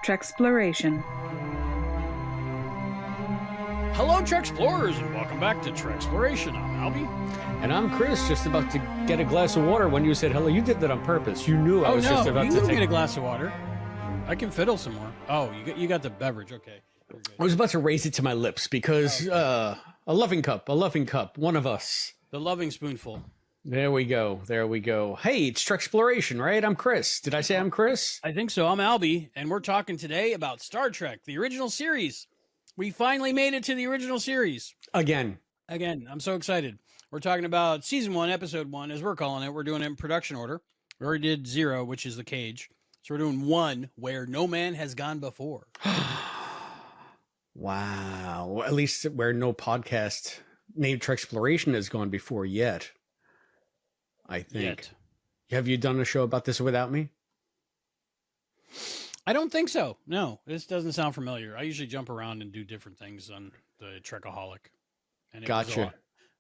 Treksploration. Hello, Treksplorers, and welcome back to Treksploration. I'm Albie. And I'm Chris, just about to get a glass of water when you said hello. You did that on purpose. You knew I was just about to get a glass of water. I can fiddle some more. Oh, you got the beverage. Okay. I was about to raise it to my lips because a loving cup, one of us. The loving spoonful. There we go. Hey, it's Treksploration, right? I'm Chris. Did I say I'm Chris? I think so. I'm Albie, and we're talking today about Star Trek, the original series. We finally made it to the original series. Again, I'm so excited. We're talking about Season 1, Episode 1, as we're calling it. We're doing it in production order. We already did 0, which is the cage. So we're doing 1, where no man has gone before. Wow. Well, at least where no podcast named Treksploration has gone before yet. I think. Have you done a show about this without me? I don't think so. No, this doesn't sound familiar. I usually jump around and do different things on the Trekaholic. And Gotcha.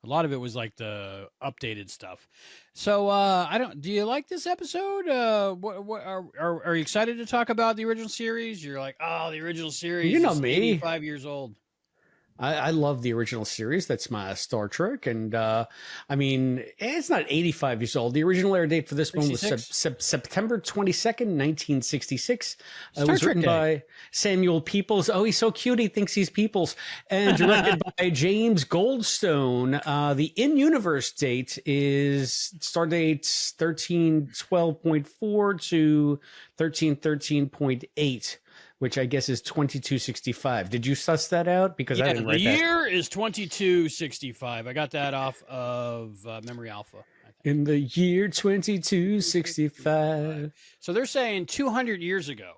A lot of it was like the updated stuff. So do you like this episode? What are you excited to talk about the original series? You're like, oh, the original series. You know is me. 85 years old. I love the original series. That's my Star Trek. And I mean, it's not 85 years old. The original air date for this 66? One was September 22nd, 1966. It was written by Samuel Peoples. Oh, he's so cute. He thinks he's Peoples. And directed by James Goldstone. The in-universe date is star date 1312.4 to 1313.8. Which I guess is 2265. Did you suss that out? Because I didn't write the that. year is 2265. I got that off of Memory Alpha. In the year 2265. So they're saying 200 years ago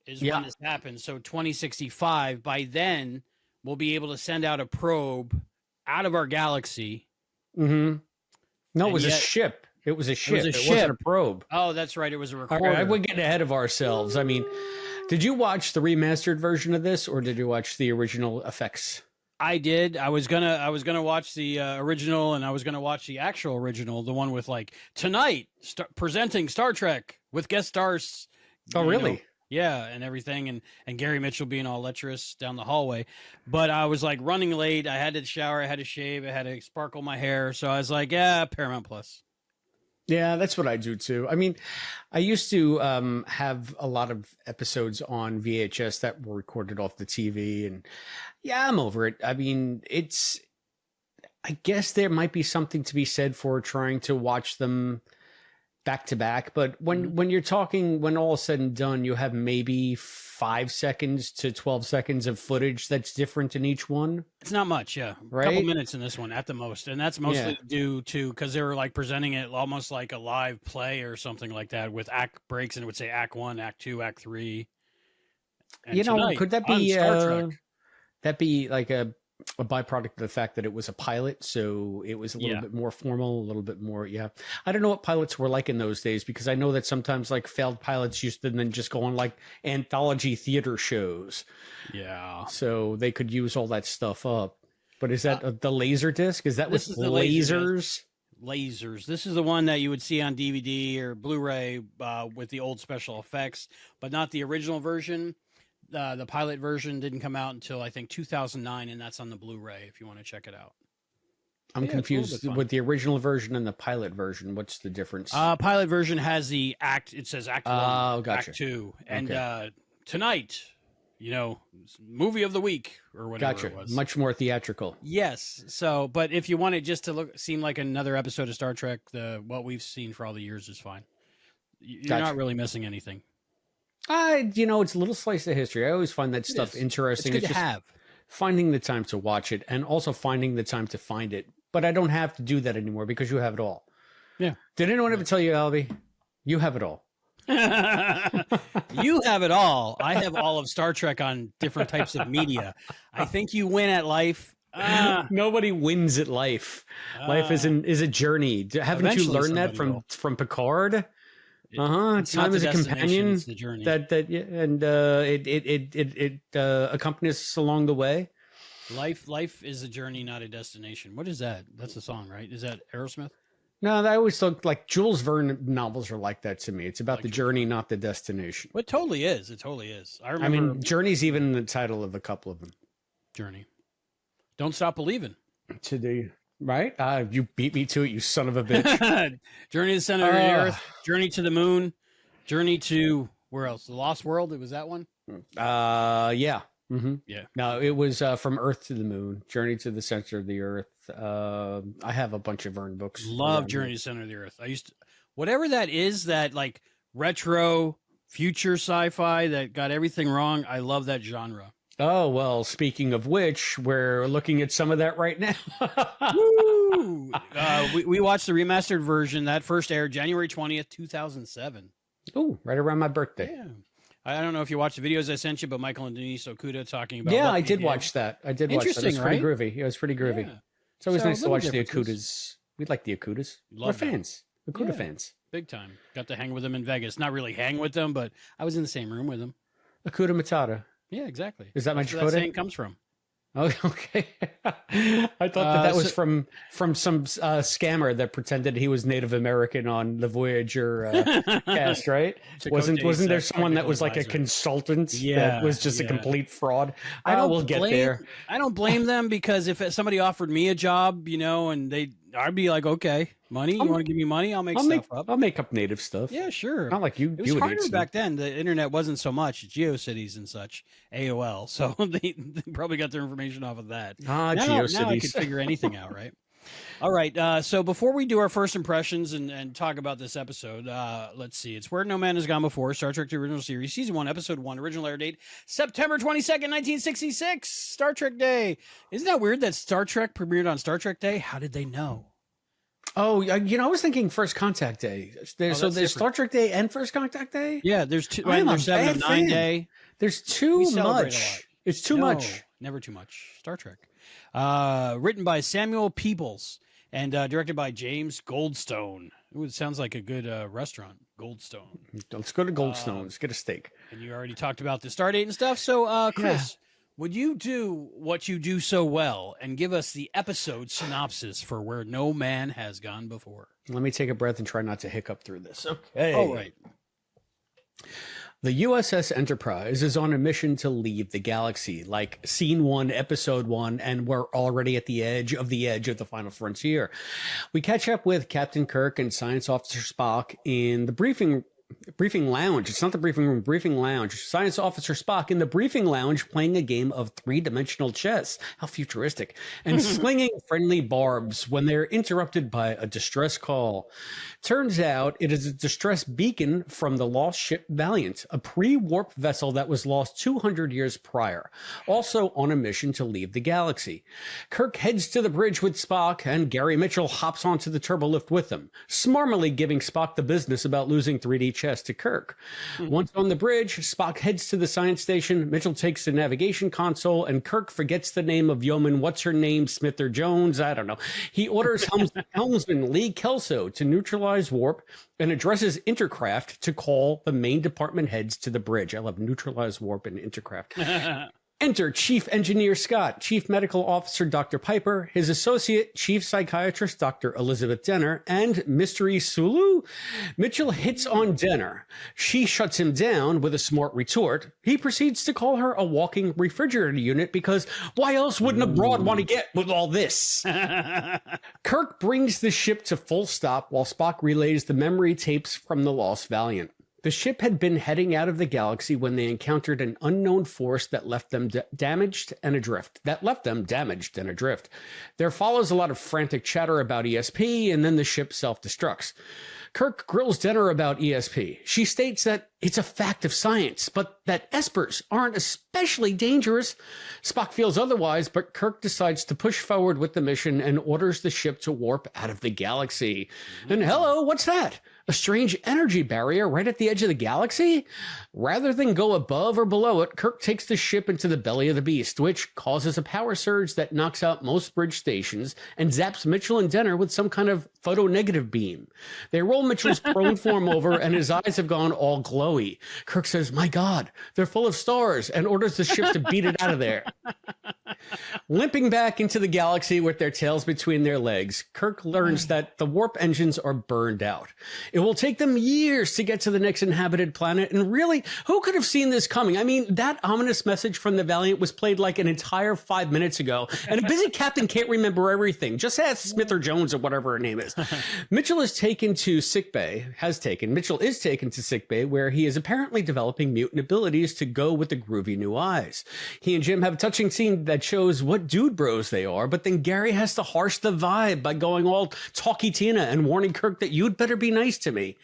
is when this happened. So 2065. By then, we'll be able to send out a probe out of our galaxy. Mm-hmm. No, it was a ship. It was a ship. It wasn't a probe. Oh, that's right. It was a recorder. All right, we're getting ahead of ourselves. I mean, did you watch the remastered version of this, or did you watch the original effects? I did. I was gonna watch the original, and I was gonna watch the actual original, the one with like tonight presenting Star Trek with guest stars. Oh, really? Yeah, and everything, and Gary Mitchell being all lecherous down the hallway. But I was like running late. I had to shower. I had to shave. I had to sparkle my hair. So I was like, yeah, Paramount Plus. Yeah, that's what I do too. I mean, I used to have a lot of episodes on VHS that were recorded off the TV, and yeah, I'm over it. I mean, I guess there might be something to be said for trying to watch them back to back, but when you're talking, when all is said and done, you have maybe 5 seconds to 12 seconds of footage that's different in each one. It's not much, yeah. Right? A couple minutes in this one at the most, and that's mostly due to because they were like presenting it almost like a live play or something like that with act breaks, and it would say Act 1, Act 2, Act 3. And could that be Star Trek, that be like a byproduct of the fact that it was a pilot, so it was a little bit more formal, a little bit more. Yeah, I don't know what pilots were like in those days, because I know that sometimes like failed pilots used to then just go on like anthology theater shows. Yeah, so they could use all that stuff up. But is that the laser disc? Is that with lasers? Lasers. This is the one that you would see on DVD or Blu-ray with the old special effects, but not the original version. The pilot version didn't come out until I think 2009, and that's on the Blu-ray if you want to check it out. I'm confused with the original version and the pilot version. What's the difference? Pilot version has the act. It says Act 1, gotcha. Act 2, and tonight, movie of the week or whatever it was. Much more theatrical. Yes. So, but if you want it just to seem like another episode of Star Trek, what we've seen for all the years is fine. You're not really missing anything. It's a little slice of history. I always find that stuff interesting. It's good to have. Finding the time to watch it and also finding the time to find it. But I don't have to do that anymore because you have it all. Yeah. Did anyone ever tell you, Albie? You have it all. You have it all. I have all of Star Trek on different types of media. I think you win at life. Nobody wins at life. Life is a journey. Haven't you learned that from Picard? Time is a companion. It's the journey. It accompanies us along the way. Life is a journey, not a destination. What is that? That's a song, right? Is that Aerosmith? No, I always thought like Jules Verne novels are like that to me. It's about Like the Jules journey, not the destination. Well, it totally is. It totally is. I I remember mean, Journey's even in the title of a couple of them. Journey. Don't Stop Believing. To the right? You beat me to it, you son of a bitch. Journey to the Center of the Earth. Journey to the Moon. Journey to where else? The Lost World. It was that one. Yeah. Mm-hmm. Yeah. No, it was From Earth to the Moon, Journey to the Center of the Earth. I have a bunch of Verne books. Love Journey to the Center of the Earth. I used to, whatever that is, that like retro future sci-fi that got everything wrong. I love that genre. Oh, well, speaking of which, we're looking at some of that right now. Woo! We watched the remastered version that first aired January 20th, 2007. Oh, right around my birthday. Yeah. I don't know if you watched the videos I sent you, but Michael and Denise Okuda talking about. Yeah, I did watch that. I did watch that. It was pretty groovy. It was pretty groovy. Yeah. It's always So, nice to watch the differences. Okudas. We like the Okudas. We're Love them. fans. Okuda Yeah. fans. Big time. Got to hang with them in Vegas. Not really hang with them, but I was in the same room with them. Akuda Matata. Yeah, exactly. Is that my That's where that Dakota? saying comes from. Oh, okay. I thought that was so- from some scammer that pretended he was Native American on the Voyager cast, right? Wasn't there someone that was like a consultant that was just a complete fraud? We'll get there. I don't blame them, because if somebody offered me a job, and I'd be like, okay, money. You want to give me money? I'll make stuff up. I'll make up native stuff. Yeah, sure. Not like you. It was you would harder eat back then. The internet wasn't so much GeoCities and such, AOL. So they probably got their information off of that. Now I GeoCities. could figure anything out, right? All right. So before we do our first impressions and talk about this episode, let's see. It's Where No Man Has Gone Before, Star Trek: The Original Series, Season 1, Episode 1, original air date, September 22nd, 1966, Star Trek Day. Isn't that weird that Star Trek premiered on Star Trek Day? How did they know? Oh, I was thinking First Contact Day. There's different. Star Trek Day and First Contact Day? Yeah, there's two. I am There's a 7 bad of 9 fan. Day. There's too We celebrate a lot. much. It's too No, much. Never too much. Star Trek. Written by Samuel Peebles and directed by James Goldstone. Ooh, it sounds like a good restaurant, Goldstone. Let's go to Goldstone. Let's get a steak. And you already talked about the star date and stuff. So, Chris, would you do what you do so well and give us the episode synopsis for Where No Man Has Gone Before? Let me take a breath and try not to hiccup through this. Okay. All right. The USS Enterprise is on a mission to leave the galaxy, like Scene 1, Episode 1, and we're already at the edge of the final frontier. We catch up with Captain Kirk and Science Officer Spock in the briefing lounge. It's not the briefing room, briefing lounge. Science Officer Spock in the briefing lounge playing a game of three-dimensional chess. How futuristic. And slinging friendly barbs when they're interrupted by a distress call. Turns out it is a distress beacon from the lost ship Valiant, a pre-warp vessel that was lost 200 years prior, also on a mission to leave the galaxy. Kirk heads to the bridge with Spock, and Gary Mitchell hops onto the turbolift with them, smarmily giving Spock the business about losing 3D chess to Kirk. Once on the bridge, Spock heads to the science station, Mitchell takes the navigation console, and Kirk forgets the name of Yeoman What's-Her-Name, Smith or Jones, I don't know. He orders helmsman Lee Kelso to neutralize warp and addresses Intercraft to call the main department heads to the bridge. I love neutralize warp and Intercraft. Enter Chief Engineer Scott, Chief Medical Officer Dr. Piper, his associate Chief Psychiatrist Dr. Elizabeth Denner, and Mystery Sulu. Mitchell hits on Denner. She shuts him down with a smart retort. He proceeds to call her a walking refrigerator unit because why else wouldn't a broad want to get with all this? Kirk brings the ship to full stop while Spock relays the memory tapes from the lost Valiant. The ship had been heading out of the galaxy when they encountered an unknown force that left them damaged and adrift. There follows a lot of frantic chatter about ESP, and then the ship self-destructs. Kirk grills Denner about ESP. She states that it's a fact of science, but that espers aren't especially dangerous. Spock feels otherwise, but Kirk decides to push forward with the mission and orders the ship to warp out of the galaxy. And hello, what's that? A strange energy barrier right at the edge of the galaxy? Rather than go above or below it, Kirk takes the ship into the belly of the beast, which causes a power surge that knocks out most bridge stations and zaps Mitchell and Denner with some kind of photonegative beam. They roll Mitchell's prone form over, and his eyes have gone all glowy. Kirk says, "My God, they're full of stars," and orders the ship to beat it out of there. Limping back into the galaxy with their tails between their legs, Kirk learns that the warp engines are burned out. It will take them years to get to the next inhabited planet, and really, who could have seen this coming? I mean, that ominous message from the Valiant was played like an entire 5 minutes ago, and a busy captain can't remember everything. Just ask Smith or Jones or whatever her name is. Mitchell is taken to sickbay, Mitchell is taken to sickbay, where he is apparently developing mutant abilities to go with the groovy new eyes. He and Jim have a touching scene that shows what dude bros they are, but then Gary has to harsh the vibe by going all talky Tina and warning Kirk that you'd better be nice to me.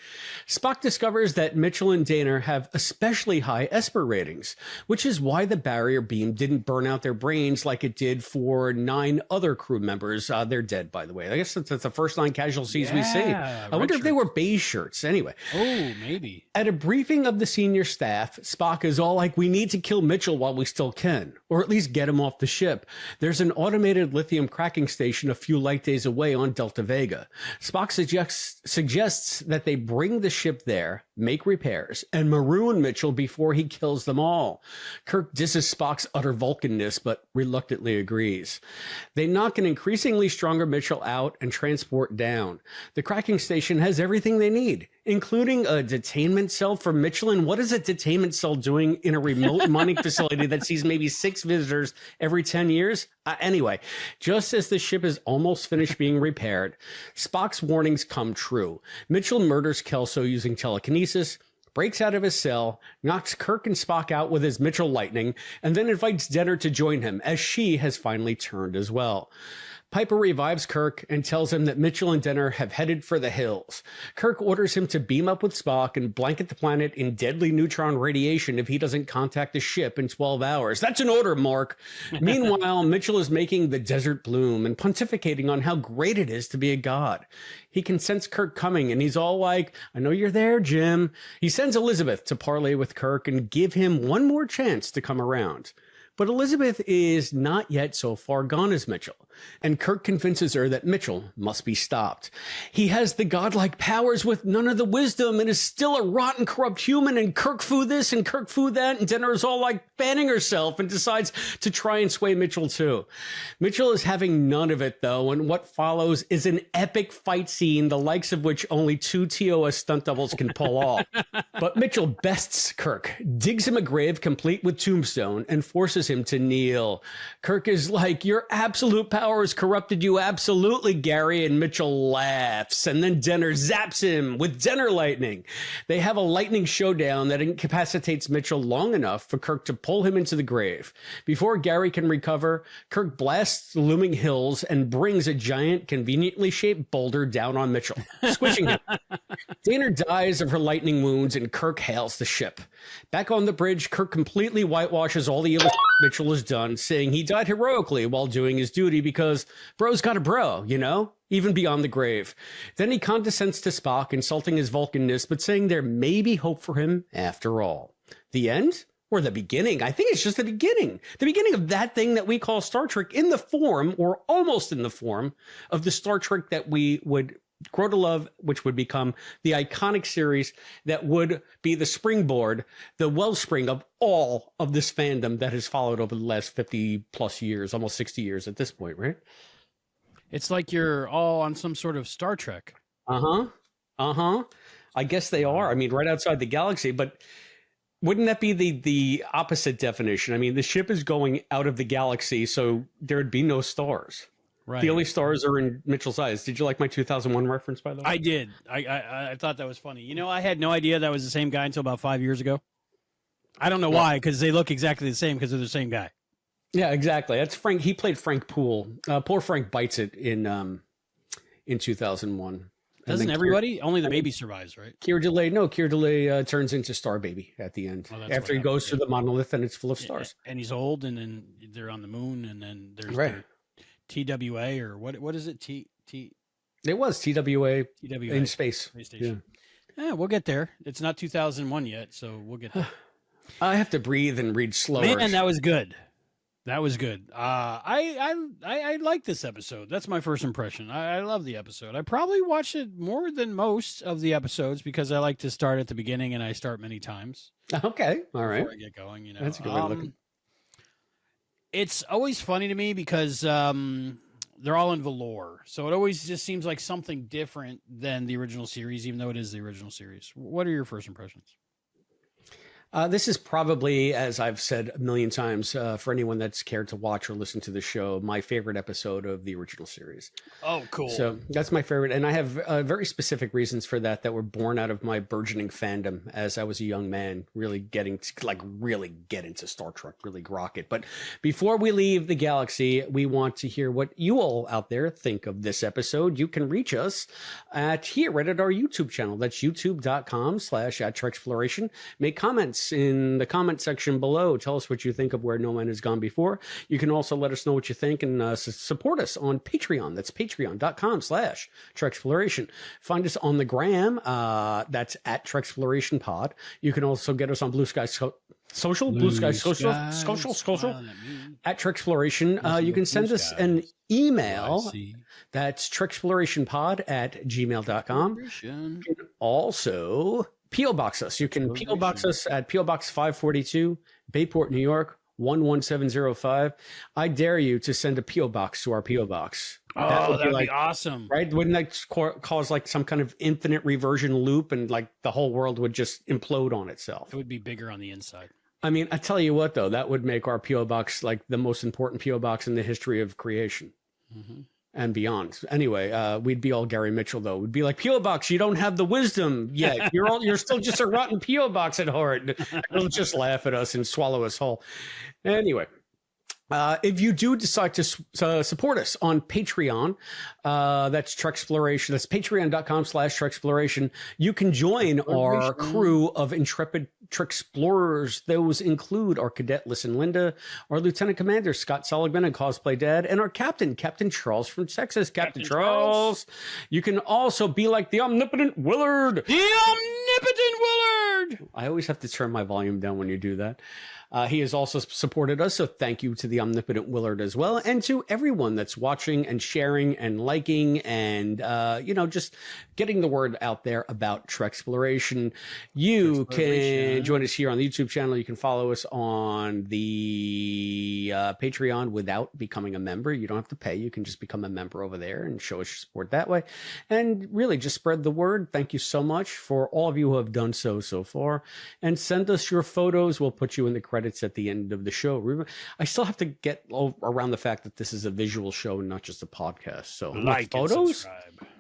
Spock discovers that Mitchell and Daner have especially high Esper ratings, which is why the barrier beam didn't burn out their brains like it did for 9 other crew members. They're dead, by the way. I guess that's the first 9 casualties we see. I wonder if they were beige shirts. Anyway. Oh, maybe. At a briefing of the senior staff, Spock is all like, we need to kill Mitchell while we still can, or at least get him off the ship. There's an automated lithium cracking station a few light days away on Delta Vega. Spock suggests that they bring the ship there, make repairs, and maroon Mitchell before he kills them all. Kirk disses Spock's utter Vulcanness, but reluctantly agrees. They knock an increasingly stronger Mitchell out and transport down. The cracking station has everything they need, including a detainment cell for Mitchell. And what is a detainment cell doing in a remote mining facility that sees maybe 6 visitors every 10 years? Anyway, just as the ship is almost finished being repaired, Spock's warnings come true. Mitchell murders Kelso using telekinesis, breaks out of his cell, knocks Kirk and Spock out with his Mitchell lightning, and then invites Denner to join him, as she has finally turned as well. Piper revives Kirk and tells him that Mitchell and Denner have headed for the hills. Kirk orders him to beam up with Spock and blanket the planet in deadly neutron radiation if he doesn't contact the ship in 12 hours. That's an order, Mark. Meanwhile, Mitchell is making the desert bloom and pontificating on how great it is to be a god. He can sense Kirk coming, and he's all like, I know you're there, Jim. He sends Elizabeth to parley with Kirk and give him one more chance to come around. But Elizabeth is not yet so far gone as Mitchell, and Kirk convinces her that Mitchell must be stopped. He has the godlike powers with none of the wisdom and is still a rotten, corrupt human, and Kirk foo this and Kirk foo that, and Denner is all like fanning herself and decides to try and sway Mitchell too. Mitchell is having none of it though, and what follows is an epic fight scene, the likes of which only 2 TOS stunt doubles can pull off. But Mitchell bests Kirk, digs him a grave complete with tombstone, and forces him to kneel. Kirk is like, your absolute power has corrupted you absolutely, Gary, and Mitchell laughs. And then Denner zaps him with Denner lightning. They have a lightning showdown that incapacitates Mitchell long enough for Kirk to pull him into the grave. Before Gary can recover, Kirk blasts the looming hills and brings a giant, conveniently shaped boulder down on Mitchell, squishing him. Daner dies of her lightning wounds, and Kirk hails the ship. Back on the bridge, Kirk completely whitewashes all the evil Mitchell has done, saying he died heroically while doing his duty because bro's got a bro, you know, even beyond the grave. Then he condescends to Spock, insulting his Vulcanness, but saying there may be hope for him after all. The end? Or the beginning? I think it's just the beginning. The beginning of that thing that we call Star Trek, in the form, or almost in the form, of the Star Trek that we would grow to love, which would become the iconic series that would be the springboard, the wellspring of all of this fandom that has followed over the last 50 plus years, almost 60 years at this point, right? It's like you're all on some sort of Star Trek. I guess they are. I mean, right outside the galaxy, but wouldn't that be the opposite definition? I mean, the ship is going out of the galaxy, so there'd be no stars. Right. The only stars are in Mitchell's eyes. Did you like my 2001 reference, by the way? I did. I thought that was funny. You know, I had no idea that was the same guy until about 5 years ago. I don't know why, because they look exactly the same because they're the same guy. Yeah, exactly. That's Frank. He played Frank Poole. Poor Frank bites it in 2001. Doesn't everybody? Only the baby survives, right? Keir Delay turns into Star Baby at the end after he goes through the monolith and it's full of stars. And he's old, and then they're on the moon, and then there's TWA or what is it? It was TWA in space. Space station. Yeah, we'll get there. It's not 2001 yet, so we'll get there. I have to breathe and read slower. Man, that was good. That was good. I like this episode. That's my first impression. I love the episode. I probably watched it more than most of the episodes because I like to start at the beginning, and I start many times. Okay, all right. Before I get going, you know. That's a good way to look at it. It's always funny to me because they're all in velour, so it always just seems like something different than the original series, even though it is the original series. What are your first impressions? This is probably, as I've said a million times, for anyone that's cared to watch or listen to the show, my favorite episode of the original series. Oh, cool. So that's my favorite. And I have very specific reasons for that were born out of my burgeoning fandom as I was a young man, really getting to really get into Star Trek, really grok it. But before we leave the galaxy, we want to hear what you all out there think of this episode. You can reach us right at our YouTube channel. That's youtube.com/@Treksploration. Make comments in the comment section below. Tell us what you think of Where No Man Has Gone Before. You can also let us know what you think and support us on Patreon. That's patreon.com/Treksploration. Find us on the gram. That's at Treksploration Pod. You can also get us on Blue Sky Social at Treksploration. You can send us an email. That's treksplorationpod@gmail.com. You can also P.O. Box us. You can P.O. Box us at P.O. Box 542, Bayport, New York, 11705. I dare you to send a P.O. Box to our P.O. Box. That would be awesome. Right? Wouldn't that cause like some kind of infinite reversion loop and like the whole world would just implode on itself? It would be bigger on the inside. I mean, I tell you what, though, that would make our P.O. Box like the most important P.O. Box in the history of creation. Mm-hmm. And beyond. Anyway, we'd be all Gary Mitchell, though. We'd be like, P.O. Box, you don't have the wisdom yet. You're still just a rotten P.O. Box at heart. They'll just laugh at us and swallow us whole. Anyway. If you do decide to support us on Patreon, that's Treksploration. That's patreon.com/Treksploration. You can join our crew of intrepid Treksplorers. Those include our cadet, Listen Linda, our Lieutenant Commander, Scott Seligman and Cosplay Dad, and our Captain Charles from Texas. Captain Charles. You can also be like the omnipotent Willard. The omnipotent Willard! I always have to turn my volume down when you do that. He has also supported us, so thank you to the omnipotent Willard as well, and to everyone that's watching and sharing and liking and, just getting the word out there about Treksploration. You can join us here on the YouTube channel. You can follow us on the Patreon without becoming a member. You don't have to pay. You can just become a member over there and show us your support that way. And really, just spread the word. Thank you so much for all of you who have done so far. And send us your photos. We'll put you in the credits at the end of the show. I still have to get around the fact that this is a visual show and not just a podcast. So like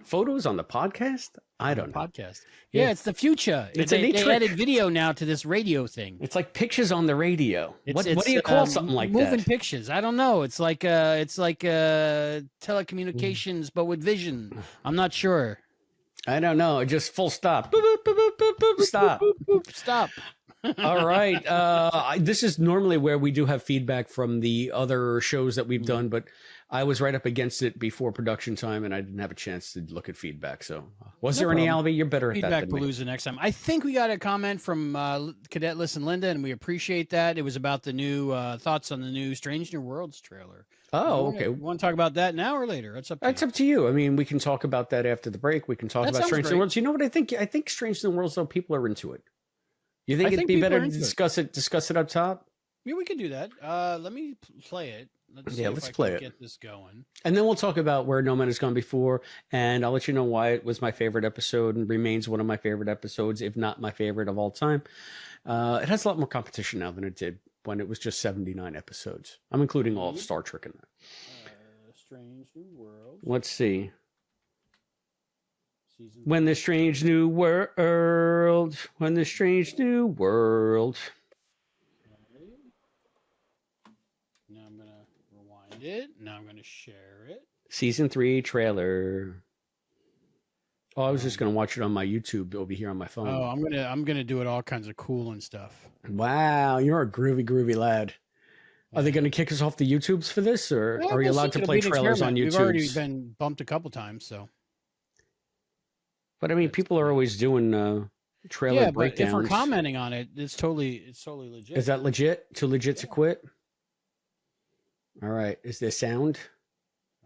photos on the podcast? I don't know. Podcast. Yeah, it's the future. They added video now to this radio thing. It's like pictures on the radio. What do you call something like that? Moving pictures. I don't know. It's like telecommunications, but with vision. I'm not sure. I don't know. Just full stop. Boop, boop, boop, boop, boop, stop. Stop. All right. This is normally where we do have feedback from the other shows that we've done, but I was right up against it before production time, and I didn't have a chance to look at feedback. So, was there any, Albie? You're better at that than me. Feedback Palooza next time. I think we got a comment from Cadet Listen Linda, and we appreciate that. It was about the new thoughts on the new Strange New Worlds trailer. Oh, okay. Want to talk about that now or later? It's up to you. I mean, we can talk about that after the break. We can talk about Strange New Worlds. You know what I think? I think Strange New Worlds, though, people are into it. You think it'd be better to discuss it up top? Yeah, we can do that. Let me play it. Let's play it. Get this going. And then we'll talk about Where No Man Has Gone Before, and I'll let you know why it was my favorite episode and remains one of my favorite episodes, if not my favorite of all time. It has a lot more competition now than it did when it was just 79 episodes. I'm including all of Star Trek in that. Strange New World. Let's see. When the strange new world, when the strange new world. Now I'm going to rewind it. Now I'm going to share it. Season 3 trailer. Oh, I was just going to watch it on my YouTube over here on my phone. Oh, I'm going to do it all kinds of cool and stuff. Wow, you're a groovy lad. Are they going to kick us off the YouTubes for this, or are you allowed to play trailers on YouTube? We've already been bumped a couple times, so. But I mean, people are always doing trailer breakdowns. If we're commenting on it, it's totally legit. Is that legit? Too legit to quit? All right. Is there sound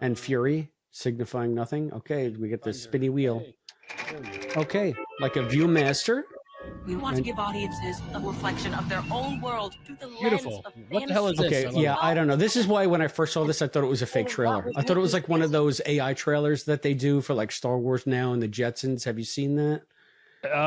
and fury signifying nothing? Okay, we get the spinny wheel. Okay, like a Viewmaster. We want to give audiences a reflection of their own world through the Beautiful. lens of fantasy. What the hell is this? Okay, I love yeah, it. I don't know. This is why when I first saw this, I thought it was a fake trailer. I thought it was like one of those AI trailers that they do for like Star Wars now and the Jetsons. Have you seen that?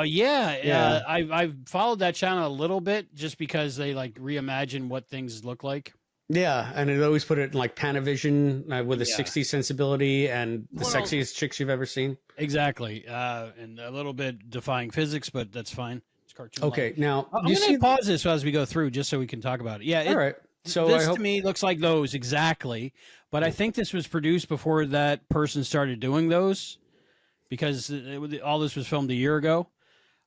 Yeah. I've followed that channel a little bit just because they like reimagine what things look like. Yeah, and it always put it in like Panavision with a Yeah. 60s sensibility and the Well- sexiest chicks you've ever seen. Exactly. And a little bit defying physics, but that's fine. It's cartoon. Okay, now I'm you going see. to pause this as we go through just so we can talk about it. Yeah. All right. So this I hope. to me looks like those exactly, but I think this was produced before that person started doing those because all this was filmed a year ago.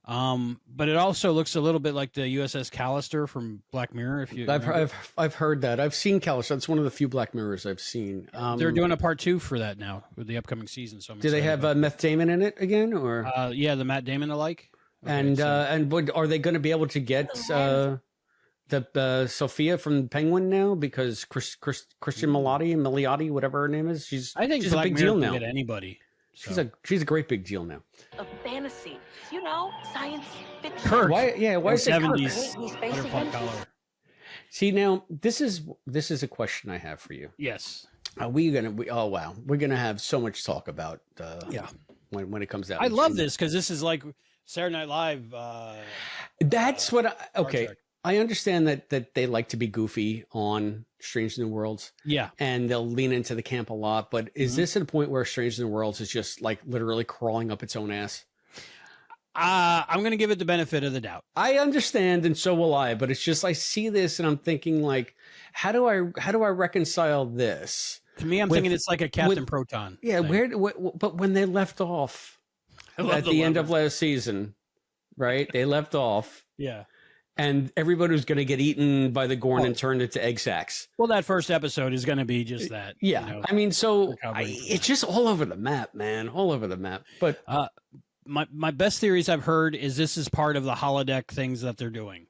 But it also looks a little bit like the USS Callister from Black Mirror. If you, I've heard that. I've seen Callister. That's one of the few Black Mirrors I've seen. they're doing a part 2 for that now with the upcoming season. So Do they have Meth Damon in it again, or yeah, the Matt Damon alike? Okay, and so- are they going to be able to get the Sophia from Penguin now because Christian Milioti, whatever her name is, she's I think she's Black a big Mirror deal can now. get anybody. She's So. a great big deal now. Of fantasy. You know, science fiction. Kirk. Why is it Kirk? 70s He's Butterfly basically collar. See, now this is a question I have for you. Yes. Are we gonna? We're gonna have so much talk about. Yeah. When it comes out, I love this because this is like Saturday Night Live. That's what. Okay, Trek. I understand that they like to be goofy on Strange New Worlds, Yeah. and they'll lean into the camp a lot. But is Mhm. this at a point where Strange New Worlds is just like literally crawling up its own ass? I'm going to give it the benefit of the doubt. I understand, and so will I. But it's just I see this and I'm thinking like, how do I reconcile this? To me, I'm With- thinking it's like a Captain with- Proton. Yeah, thing. but when they left off I love at the end of lever. last season, right? They left off, Yeah. and everybody was going to get eaten by the Gorn and turned into egg sacks. Well, that first episode is going to be just that. Yeah, you know. I mean, so recovering from it's just all over the map, man, all over the map. But My best theories I've heard is this is part of the holodeck things that they're doing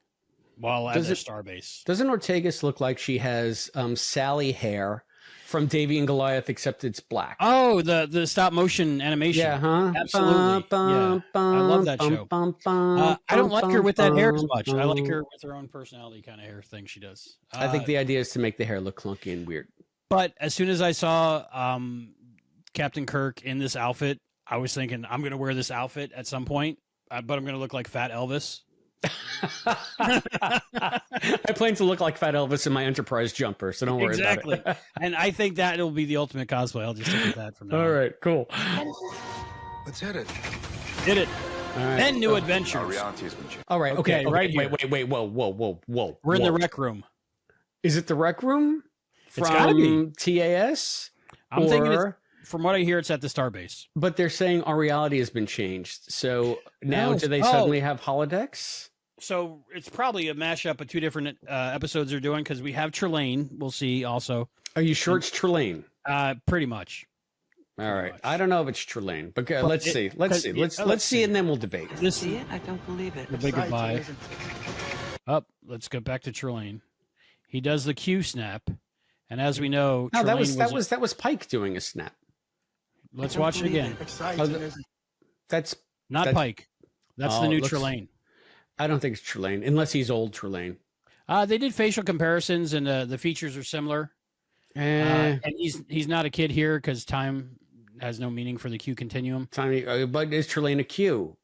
while at Does their it- starbase. doesn't Ortegas look like she has Sally hair from Davy and Goliath, except it's black? Oh, the stop motion animation. Yeah, huh? Absolutely. Yeah. I love that show. I don't like her with that hair as much. I like her with her own personality kind of hair thing she does. I think the idea is to make the hair look clunky and weird. But as soon as I saw Captain Kirk in this outfit, I was thinking I'm going to wear this outfit at some point, but I'm going to look like Fat Elvis. I plan to look like Fat Elvis in my Enterprise jumper, so don't worry Exactly. about it. And I think that'll be the ultimate cosplay. I'll just stick with that from now All on. right, cool. Let's hit it. Did it. All right. 10 new Our adventures. reality has been changed. All right, okay, Okay, right wait, here. wait, whoa. We're in the whoa. rec room. Is it the rec room It's gotta from TAS? I'm thinking Or- from what I hear, it's at the starbase. But they're saying our reality has been changed. So now No. do they Oh. suddenly have holodecks? So it's probably a mashup of two different episodes they're doing because we have Trelane. We'll see also. Are you sure it's Trelane? Pretty much. All right. much. I don't know if it's Trelane, but But let's it- see. Let's cause- see. yeah, Let's see, and then we'll debate. This See it? I don't believe it. the big goodbye. Up. Let's go back to Trelane. He does the Q snap, and as we know, No, Trelane that was Pike doing a snap. Let's watch it again. That's Not that's- Pike. That's the Oh, new looks- Trelane. I don't think it's Trelane, unless he's old Trelane. They did facial comparisons, and the features are similar. Eh, And he's not a kid here because time has no meaning for the Q continuum. tiny, but is Trelane a Q?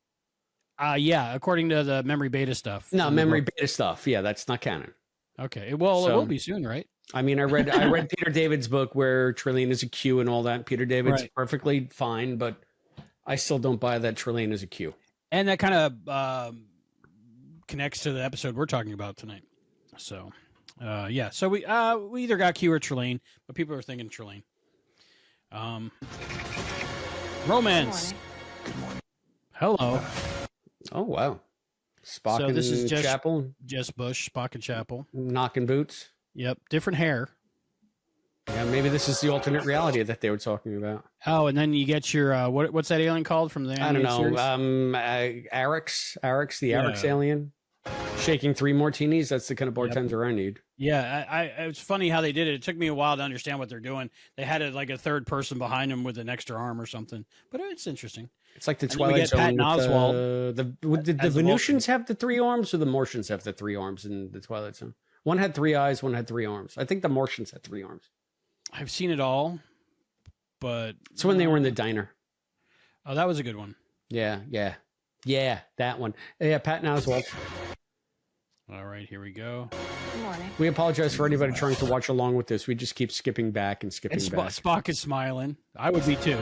Yeah, according to the memory beta stuff. No, in the memory book. beta stuff. Yeah, that's not canon. Okay. Well, it So- will be soon, right? I mean, I read Peter David's book where Trelane is a Q and all that. Peter David's Right. perfectly fine, but I still don't buy that Trelane is a Q. And that kind of connects to the episode we're talking about tonight. So, yeah. So we either got Q or Trelane, but people are thinking Trelane. Romance. Hello. Oh wow, Spock So and this is just- Chapel Jess Bush, Spock and Chapel. knocking boots. Yep. Different hair. Yeah, maybe this is the alternate reality that they were talking about. Oh, and then you get your what's that alien called from the I don't animated know. series? Arix, the Yeah. Arix alien. Shaking 3 martinis. That's the kind of bartender I need. Yeah, it's funny how they did it. It took me a while to understand what they're doing. They had it like a third person behind them with an extra arm or something, but it's interesting. It's like the And then we Twilight get Zone. Patton Oswalt Did the as the Venusians have the 3 arms, or the Martians have the 3 arms in the Twilight Zone? One had 3 eyes, one had 3 arms. I think the Martians had 3 arms. I've seen it all, but It's when they were in the diner. Oh, that was a good one. Yeah, that one. Yeah, Patton Oswalt. All right, here we go. Good morning. We apologize for anybody trying to watch along with this. We just keep skipping back and skipping And back. Spock is smiling. I would be too.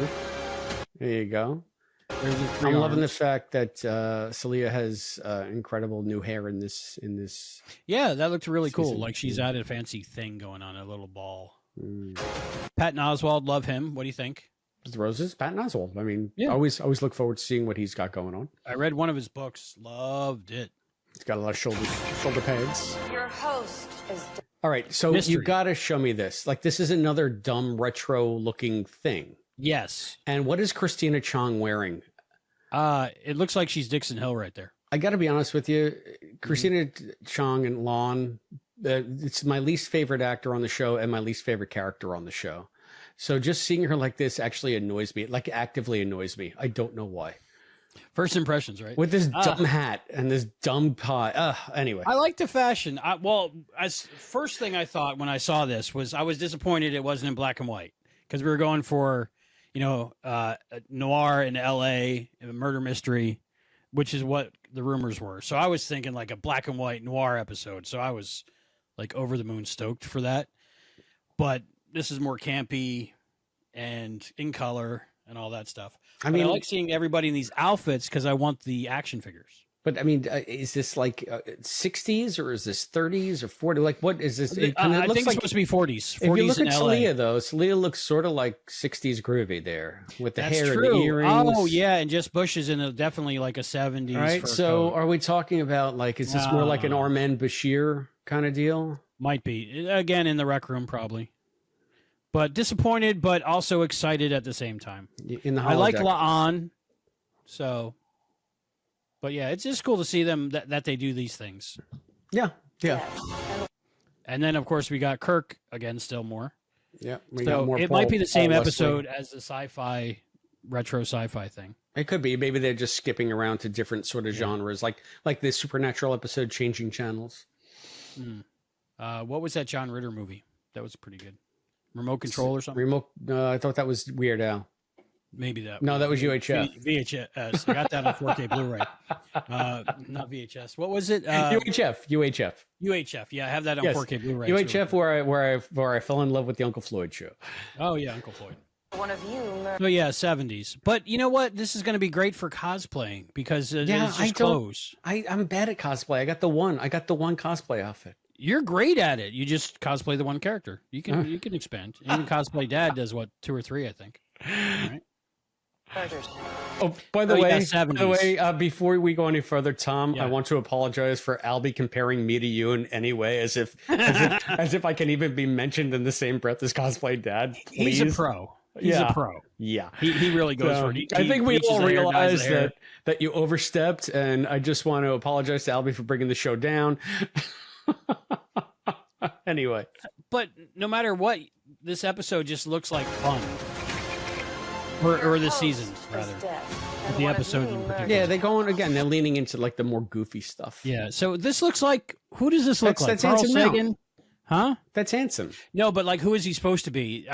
There you go. There's the 3 I'm loving the arms. fact that Celia has incredible new hair in this. Yeah, that looked really cool. Season. Like she's at a fancy thing going on, a little ball. Mm. Patton Oswalt, love him. What do you think? The Roses, Patton Oswalt. I mean, Yeah. always look forward to seeing what he's got going on. I read one of his books. Loved it. He's got a lot of shoulder pads. Your host is All right, so Mystery. you got to show me this. Like, this is another dumb retro looking thing. Yes. And what is Christina Chong wearing? It looks like she's Dixon Hill right there. I got to be honest with you, Christina Chong and Lon. It's my least favorite actor on the show and my least favorite character on the show. So just seeing her like this actually annoys me. Like, actively annoys me. I don't know why. First impressions, right? With this dumb hat and this dumb pie. Anyway. I like the fashion. First thing I thought when I saw this was I was disappointed it wasn't in black and white because we were going for, noir in L.A., a murder mystery, which is what the rumors were. So I was thinking like a black and white noir episode. So I was like over the moon stoked for that. But this is more campy and in color and all that stuff. I like seeing everybody in these outfits because I want the action figures. But I mean, is this like 60s or is this 30s or 40? Like, what is this? I think it's supposed to be 40s. 40s if you look in at LA. Celia, though, Celia looks sort of like 60s groovy there with the That's hair true. and the earrings. Oh, yeah, and just Bush is definitely like a 70s. All right, fur so coat. are we talking about like, is this more like an Armand Bashir kind of deal? Might be. Again, in the rec room, probably. But disappointed, but also excited at the same time. In the I like holodeck. La'an, so... But yeah, it's just cool to see them that they do these things. Yeah. And then, of course, we got Kirk again, still more. Yeah. We got So more it Paul- might be the same Paul episode Wesley. as the sci-fi, retro sci-fi thing. It could be. Maybe they're just skipping around to different sort of genres, like the Supernatural episode, Changing Channels. What was that John Ritter movie? That was pretty good. Remote Control or something? Remote. I thought that was Weird Al. Maybe that. No, that was UHF. VHS. I got that on 4K Blu-ray. Not VHS. What was it? UHF. UHF. Yeah, I have that on Yes. 4K Blu-ray. UHF, where I fell in love with the Uncle Floyd show. Oh yeah, Uncle Floyd. one of you. So yeah, 70s. But you know what? This is going to be great for cosplaying because it's just clothes. I'm bad at cosplay. I got the one cosplay outfit. You're great at it. You just cosplay the one character. You can expand. Even cosplay Dad does what 2 or 3, I think. All right. Oh, by the Oh, yeah, way, 70s. Before we go any further, Tom, Yeah. I want to apologize for Albie comparing me to you in any way, as if I can even be mentioned in the same breath as cosplay Dad. Please. He's a pro. He's Yeah. a pro. Yeah. He really goes So, for it. I think we bleaches all the hair, dyes the realize hair. that you overstepped, and I just want to apologize to Albie for bringing the show down. Anyway, But no matter what, this episode just looks like fun. Or this season, rather. The episode in particular. yeah, they're leaning into like the more goofy stuff. Yeah, so this looks like, who does this look like? That's Carl Anson Mount. Sagan? Huh? That's handsome. No, but like, who is he supposed to be?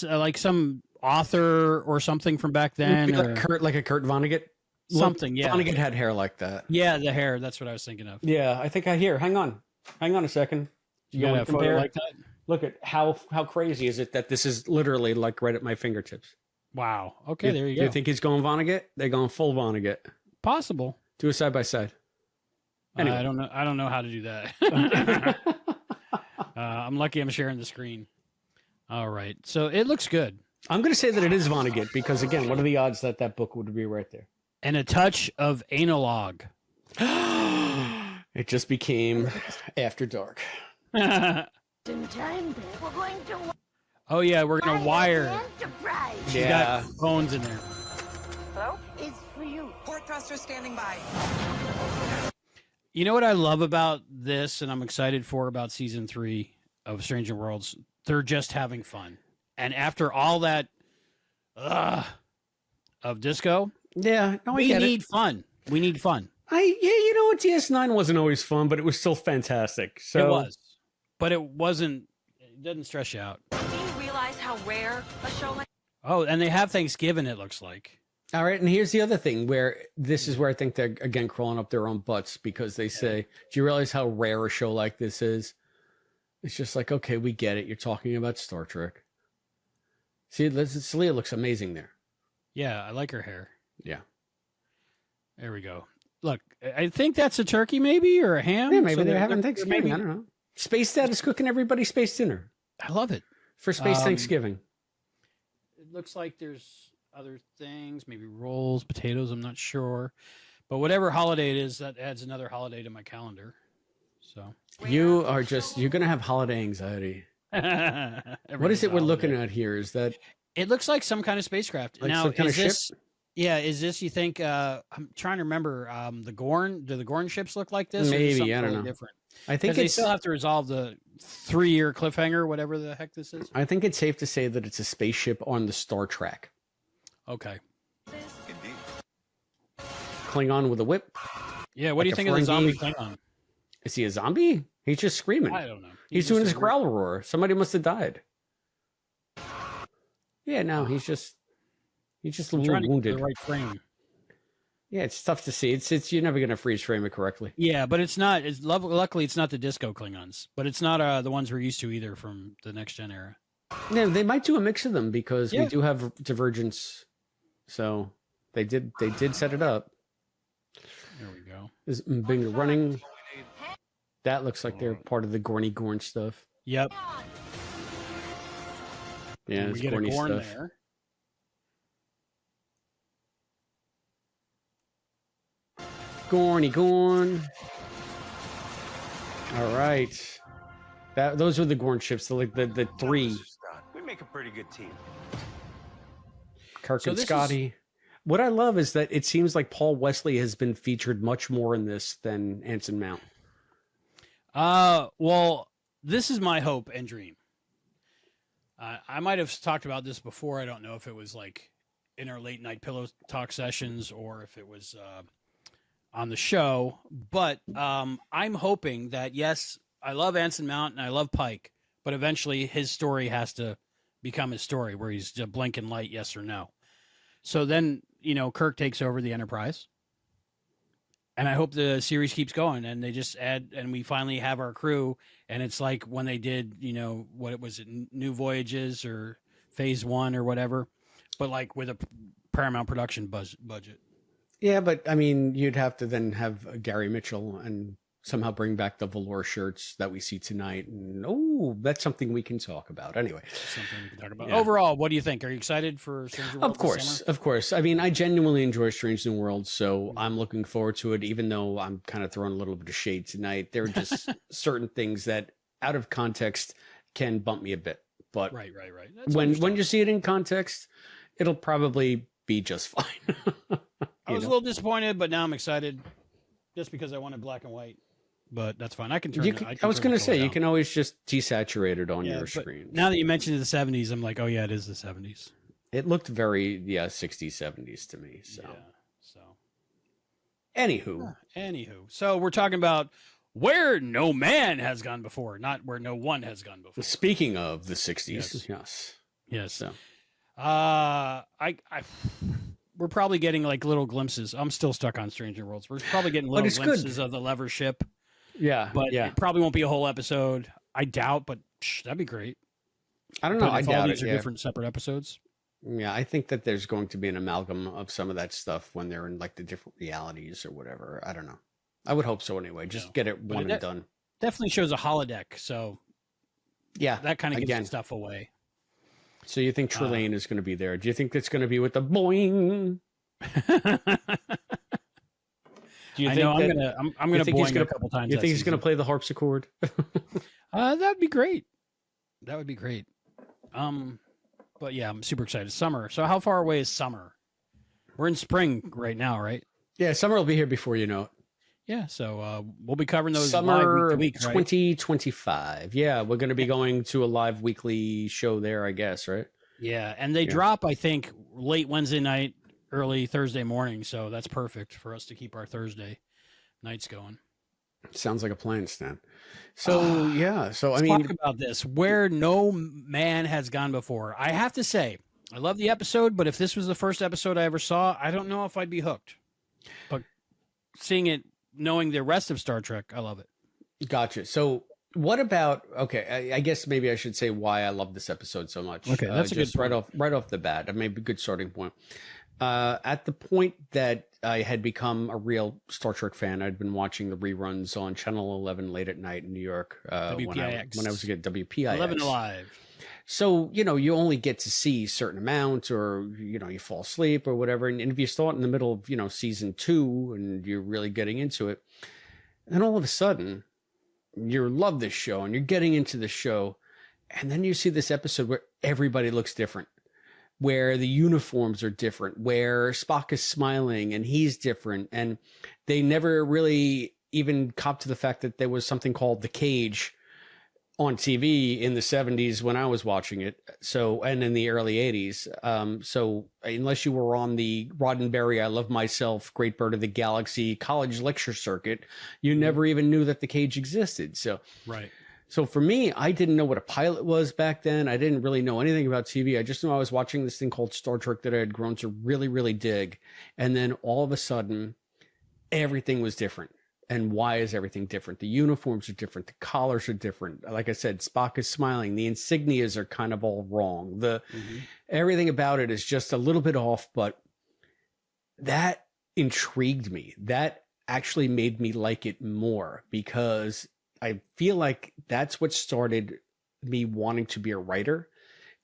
Like some author or something from back then? Like a Kurt Vonnegut. Something, yeah. Vonnegut had hair like that. Yeah, the hair. That's what I was thinking of. Yeah, I think I hear. Hang on a second. You got wanna a photo compare? like that? Look at how crazy is it that this is literally like right at my fingertips. Wow. Okay, there you go. You think he's going Vonnegut? They're going full Vonnegut. Possible. Do a side by side. Anyway. I don't know how to do that. I'm lucky I'm sharing the screen. All right. So it looks good. I'm going to say that it is Vonnegut because, again, what are the odds that book would be right there? And a touch of analog. It just became After Dark. Oh, yeah, we're going to wire. She's got phones in there. Hello? It's for you. Port thruster standing by. You know what I love about this, and I'm excited for about season 3 of Stranger Worlds? They're just having fun. And after all that of disco, Yeah, no, I we get need it. fun. We need fun. You know what? DS9 wasn't always fun, but it was still fantastic. So It was. But it wasn't, it doesn't stress you out. Do you realize how rare a show like Oh, and they have Thanksgiving, it looks like. All right, and here's the other thing where this is where I think they're again crawling up their own butts because they say, "Do you realize how rare a show like this is?" It's just like, okay, we get it. You're talking about Star Trek. See, Celia looks amazing there. Yeah, I like her hair. Yeah, There we go. Look, I think that's a turkey maybe or a ham. yeah. Maybe So they're having they're Thanksgiving. maybe- I don't know. Space Dad is cooking everybody space dinner I love it. for Space Um, Thanksgiving. It looks like there's other things, maybe rolls, potatoes, I'm not sure. But whatever holiday it is, that adds another holiday to my calendar. So You are just you're gonna have holiday anxiety. What is it we're looking at here? Is that It looks like some kind of spacecraft. Like now, some kind is of ship? this yeah, is this you think I'm trying to remember the Gorn, do the Gorn ships look like this? Or is this Maybe, something I don't totally know. different? I think Because they it's still have to resolve the 3-year cliffhanger, whatever the heck this is. I think it's safe to say that it's a spaceship on the Star Trek. Okay. Indeed. Klingon with a whip. Yeah, what Like do you a think of the zombie Ferengi? Klingon? Is he a zombie? He's just screaming. I don't know. He's doing just his a- growl roar. Somebody must have died. Yeah, no, he's just a I'm little trying to get wounded. the right frame. Yeah, it's tough to see. It's you're never gonna freeze frame it correctly. Yeah, but it's not. Luckily, it's not the disco Klingons, but it's not the ones we're used to either from the next gen era. Yeah, they might do a mix of them because we Yeah. do have divergence. So they did set it up. There we go. Is Mbenga running? That looks like they're part of the Gorny Gorn stuff. Yep. Yeah, And it's we get a Gorny Gorn stuff. there. Gorny Gorn. All right. Those were the Gorn ships. The three. Mr. Scott, we make a pretty good team. Kirk So and this is- Scotty. What I love is that it seems like Paul Wesley has been featured much more in this than Anson Mount. Well, this is my hope and dream. I might have talked about this before. I don't know if it was like in our late night pillow talk sessions or if it was on the show. But I'm hoping that, yes, I love Anson Mount and I love Pike, but eventually his story has to become his story where he's just blinking light, yes or no. So then, Kirk takes over the Enterprise. And I hope the series keeps going and they just add, and we finally have our crew. And it's like when they did, what was it, New Voyages or Phase 1 or whatever, but like with a Paramount production budget. Yeah, but I mean, you'd have to then have Gary Mitchell and somehow bring back the velour shirts that we see tonight. And that's something we can talk about. Anyway, Something we can talk about. Yeah. Overall, what do you think? Are you excited for Stranger Worlds? of course. I mean, I genuinely enjoy Strange New Worlds, so I'm looking forward to it, even though I'm kind of throwing a little bit of shade tonight. There are just certain things that out of context can bump me a bit. But Right. That's when understandable. you see it in context, it'll probably be just fine. I was a little disappointed, but now I'm excited just because I wanted black and white. But that's fine. I can turn it. I was going to say, you you can always just desaturate it on your but screen. now that you mentioned the 70s, I'm like, oh yeah, it is the 70s. It looked very, 60s, 70s to me. So, Yeah. So, anywho, so we're talking about where no man has gone before, not where no one has gone before. speaking of the 60s, Yes. yes. Yes. So, We're probably getting like little glimpses. I'm still stuck on Stranger Worlds. We're probably getting little it's good. glimpses of the lever ship, yeah, but yeah. it probably won't be a whole episode. I doubt, but that'd be great. I don't know. But I if all doubt these it. are Yeah. different separate episodes. Yeah, I think that there's going to be an amalgam of some of that stuff when they're in like the different realities or whatever. I don't know. I would hope so anyway. Just Yeah. get it But one it- and done. Definitely shows a holodeck, so Yeah. that kind of gives Again. the stuff away. So you think Trelane is going to be there? Do you think it's going to be with the boing? Do you I think know that- I'm you gonna think he's boing gonna- a couple times. You that think he's going to season. play the harpsichord? That'd be great. That would be great. But yeah, I'm super excited. Summer. So how far away is summer? We're in spring right now, right? Yeah, summer will be here before you know it. Yeah, so we'll be covering those Summer live week to week, right? 2025. Yeah, we're going to be going to a live weekly show there, I guess, right? Yeah, and they drop, I think, late Wednesday night, early Thursday morning, so that's perfect for us to keep our Thursday nights going. Sounds like a plan, Stan. So yeah, so Let's I mean, talk about this, where no man has gone before. I have to say, I love the episode, but if this was the first episode I ever saw, I don't know if I'd be hooked. But seeing it, knowing the rest of Star Trek, I love it. gotcha. So what about? Okay, I guess maybe I should say why I love this episode so much. Okay, that's a good just right off the bat. Maybe a good starting point. At the point that I had become a real Star Trek fan, I'd been watching the reruns on Channel 11 late at night in New York when I was a kid. WPIX 11 Alive. So, you only get to see a certain amount, or, you fall asleep or whatever. And if you start in the middle of, season 2 and you're really getting into it, then all of a sudden you love this show and you're getting into the show. And then you see this episode where everybody looks different, where the uniforms are different, where Spock is smiling and he's different. And they never really even copped to the fact that there was something called the cage on TV in the 70s when I was watching it. So, and in the early 80s. So unless you were on the Roddenberry, I Love Myself, Great Bird of the Galaxy college lecture circuit, you never even knew that the cage existed. So, right. So for me, I didn't know what a pilot was back then. I didn't really know anything about TV. I just knew I was watching this thing called Star Trek that I had grown to really, really dig. And then all of a sudden, everything was different. And why is everything different? The uniforms are different. The collars are different. Like I said, Spock is smiling. The insignias are kind of all wrong. Everything about it is just a little bit off, but that intrigued me. That actually made me like it more, because I feel like that's what started me wanting to be a writer,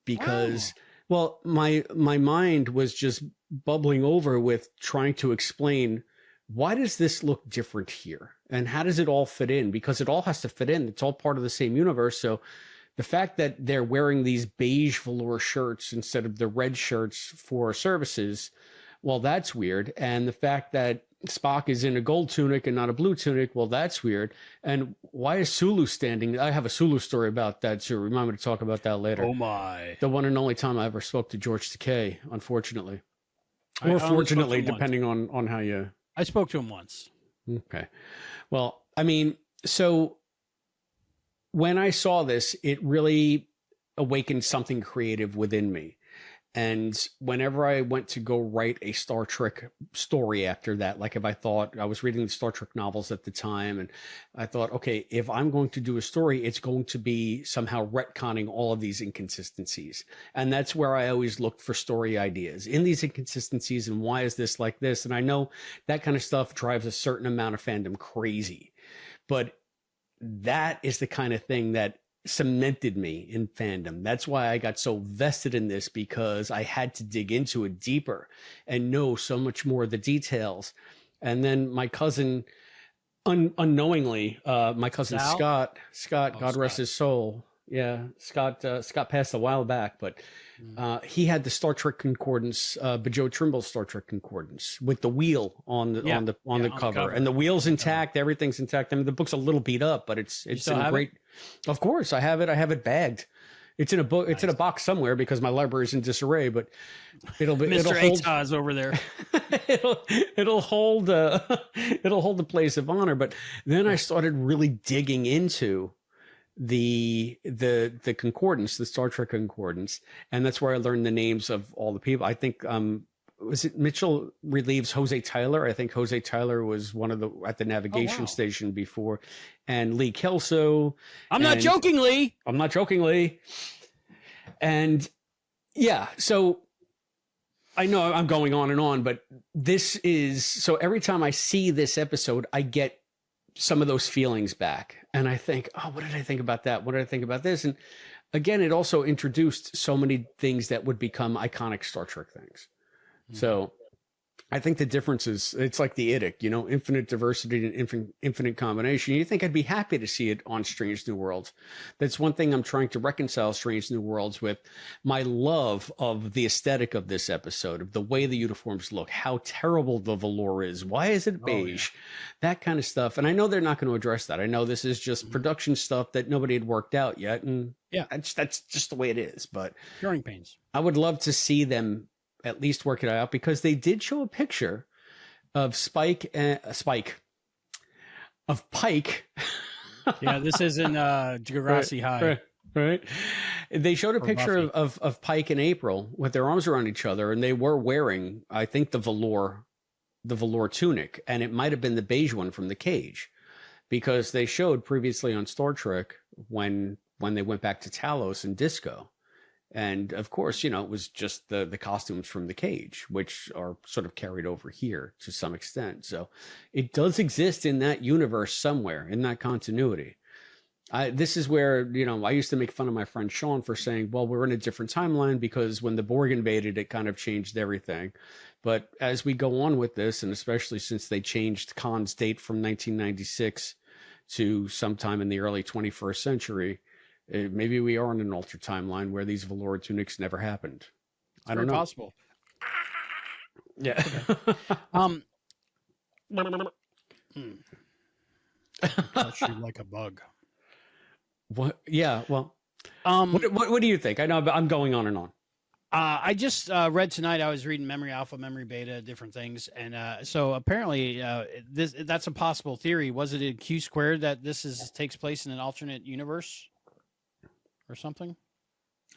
because, well, my mind was just bubbling over with trying to explain, why does this look different here? And how does it all fit in? Because it all has to fit in. It's all part of the same universe. So the fact that they're wearing these beige velour shirts instead of the red shirts for services, well, that's weird. And the fact that Spock is in a gold tunic and not a blue tunic, well, that's weird. And why is Sulu standing? I have a Sulu story about that too. Remind me to talk about that later. Oh my. The one and only time I ever spoke to George Takei, unfortunately. Or fortunately, depending on how you... I spoke to him once. Okay. Well, I mean, so when I saw this, it really awakened something creative within me. And whenever I went to go write a Star Trek story after that, like if I thought, I was reading the Star Trek novels at the time, and I thought, okay, if I'm going to do a story, it's going to be somehow retconning all of these inconsistencies. And that's where I always looked for story ideas in these inconsistencies. And why is this like this? And I know that kind of stuff drives a certain amount of fandom crazy, but that is the kind of thing that cemented me in fandom. That's why I got so vested in this, because I had to dig into it deeper and know so much more of the details. And then my cousin, unknowingly, my cousin Scott, God rest his soul. Yeah, Scott passed a while back, but he had the Star Trek Concordance, Joe Trimble's Star Trek Concordance with the wheel on the cover, and the wheel's intact, everything's intact. I mean, the book's a little beat up, but it's in a great. Of course, I have it bagged. It's in a book. Nice. It's in a box somewhere because my library's in disarray. But it'll be Mr. Ataz over there. it'll hold the place of honor. But then I started really digging into the concordance, the Star Trek Concordance, and that's where I learned the names of all the people. I think was it Mitchell relieves Jose Tyler? I think Jose Tyler was one of at the navigation station before, and Lee Kelso. I'm not joking, Lee. And yeah, so I know I'm going on and on, but this is, so every time I see this episode, I get some of those feelings back, and I think, oh, what did I think about that? What did I think about this? And again, it also introduced so many things that would become iconic Star Trek things. So I think the difference is it's like the IDIC, infinite diversity and infinite combination. You think I'd be happy to see it on Strange New Worlds. That's one thing I'm trying to reconcile Strange New Worlds with my love of the aesthetic of this episode, of the way the uniforms look, how terrible the velour is. Why is it beige? That kind of stuff. And I know they're not going to address that. I know this is just production stuff that nobody had worked out yet. And that's just the way it is. But growing pains. I would love to see them at least work it out, because they did show a picture of Pike. Yeah, this is in Degrassi High. Right. They showed a picture of Pike and April with their arms around each other, and they were wearing, I think, the velour tunic, and it might have been the beige one from the cage, because they showed previously on Star Trek when they went back to Talos and Disco. And of course, it was just the costumes from the cage, which are sort of carried over here to some extent. So it does exist in that universe somewhere, in that continuity. This is where, I used to make fun of my friend Sean for saying, well, we're in a different timeline because when the Borg invaded, it kind of changed everything. But as we go on with this, and especially since they changed Khan's date from 1996 to sometime in the early 21st century, maybe we are in an altered timeline where these velour tunics never happened. I don't know. Possible. Yeah. Touch you like a bug. What? Yeah. Well, what do you think? I know I'm going on and on. I just read tonight. I was reading Memory Alpha, Memory Beta, different things, and so apparently that's a possible theory. Was it in Q squared that takes place in an alternate universe? Or something?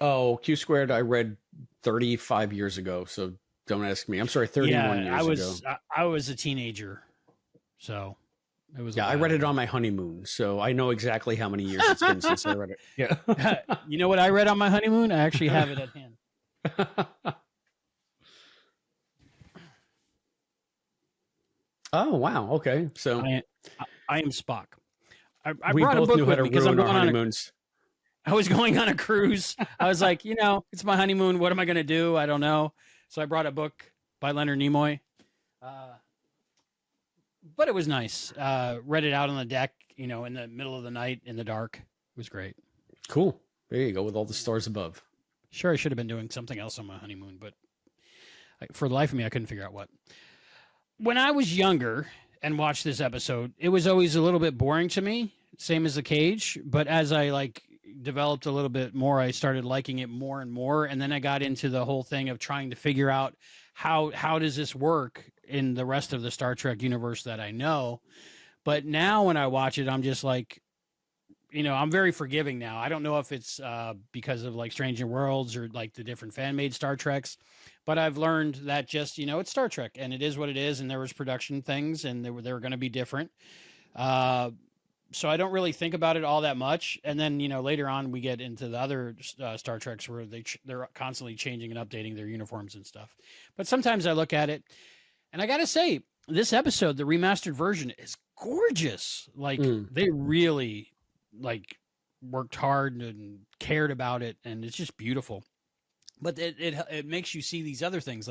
Oh, Q squared I read 35 years ago, so don't ask me. I'm sorry, 31 years ago. I was a teenager, so it was. Yeah, I read it on my honeymoon, so I know exactly how many years it's been since I read it. Yeah. You know what I read on my honeymoon? I actually have it at hand. Oh, wow. Okay. So I am Spock. I we brought both a book knew how with to me because ruin I'm our going honeymoons. I was going on a cruise. I was like, it's my honeymoon. What am I going to do? I don't know. So I brought a book by Leonard Nimoy. But it was nice. Read it out on the deck, in the middle of the night in the dark. It was great. Cool. There you go, with all the stars above. Sure, I should have been doing something else on my honeymoon, but for the life of me, I couldn't figure out what. When I was younger and watched this episode, it was always a little bit boring to me, same as The Cage. But as I developed a little bit more, I started liking it more and more. And then I got into the whole thing of trying to figure out how does this work in the rest of the Star Trek universe that I know. But now when I watch it, I'm just like, I'm very forgiving now. I don't know if it's because of Strange New Worlds or the different fan-made Star Treks, but I've learned that just, it's Star Trek and it is what it is. And there was production things and they were going to be different. So I don't really think about it all that much. And then, later on we get into the other Star Treks where they're constantly changing and updating their uniforms and stuff. But sometimes I look at it and I got to say, this episode, the remastered version, is gorgeous. They really worked hard and cared about it. And it's just beautiful. But it makes you see these other things.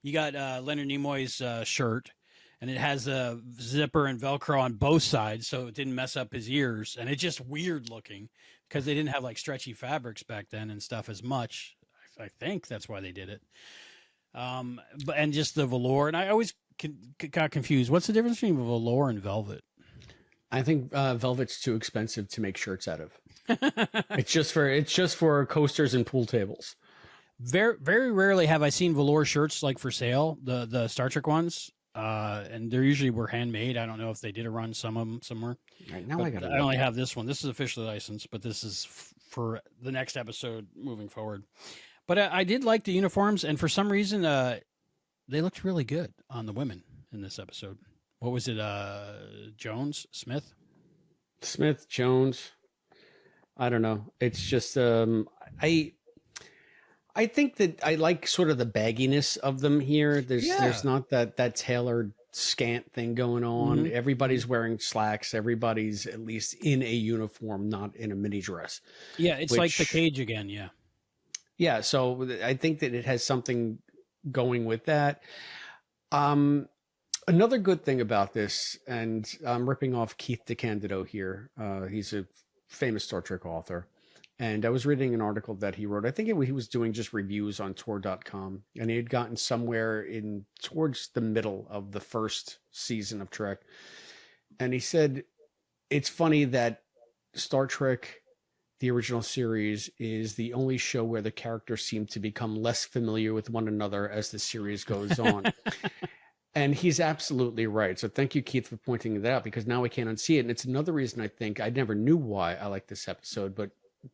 You got Leonard Nimoy's shirt. And it has a zipper and Velcro on both sides, so it didn't mess up his ears. And it's just weird looking because they didn't have stretchy fabrics back then and stuff as much. I think that's why they did it. And just the velour. And I always got confused. What's the difference between velour and velvet? I think velvet's too expensive to make shirts out of. It's just for coasters and pool tables. Very, very rarely have I seen velour shirts for sale. The Star Trek ones. And they're usually were handmade. I don't know if they did a run some of them somewhere. Right now, I only have this one. This is officially licensed, but this is for the next episode moving forward. But I did like the uniforms, and for some reason, they looked really good on the women in this episode. What was it? Jones, Smith, Jones. I don't know. It's just I think that I like sort of the bagginess of them here. There's not that tailored scant thing going on. Mm-hmm. Everybody's wearing slacks. Everybody's at least in a uniform, not in a mini dress. Yeah, it's like The Cage again. Yeah. Yeah, so I think that it has something going with that. Another good thing about this, and I'm ripping off Keith DeCandido here. He's a famous Star Trek author. And I was reading an article that he wrote. I think he was doing just reviews on Tor.com, and he had gotten somewhere in towards the middle of the first season of Trek. And he said, it's funny that Star Trek, the original series, is the only show where the characters seem to become less familiar with one another as the series goes on. And he's absolutely right. So thank you, Keith, for pointing that out, because now I can't unsee it. And it's another reason I think I never knew why I like this episode, but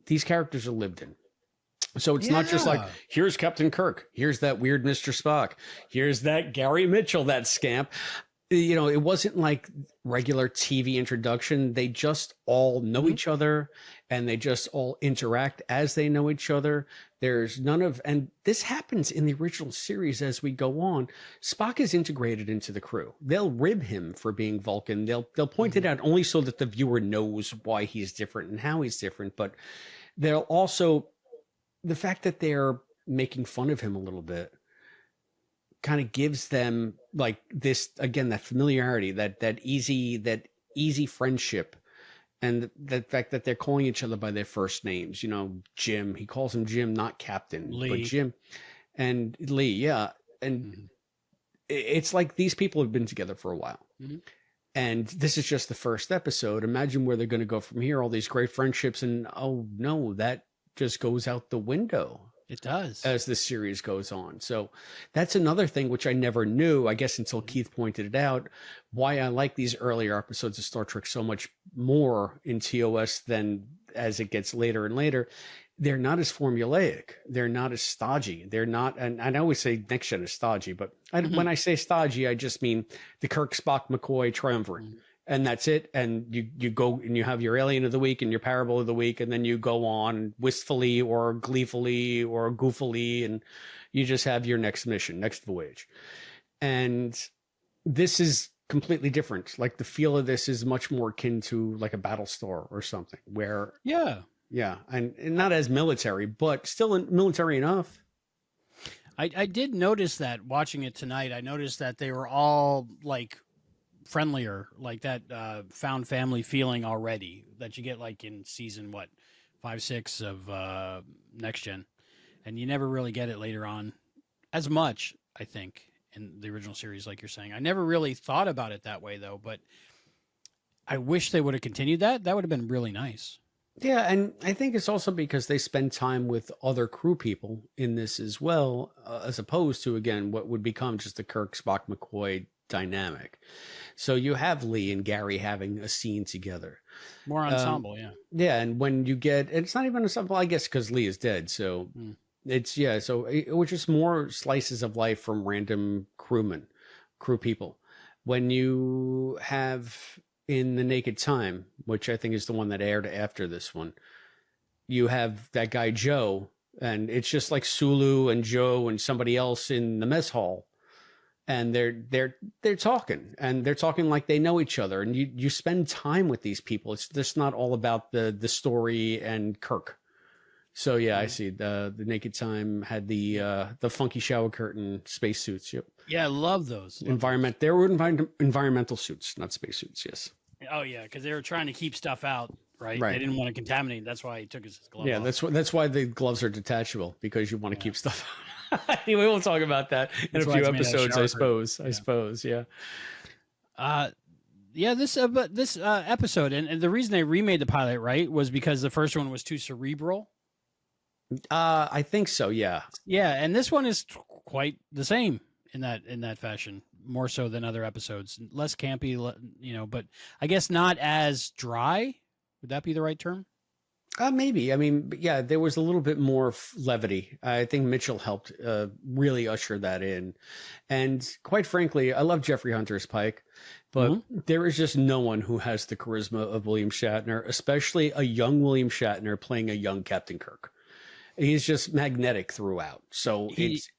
these characters are lived in. So it's not just like, here's Captain Kirk, here's that weird Mr. Spock, here's that Gary Mitchell, that scamp. You know, it wasn't like regular TV introduction. They just all know each other, and they just all interact as they know each other. There's none of, and this happens in the original series as we go on. Spock is integrated into the crew. They'll rib him for being Vulcan. They'll point it out only so that the viewer knows why he's different and how he's different. But they'll also, the fact that they're making fun of him a little bit kind of gives them like this, again, that familiarity, that easy friendship. And the fact that they're calling each other by their first names, you know, Jim, he calls him Jim, not Captain, Lee. but Jim and Lee. Yeah. And it's like these people have been together for a while. And this is just the first episode. Imagine where they're going to go from here. All these great friendships. And oh no, that just goes out the window. It does. As the series goes on. So that's another thing which I never knew, I guess, until Keith pointed it out, why I like these earlier episodes of Star Trek so much more in TOS than as it gets later and later. They're not as formulaic. They're not as stodgy. They're not, and I always say Next Gen is stodgy, but when I say stodgy, I just mean the Kirk, Spock, McCoy triumvirate. And that's it. And you go and you have your alien of the week and your parable of the week. And then you go on wistfully or gleefully or goofily. And you just have your next mission, next voyage. And this is completely different. Like the feel of this is much more akin to like a Battlestar or something where. Yeah. And not as military, but still military enough. I did notice that watching it tonight. I noticed that they were all like friendlier, like that found family feeling already that you get like in season 5, 6 of Next Gen, and you never really get it later on as much, I think, in the original series, like you're saying. I never really thought about it that way though, but I wish they would have continued that. That would have been really nice. Yeah, and I think it's also because they spend time with other crew people in this as well, as opposed to, again, what would become just the Kirk, Spock, McCoy dynamic. So you have Lee and Gary having a scene together. More ensemble, Yeah, and when you get, it's not even ensemble, I guess, because Lee is dead. So it's, so it was just more slices of life from random crew people. When you have in The Naked Time, which I think is the one that aired after this one, you have that guy Joe, and it's just like Sulu and Joe and somebody else in the mess hall. And they're talking, and they're talking like they know each other, and you spend time with these people. It's just not all about the story and Kirk. So yeah, I see the Naked Time had the funky shower curtain spacesuits. Yep. Yeah, I love those. They were environmental suits, not spacesuits. Yes. Oh yeah, because they were trying to keep stuff out. Right. They didn't want to contaminate. That's why he took his glove off. That's why the gloves are detachable, because you want to keep stuff. Anyway, we'll talk about that in a few episodes, I suppose. Yeah. This episode, and the reason they remade the pilot, right, was because the first one was too cerebral. I think so. Yeah. Yeah, and this one is quite the same in that fashion, more so than other episodes. Less campy, but I guess not as dry. Would that be the right term? Maybe. I mean, yeah, there was a little bit more levity. I think Mitchell helped really usher that in. And quite frankly, I love Jeffrey Hunter's Pike, but there is just no one who has the charisma of William Shatner, especially a young William Shatner playing a young Captain Kirk. He's just magnetic throughout. So he's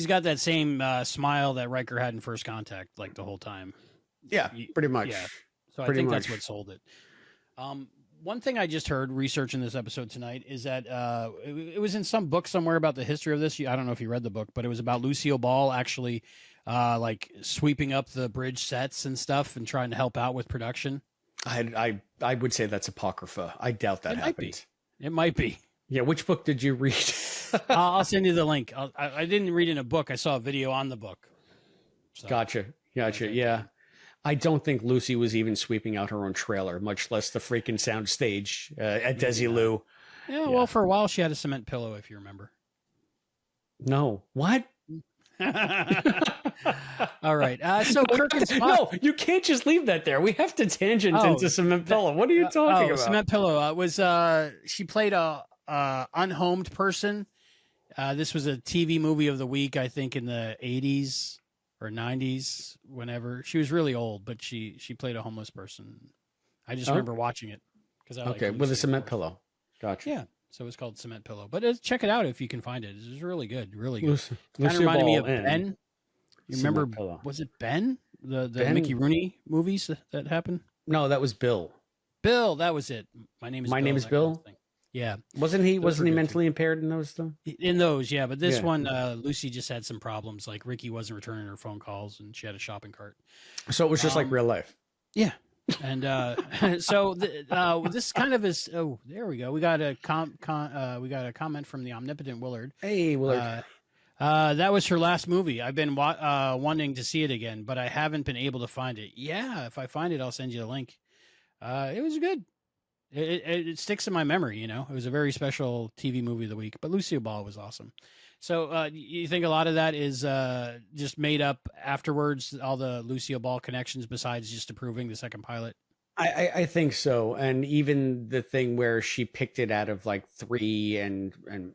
got that same smile that Riker had in First Contact, like the whole time. Yeah, pretty much. Yeah. So I think that's what sold it. One thing I just heard researching this episode tonight is that it was in some book somewhere about the history of this. I don't know if you read the book, but it was about Lucille Ball actually like sweeping up the bridge sets and stuff and trying to help out with production. I would say that's apocrypha. I doubt that happened. It might be. Yeah, which book did you read? I'll send you the link. I didn't read in a book. I saw a video on the book. So, Gotcha. Yeah. I don't think Lucy was even sweeping out her own trailer, much less the freaking sound stage at Desilu. Yeah, well, for a while she had a cement pillow, if you remember. No. What? All right. So Kirk and Spock. No, you can't just leave that there. We have to tangent into Cement Pillow. What are you talking about? Cement Pillow was she played a unhomed person. This was a TV movie of the week, I think, in the 80s or 90s. Whenever she was really old, but she played a homeless person. I just remember watching it because I with a cement pillow. Gotcha. Yeah. So it's called Cement Pillow, but check it out if you can find it. It's really good, really good. Kind of Lucille reminded me Ball of Ben. You remember? Pillow. Was it Ben? The Ben? Mickey Rooney movies that happened? No, that was Bill. Bill, that was it. My name is Bill. Kind of yeah. Wasn't he mentally impaired in those though? In those, yeah. But this one, Lucy just had some problems. Like Ricky wasn't returning her phone calls, and she had a shopping cart. So it was just like real life. Yeah. And so this kind of is. Oh, there we go. We got a we got a comment from the omnipotent Willard. Hey, Willard. That was her last movie. I've been wanting to see it again, but I haven't been able to find it. Yeah, if I find it, I'll send you the link. It was good. It sticks in my memory. You know, it was a very special TV movie of the week. But Lucille Ball was awesome. So you think a lot of that is just made up afterwards, all the Lucille Ball connections, besides just approving the second pilot? I think so. And even the thing where she picked it out of like 3 and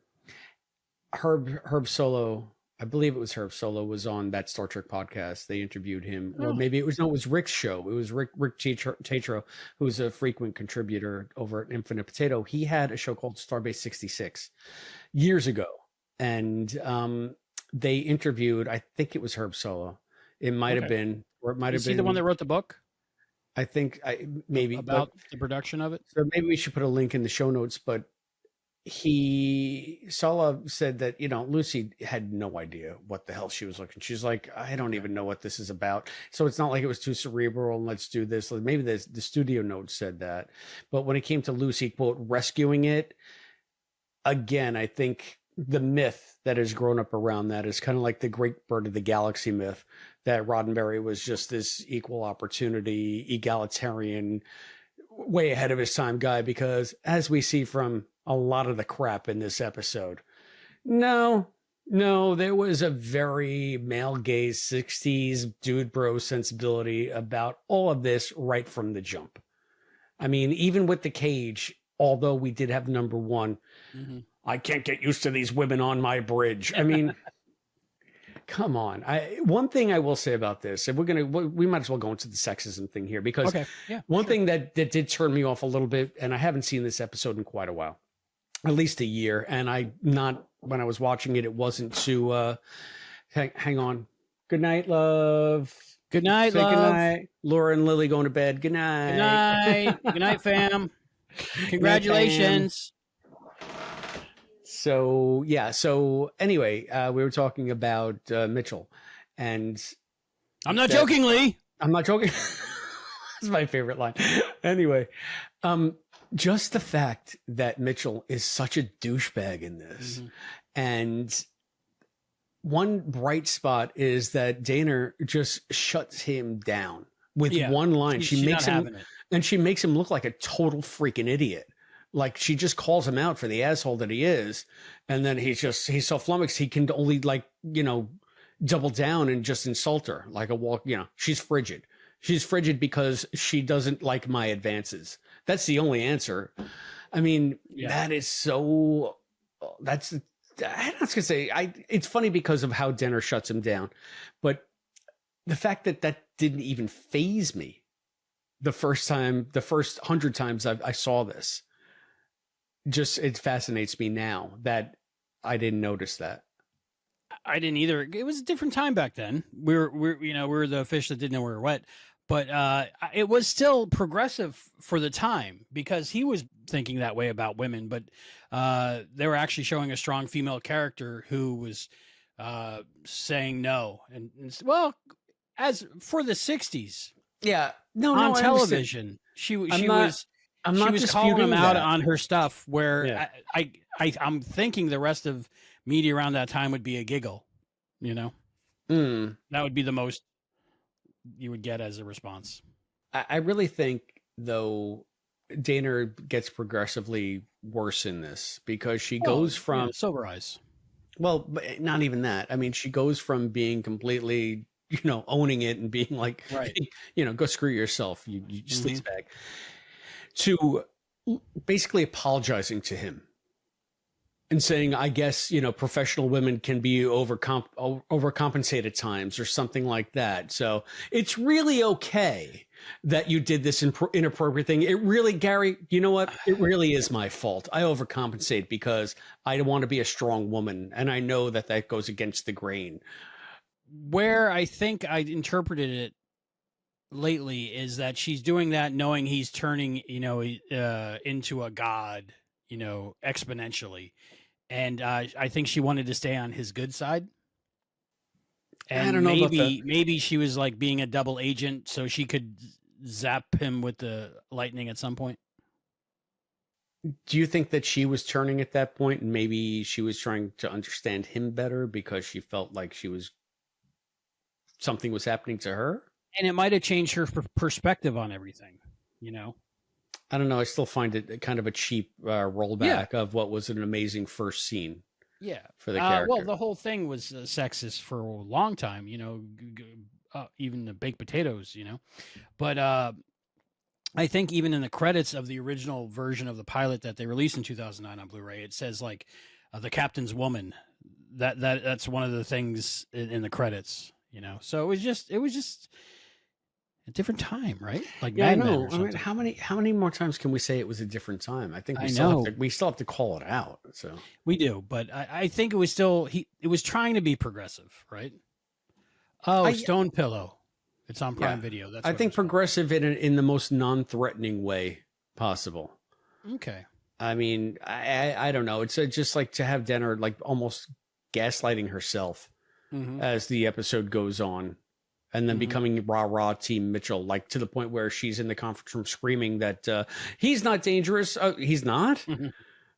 Herb Solo, I believe it was Herb Solo, was on that Star Trek podcast. They interviewed him, or maybe it was Rick's show. It was Rick Tatro, who's a frequent contributor over at Infinite Potato. He had a show called Starbase 66 years ago. And they interviewed, I think it was Herb Solo. It might have been, or it might have been. Is he the one that wrote the book? I think maybe about the production of it. So maybe we should put a link in the show notes. But Sala said that, you know, Lucy had no idea what the hell she was looking. She's like, I don't even know what this is about. So it's not like it was too cerebral and let's do this. Maybe the studio note said that. But when it came to Lucy, quote, rescuing it, again, I think the myth that has grown up around that is kind of like the Great Bird of the Galaxy myth, that Roddenberry was just this equal opportunity, egalitarian, way ahead of his time guy, because as we see from a lot of the crap in this episode, no, there was a very male gaze 60s dude bro sensibility about all of this right from the jump. I mean, even with the cage, although we did have number 1, I can't get used to these women on my bridge. I mean, come on. One thing I will say about this, and we might as well go into the sexism thing here, because one thing that did turn me off a little bit, and I haven't seen this episode in quite a while, at least a year, and when I was watching it, it wasn't to, hang on. Good night, love. Good night, Say love. Good night. Laura and Lily going to bed. Good night. Good night. Good night, fam. Congratulations. So anyway, we were talking about Mitchell, and I'm not joking, Lee. I'm not joking. That's my favorite line. Anyway, just the fact that Mitchell is such a douchebag in this, and one bright spot is that Dana just shuts him down with one line. She makes him look like a total freaking idiot. Like, she just calls him out for the asshole that he is. And then he's so flummoxed, he can only, like, you know, double down and just insult her like a walk. You know, she's frigid. She's frigid because she doesn't like my advances. That's the only answer. I mean, that is so, I'm not going to say, it's funny because of how Denner shuts him down. But the fact that didn't even faze me the first 100 times I saw this. Just, it fascinates me now that I didn't notice that. I didn't either. It was a different time back then. We were the fish that didn't know we were wet. but it was still progressive for the time because he was thinking that way about women. But they were actually showing a strong female character who was saying no, and well, as for the '60s, Yeah. No, on I understand. television, she was I'm not calling him disputing out that. on her stuff. Where Yeah. I'm thinking the rest of media around that time would be a giggle. You know, that would be the most you would get as a response. I really think, though, Dana gets progressively worse in this because she goes from sober eyes. well, but not even that. I mean, she goes from being completely, owning it and being like, Right. go screw yourself, you sleazebag, to basically apologizing to him and saying, I guess, professional women can be overcompensate at times or something like that. So it's really okay that you did this inappropriate thing. It really, Gary, you know what? It really is my fault. I overcompensate because I want to be a strong woman. And I know that goes against the grain. Where I think I interpreted it lately is that she's doing that knowing he's turning, into a god, exponentially. And I think she wanted to stay on his good side. And I don't know about that. Maybe she was like being a double agent so she could zap him with the lightning at some point. Do you think that she was turning at that point and maybe she was trying to understand him better because she felt like something was happening to her? And it might have changed her perspective on everything, I don't know. I still find it kind of a cheap rollback of what was an amazing first scene. Yeah. For the character. Well, the whole thing was sexist for a long time, even the baked potatoes, But I think even in the credits of the original version of the pilot that they released in 2009 on Blu-ray, it says like the captain's woman. That's one of the things in the credits, So it was just a different time, right? Like yeah, I Mad Men know. or I mean, something. how many more times can we say it was a different time? I think I we still have to call it out. So we do, but I think it was still it was trying to be progressive, right? Oh, Stone Pillow. It's on Prime Video. That's I what think it's called. progressive in the most non-threatening way possible. Okay. I mean, I don't know. It's just like to have Denner like almost gaslighting herself as the episode goes on. And then becoming rah Team Mitchell, like to the point where she's in the conference room screaming that he's not dangerous. He's not?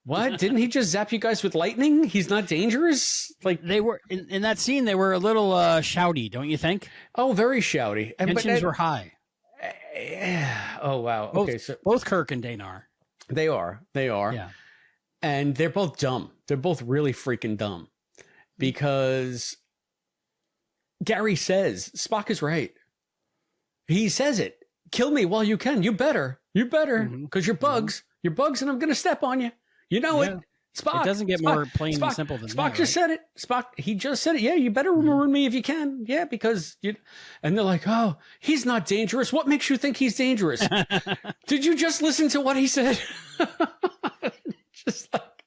What? Didn't he just zap you guys with lightning? He's not dangerous? Like they were in that scene, they were a little shouty, don't you think? Oh, very shouty. Tensions were high. Oh, wow. Both, okay, so both Kirk and Dana are. They are. Yeah. And they're both dumb. They're both really freaking dumb because Gary says Spock is right. He says it. Kill me while you can. You better. Because you're bugs. You're bugs and I'm going to step on you. You know it. Spock. It doesn't get more plain and simple than Spock that. just said it. He just said it. Yeah, you better ruin me if you can. Yeah, because you. And they're like, oh, he's not dangerous. What makes you think he's dangerous? Did you just listen to what he said? Just like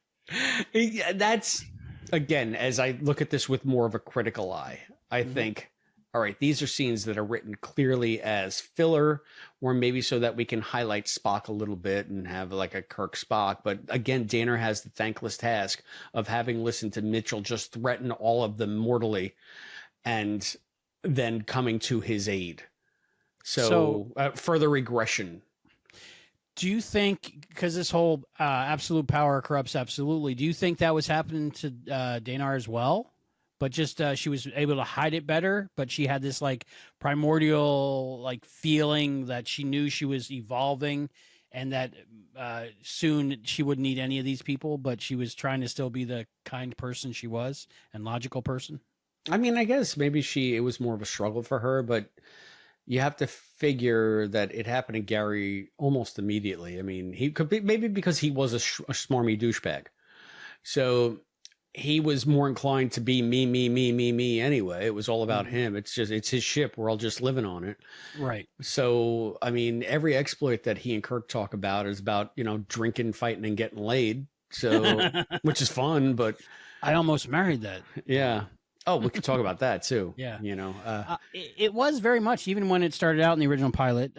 that's again, as I look at this with more of a critical eye, I think, all right, these are scenes that are written clearly as filler, or maybe so that we can highlight Spock a little bit and have like a Kirk Spock. But again, Danner has the thankless task of having listened to Mitchell just threaten all of them mortally and then coming to his aid. So further regression. Do you think, because this whole absolute power corrupts absolutely, do you think that was happening to Danar as well? But just she was able to hide it better, but she had this like primordial like feeling that she knew she was evolving and that soon she wouldn't need any of these people, but she was trying to still be the kind person she was and logical person. I mean, I guess maybe it was more of a struggle for her, but you have to figure that it happened to Gary almost immediately. I mean, he could be maybe because he was a smarmy douchebag. So he was more inclined to be me anyway. It was all about him. It's his ship. We're all just living on it. Right. So, I mean, every exploit that he and Kirk talk about is about, drinking, fighting, and getting laid. So, which is fun, but I almost married that. yeah. Oh, we could talk about that too. Yeah. You know, It was very much, even when it started out in the original pilot,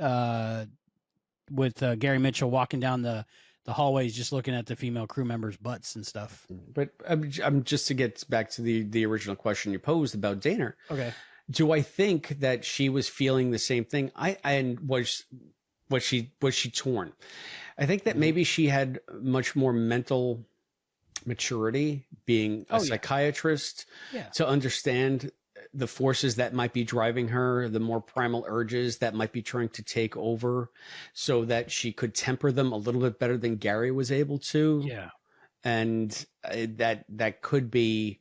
with Gary Mitchell walking down the hallways, just looking at the female crew members' butts and stuff. but I'm just to get back to the original question you posed about Dana. Okay. Do I think that she was feeling the same thing? And was she torn? I think that maybe she had much more mental maturity, being a psychiatrist, to understand the forces that might be driving her, the more primal urges that might be trying to take over, so that she could temper them a little bit better than Gary was able to. Yeah. And that could be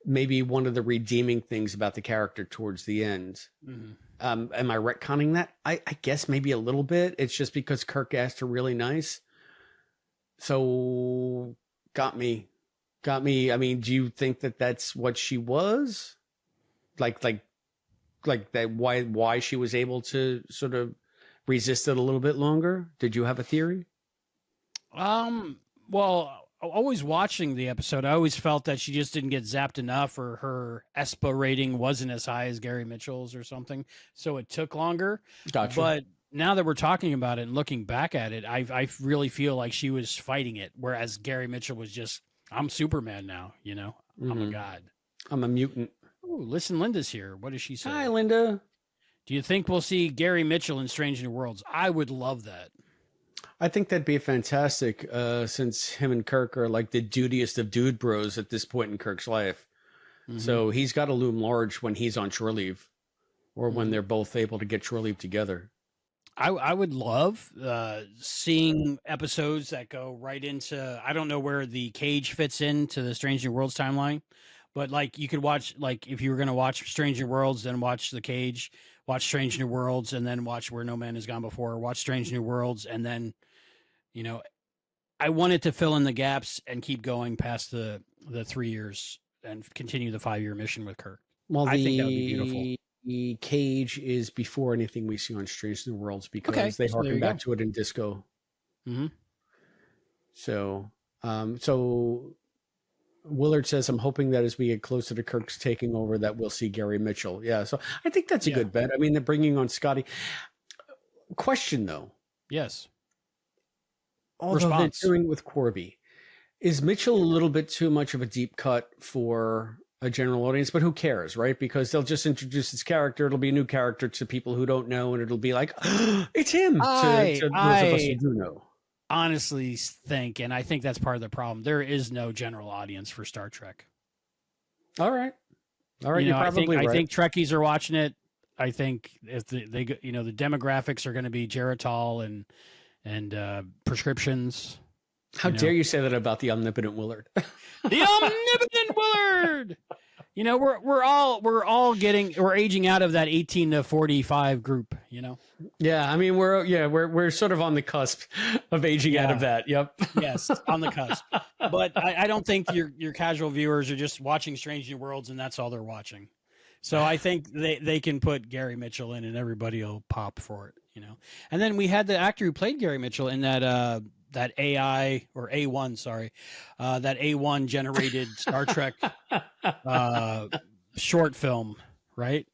maybe one of the redeeming things about the character towards the end. Mm-hmm. Am I retconning that? I guess maybe a little bit. It's just because Kirk asked her really nice. So got me. I mean, do you think that that's what she was? Like that, why she was able to sort of resist it a little bit longer? Did you have a theory? Well, always watching the episode, I always felt that she just didn't get zapped enough, or her ESPA rating wasn't as high as Gary Mitchell's or something. So it took longer. Gotcha. But now that we're talking about it and looking back at it, I really feel like she was fighting it, whereas Gary Mitchell was just, I'm Superman now, you know? I'm a god. I'm a mutant. Ooh, listen, Linda's here. What does she say? Hi, Linda. Do you think we'll see Gary Mitchell in Strange New Worlds? I would love that. I think that'd be fantastic, since him and Kirk are like the dudiest of dude bros at this point in Kirk's life. Mm-hmm. So he's got to loom large when he's on shore leave, or when they're both able to get shore leave together. I would love seeing episodes that go right into, I don't know where the Cage fits into the Strange New Worlds timeline, but like you could watch, like if you were going to watch Strange New Worlds, then watch the Cage, watch Strange New Worlds, and then watch Where No Man Has Gone Before, watch Strange New Worlds, and then, you know, I wanted to fill in the gaps and keep going past the 3 years and continue the 5-year mission with Kirk. Well, I think that would be beautiful. The Cage is before anything we see on Strange New Worlds, because Okay, they so harken there you back go. to it in Disco. Mm-hmm. So, so Willard says, I'm hoping that as we get closer to Kirk's taking over, that we'll see Gary Mitchell. Yeah. So I think that's a good bet. I mean, they're bringing on Scotty. Question though. Yes. Although Response. they're doing with Corby, is Mitchell a little bit too much of a deep cut for a general audience? But who cares, right? Because they'll just introduce his character. It'll be a new character to people who don't know, and it'll be like, it's him to those of us who do know. Honestly think, and I think that's part of the problem, there is no general audience for Star Trek. All right. You know, You're probably right. I think Trekkies are watching it. I think if they you know, the demographics are going to be Geritol and prescriptions. How dare you say that about the omnipotent Willard? The omnipotent Willard. You know, we're all aging out of that 18 to 45 group, you know. Yeah, I mean we're sort of on the cusp of aging out of that. Yep. Yes, on the cusp. But I don't think your casual viewers are just watching Strange New Worlds and that's all they're watching. So I think they can put Gary Mitchell in and everybody will pop for it, you know. And then we had the actor who played Gary Mitchell in that AI or A1, sorry, that A1 generated Star Trek short film, right?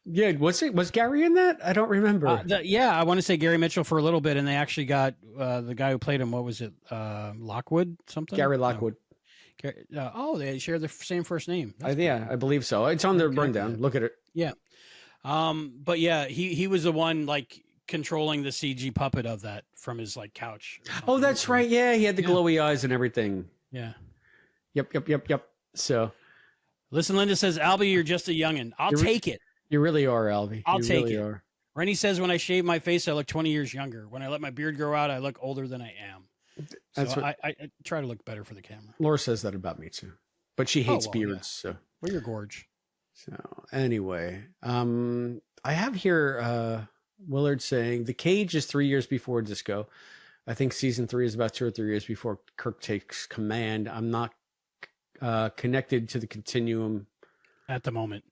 Yeah, was Gary in that? I don't remember. I want to say Gary Mitchell for a little bit, and they actually got the guy who played him. What was it? Lockwood something? Gary Lockwood. No. They share the same first name. Yeah, I believe so. It's on the rundown. Look at it. Yeah. But yeah, he was the one like controlling the CG puppet of that from his like couch. Oh, that's right. Yeah, he had the glowy eyes and everything. Yeah. Yep. So, listen, Linda says, Albie, you're just a youngin'. I'll take it. You really are, Albie. I'll take really it. Are. Rennie says, when I shave my face, I look 20 years younger. When I let my beard grow out, I look older than I am. That's so what I try to look better for the camera. Laura says that about me too, but she hates beards. So, well, you're gorge. So anyway, I have here Willard saying the Cage is 3 years before Disco. I think season 3 is about 2 or 3 years before Kirk takes command. I'm not connected to the continuum at the moment,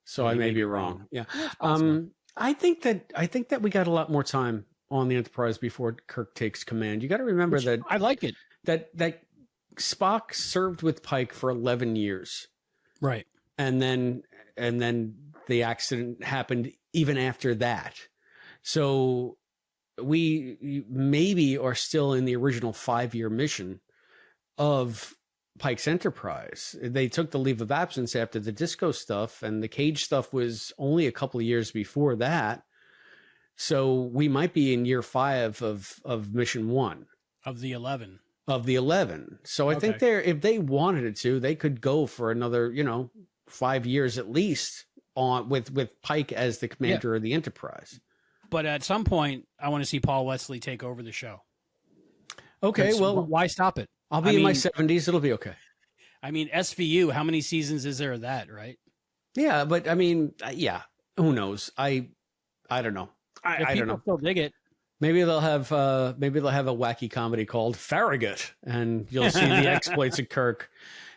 so I may be wrong. Yeah. I think that we got a lot more time on the Enterprise before Kirk takes command. You got to remember that I like it that Spock served with Pike for 11 years. Right. and then the accident happened even after that. So we maybe are still in the original 5-year mission of Pike's Enterprise. They took the leave of absence after the disco stuff, and the cage stuff was only a couple of years before that. So we might be in year 5 of mission 1 Of the 11. of the 11. So I think if they wanted it to, they could go for another, 5 years at least on with Pike as the commander of the Enterprise. But at some point, I want to see Paul Wesley take over the show. Okay, well, why stop it? I'll be in my 70s. It'll be okay. I mean, SVU, how many seasons is there of that, right? Yeah, but I mean, who knows? I don't know. I don't know. Still dig it. Maybe they'll have a wacky comedy called Farragut, and you'll see the exploits of Kirk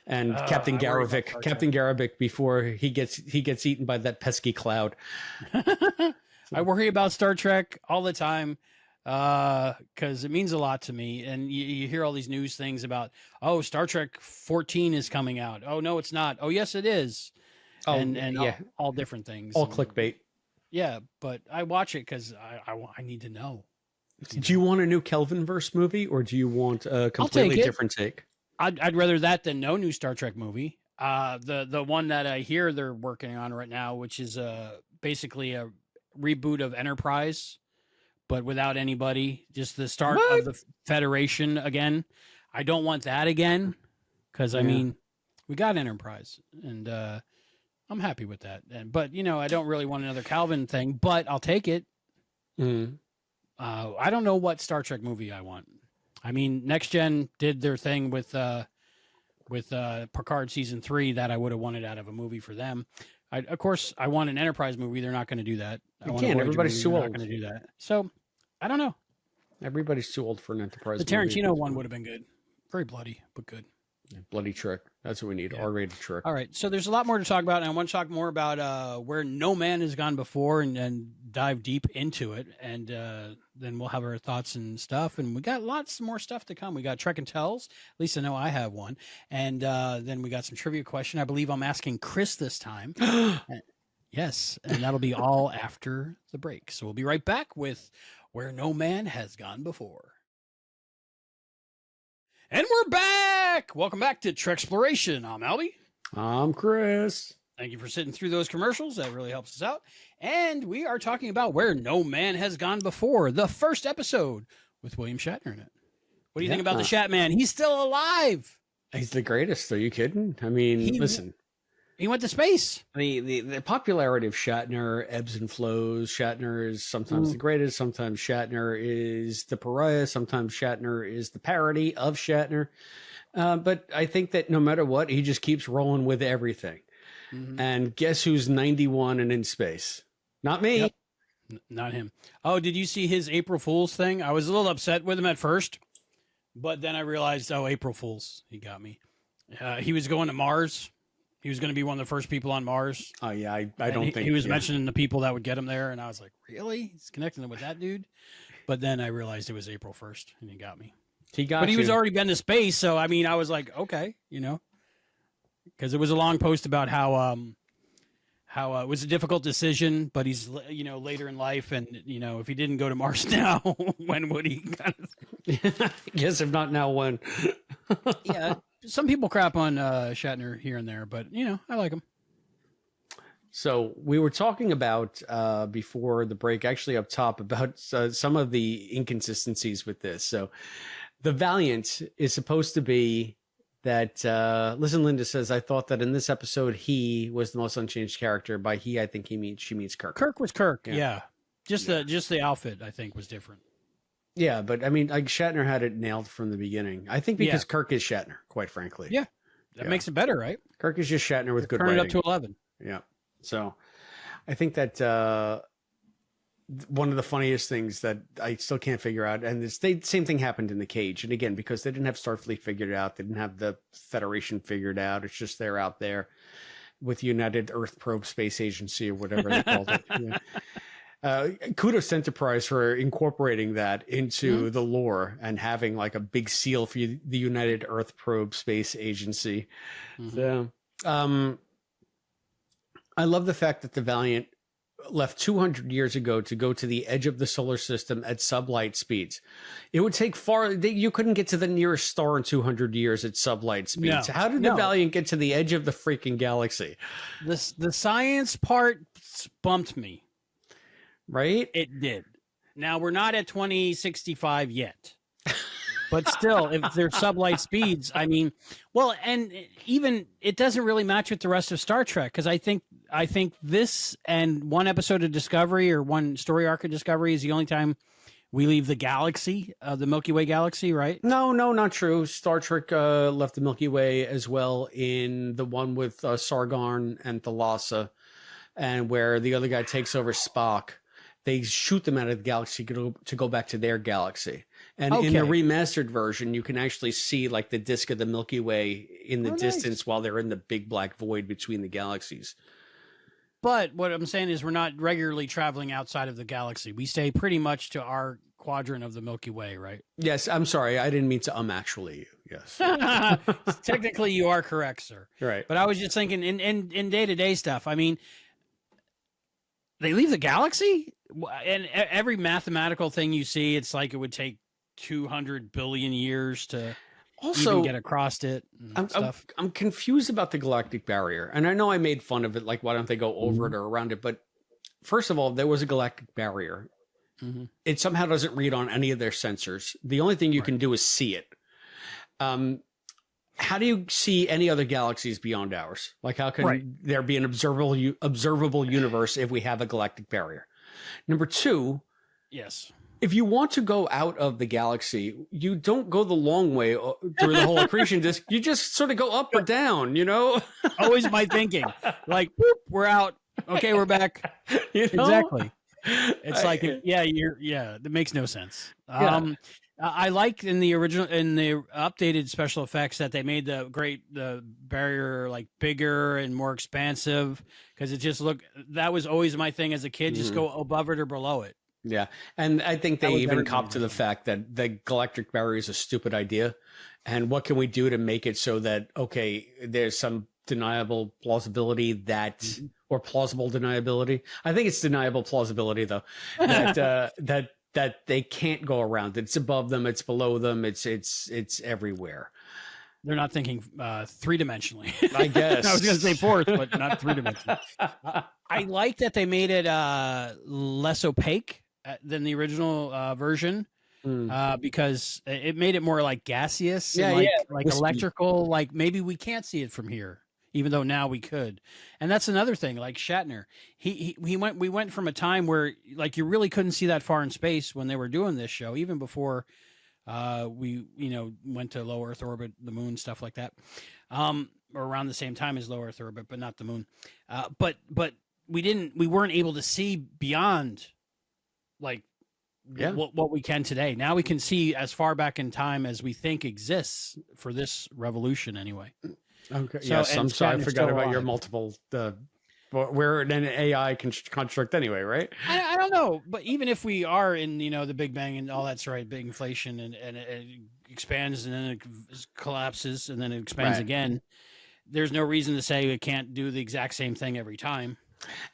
and Captain Garravik before he gets eaten by that pesky cloud. I worry about Star Trek all the time because it means a lot to me. And you hear all these news things about, oh, Star Trek 14 is coming out. Oh, no, it's not. Oh, yes, it is. And all different things. All clickbait. Yeah, but I watch it because I need to know. Do you want a new Kelvinverse movie, or do you want a completely different take? I'd rather that than no new Star Trek movie. The one that I hear they're working on right now, which is basically a reboot of Enterprise, but without anybody, just the start of the Federation again. I don't want that again because I mean, we got Enterprise, and I'm happy with that. But I don't really want another Calvin thing, but I'll take it. I don't know what Star Trek movie I want. I mean, Next Gen did their thing with Picard season 3 that I would have wanted out of a movie for them. Of course, I want an Enterprise movie. They're not going to do that. Everybody's too old. Not going to do that. So, I don't know. Everybody's too old for an Enterprise movie. The Tarantino movie. one would have been good. Very bloody, but good. Bloody Trek. That's what we need. R-rated Trek. All right. So there's a lot more to talk about, and I want to talk more about where no man has gone before and dive deep into it. And then we'll have our thoughts and stuff. And we got lots more stuff to come. We got Trek and Tells. At least I know I have one. And then we got some trivia question. I believe I'm asking Chris this time. Yes. And that'll be all after the break. So we'll be right back with Where No Man Has Gone Before. And we're back. Welcome back to Treksploration. I'm Albie. I'm Chris. Thank you for sitting through those commercials. That really helps us out. And we are talking about Where No Man Has Gone Before, the first episode with William Shatner in it. What do you think about the Shatman? He's still alive. He's the greatest. Are you kidding? I mean, listen. He went to space. The popularity of Shatner ebbs and flows. Shatner is sometimes the greatest. Sometimes Shatner is the pariah. Sometimes Shatner is the parody of Shatner. But I think that no matter what, he just keeps rolling with everything. And guess who's 91 and in space? Not me. Yep. Not him. Oh, did you see his April Fool's thing? I was a little upset with him at first, but then I realized, April Fool's. He got me. He was going to Mars. He was going to be one of the first people on Mars. Oh, yeah. I don't think he was mentioning the people that would get him there. And I was like, really? He's connecting them with that dude? But then I realized it was April 1st and he got me. He was already been to space. So, I mean, I was like, okay, because it was a long post about how it was a difficult decision, but he's, later in life. And, if he didn't go to Mars now, when would he? Yes, if not now, when? Yeah. Some people crap on Shatner here and there, but, I like him. So we were talking about before the break, actually up top, about some of the inconsistencies with this. So the Valiant is supposed to be that, listen, Linda says, I thought that in this episode, he was the most unchanged character. By he, I think she means Kirk. Kirk was Kirk, yeah. Just the outfit, I think, was different. Yeah, but I mean, like Shatner had it nailed from the beginning. I think because Kirk is Shatner, quite frankly. Yeah, that makes it better, right? Kirk is just Shatner with good writing. Turn it up to 11. Yeah. So I think that one of the funniest things that I still can't figure out, and same thing happened in the cage. And again, because they didn't have Starfleet figured out, they didn't have the Federation figured out. It's just they're out there with United Earth Probe Space Agency or whatever they called it. Yeah. Kudos to Enterprise for incorporating that into the lore and having like a big seal for the United Earth Probe Space Agency. So, I love the fact that the Valiant left 200 years ago to go to the edge of the solar system at sublight speeds. It would take you couldn't get to the nearest star in 200 years at sublight speeds. No, How did the Valiant get to the edge of the freaking galaxy? The science part bumped me. Right? It did. Now we're not at 2065 yet. But still, if they're sublight speeds, I mean, well, and even it doesn't really match with the rest of Star Trek, because I think this and one episode of Discovery or one story arc of Discovery is the only time we leave the galaxy, the Milky Way galaxy, right? No, not true. Star Trek left the Milky Way as well in the one with Sargon and Thalassa, and where the other guy takes over Spock. They shoot them out of the galaxy to go back to their galaxy. And in the remastered version, you can actually see like the disk of the Milky Way in the distance while they're in the big black void between the galaxies. But what I'm saying is we're not regularly traveling outside of the galaxy. We stay pretty much to our quadrant of the Milky Way, right? Yes, I'm sorry. I didn't mean to actually. Yes. Technically, you are correct, sir. Right. But I was just thinking in day-to-day stuff, I mean, they leave the galaxy? And every mathematical thing you see, it's like it would take 200 billion years to even get across it. I'm confused about the galactic barrier. And I know I made fun of it, like, why don't they go over it or around it? But first of all, there was a galactic barrier. Mm-hmm. It somehow doesn't read on any of their sensors. The only thing you can do is see it. How do you see any other galaxies beyond ours? Like, how can there be an observable universe if we have a galactic barrier? Number two, yes. If you want to go out of the galaxy, you don't go the long way through the whole accretion disk. You just sort of go up or down, you know? Always my thinking. Like, whoop, we're out. Okay, we're back. You know? Exactly. It's that makes no sense. Yeah. I liked in the updated special effects that they made the barrier like bigger and more expansive, because it just that was always my thing as a kid, just go above it or below it. Yeah. And I think they even copped to the fact that the galactic barrier is a stupid idea. And what can we do to make it so that, okay, there's some deniable plausibility or plausible deniability. I think it's deniable plausibility though, that they can't go around. It's above them. It's below them. It's everywhere. They're not thinking three-dimensionally. I guess. I was going to say fourth, but not three-dimensionally. I like that they made it less opaque than the original version, because it made it more like gaseous, and like electrical. Like maybe we can't see it from here, even though now we could. And that's another thing. Like Shatner, we went from a time where like you really couldn't see that far in space when they were doing this show, even before we went to low Earth orbit, the moon, stuff like that, or around the same time as low Earth orbit, but not the moon. But we weren't able to see beyond like what we can today. Now we can see as far back in time as we think exists for this revolution anyway. Okay. So, yes, I'm sorry, I forgot about your multiple. We're in an AI construct anyway, right? I don't know, but even if we are in the Big Bang and all that's right, big inflation and it expands and then it collapses and then it expands again, there's no reason to say it can't do the exact same thing every time.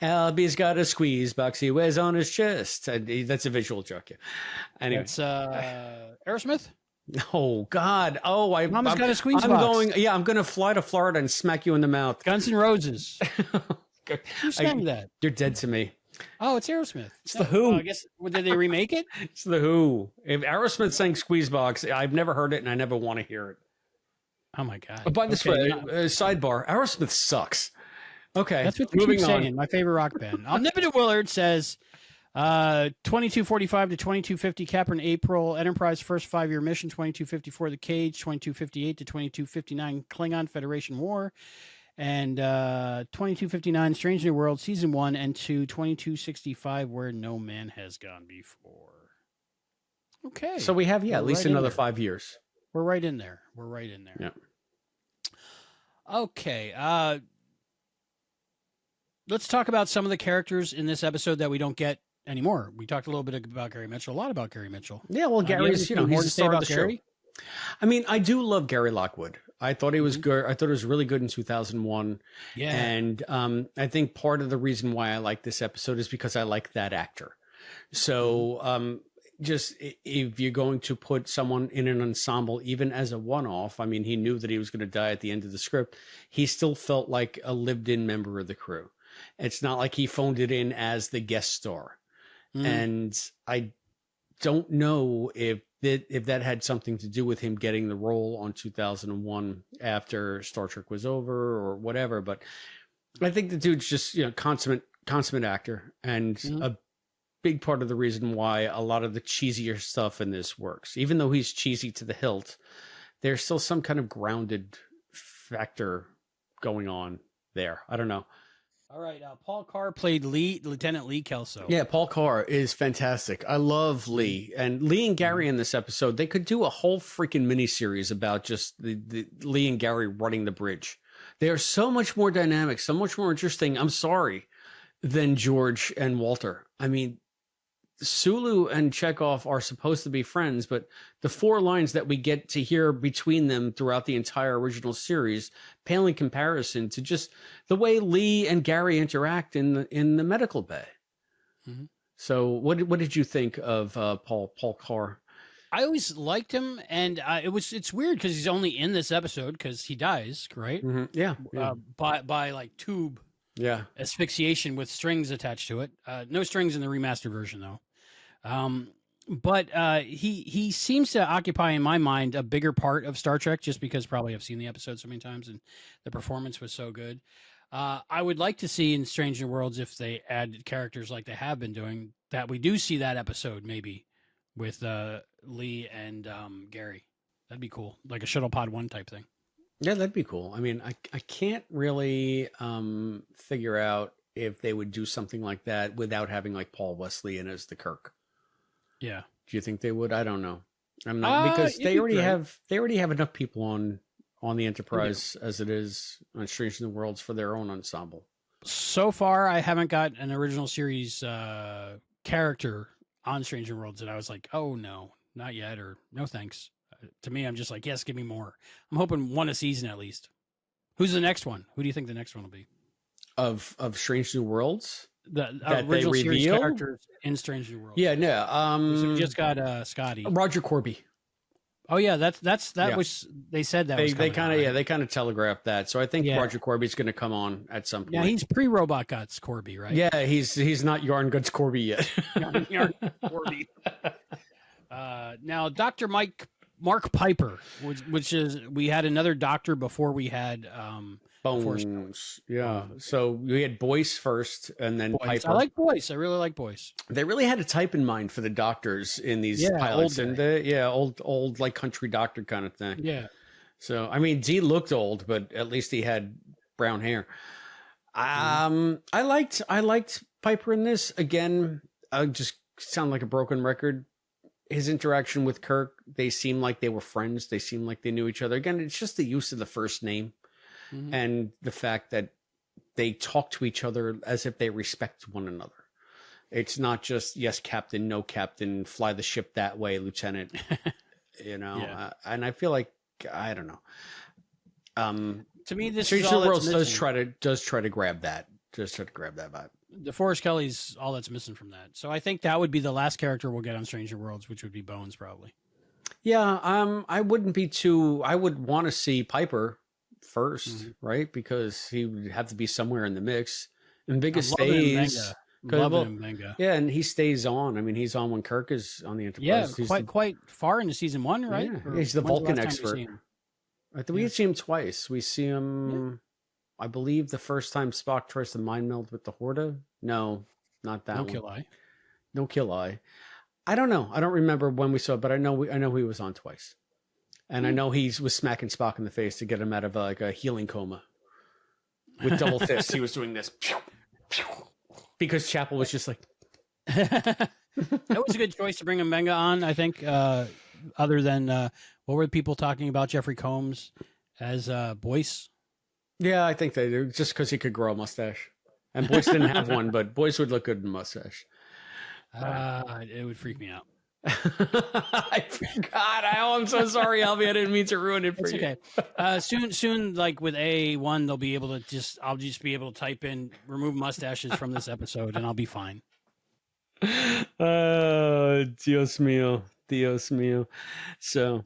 Albie's got a squeeze box he wears on his chest. That's a visual joke. Yeah. Anyway, it's Aerosmith. Oh God! Mama's got a squeeze box. I'm going to fly to Florida and smack you in the mouth. Guns N' Roses. Who sang that? You're dead to me. Oh, it's Aerosmith. It's the Who. I guess did they remake it? It's the Who. If Aerosmith sang Squeezebox, I've never heard it and I never want to hear it. Oh my God! By this way, sidebar: Aerosmith sucks. Okay, that's what you keep saying. My favorite rock band. Omnipotent Willard says 2245 to 2250 Captain April Enterprise first 5-year mission, 2254 The Cage, 2258 to 2259 Klingon Federation War, and 2259 Strange New World Season 1 and 2, 2265 Where No Man Has Gone Before. Okay. So we have at least another 5 years. We're right in there. Yeah. Okay. Let's talk about some of the characters in this episode that we don't get anymore. We talked a little bit about Gary Mitchell, a lot about Gary Mitchell. Yeah, well, Gary's, he's the star of the show. I mean, I do love Gary Lockwood. I thought he was good. I thought it was really good in 2001. Yeah. And I think part of the reason why I like this episode is because I like that actor. So just if you're going to put someone in an ensemble, even as a one-off, I mean, he knew that he was going to die at the end of the script. He still felt like a lived-in member of the crew. It's not like he phoned it in as the guest star. And I don't know if that had something to do with him getting the role on 2001 after Star Trek was over or whatever. But I think the dude's just, consummate actor, and a big part of the reason why a lot of the cheesier stuff in this works. Even though he's cheesy to the hilt, there's still some kind of grounded factor going on there. I don't know. All right. Paul Carr played Lieutenant Lee Kelso. Yeah, Paul Carr is fantastic. I love Lee. And Lee and Gary in this episode, they could do a whole freaking miniseries about just the Lee and Gary running the bridge. They are so much more dynamic, so much more interesting, I'm sorry, than George and Walter. I mean, Sulu and Chekhov are supposed to be friends, but the 4 lines that we get to hear between them throughout the entire original series pale in comparison to just the way Lee and Gary interact in the medical bay. So what did you think of Paul Carr? I always liked him, and it's weird because he's only in this episode because he dies, right? Yeah. By like tube asphyxiation with strings attached to it. No strings in the remastered version though. But he seems to occupy in my mind a bigger part of Star Trek just because probably I've seen the episode so many times and the performance was so good. I would like to see in Strange New Worlds, if they add characters like they have been doing, that we do see that episode maybe with Lee and Gary. That'd be cool, like a Shuttle Pod 1 type thing. Yeah, that'd be cool. I mean, I can't really figure out if they would do something like that without having like Paul Wesley in as the Kirk. Yeah. Do you think they would? I don't know. I'm not, because they already have enough people on the Enterprise as it is on Strange New Worlds for their own ensemble. So far, I haven't got an original series character on Strange New Worlds that I was like, oh no, not yet, or no thanks. To me, I'm just like, yes, give me more. I'm hoping 1 a season at least. Who's the next one? Who do you think the next one will be? Of Strange New Worlds? The original series characters in Strange New Worlds. Yeah, no. We just got Scotty. Roger Corby. Oh yeah, that was, they said that they kind of telegraphed that. So I think Roger Corby's going to come on at some point. Yeah, he's pre-Robot Guts Corby, right? Yeah, he's not Yarn Guts Corby yet. Yarn Corby. Now Dr. Mark Piper, which is, we had another doctor before we had Bones. Yeah. So we had Boyce first, and then Boyce. Piper. I like Boyce. I really like Boyce. They really had a type in mind for the doctors in these pilots, and old like country doctor kind of thing. Yeah. So I mean, D looked old, but at least he had brown hair. I liked Piper in this. Again, I just sound like a broken record. His interaction with Kirk, they seem like they were friends. They seem like they knew each other. Again, it's just the use of the first name. And the fact that they talk to each other as if they respect one another. It's not just, yes, Captain, no, Captain, fly the ship that way, Lieutenant. And I feel like, I don't know. To me, this Strange New Worlds does try to grab that. Just try to grab that vibe. DeForest Kelly's all that's missing from that. So I think that would be the last character we'll get on Strange New Worlds, which would be Bones, probably. Yeah, I would want to see Piper first, right? Because he would have to be somewhere in the mix. And Biggest stays. Yeah, and he stays on. I mean, he's on when Kirk is on the Enterprise. Yeah, quite far into season 1, right? Yeah, he's the Vulcan expert. I think we see him twice. We see him, I believe, the first time Spock tries to mind meld with the Horta. No, not that one. No Kill Eye. I don't know. I don't remember when we saw it, but I know he was on twice. And I know he was smacking Spock in the face to get him out of like a healing coma. With double fists, he was doing this. Because Chapel was just like... That was a good choice to bring Mbenga on, I think. Other than, what were people talking about Jeffrey Combs as Boyce? Yeah, I think they do. Just because he could grow a mustache. And Boyce didn't have one, but Boyce would look good in a mustache. It would freak me out. I forgot. I'm so sorry, Albie. I didn't mean to ruin it for It's you. okay. Soon, like with A1, they'll be able to I'll just be able to type in remove mustaches from this episode, and I'll be fine. Dios mío. Dios mío. So,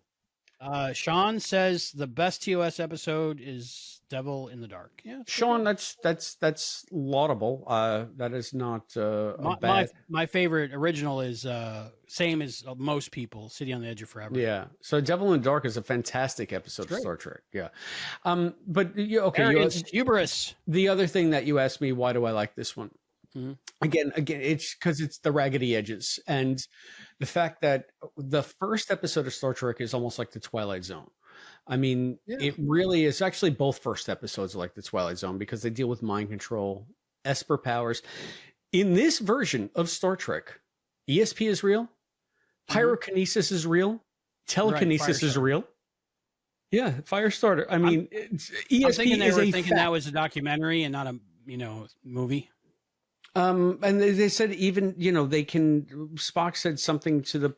Sean says the best TOS episode is Devil in the Dark. Yeah, Sean, that's laudable. That is not a bad. My favorite original is same as most people, City on the Edge of Forever. Yeah. So, Devil in the Dark is a fantastic episode of Star Trek. Yeah. But okay, hubris. The other thing that you asked me, why do I like this one? Mm-hmm. Again, it's because it's the raggedy edges and the fact that the first episode of Star Trek is almost like the Twilight Zone. I mean, It really is. Actually, both first episodes are like the Twilight Zone because they deal with mind control, Esper powers. In this version of Star Trek, ESP is real, pyrokinesis is real, telekinesis is real. Yeah, Firestarter. I mean, ESP is a fact. That was a documentary and not a movie. And they said even they can. Spock said something to the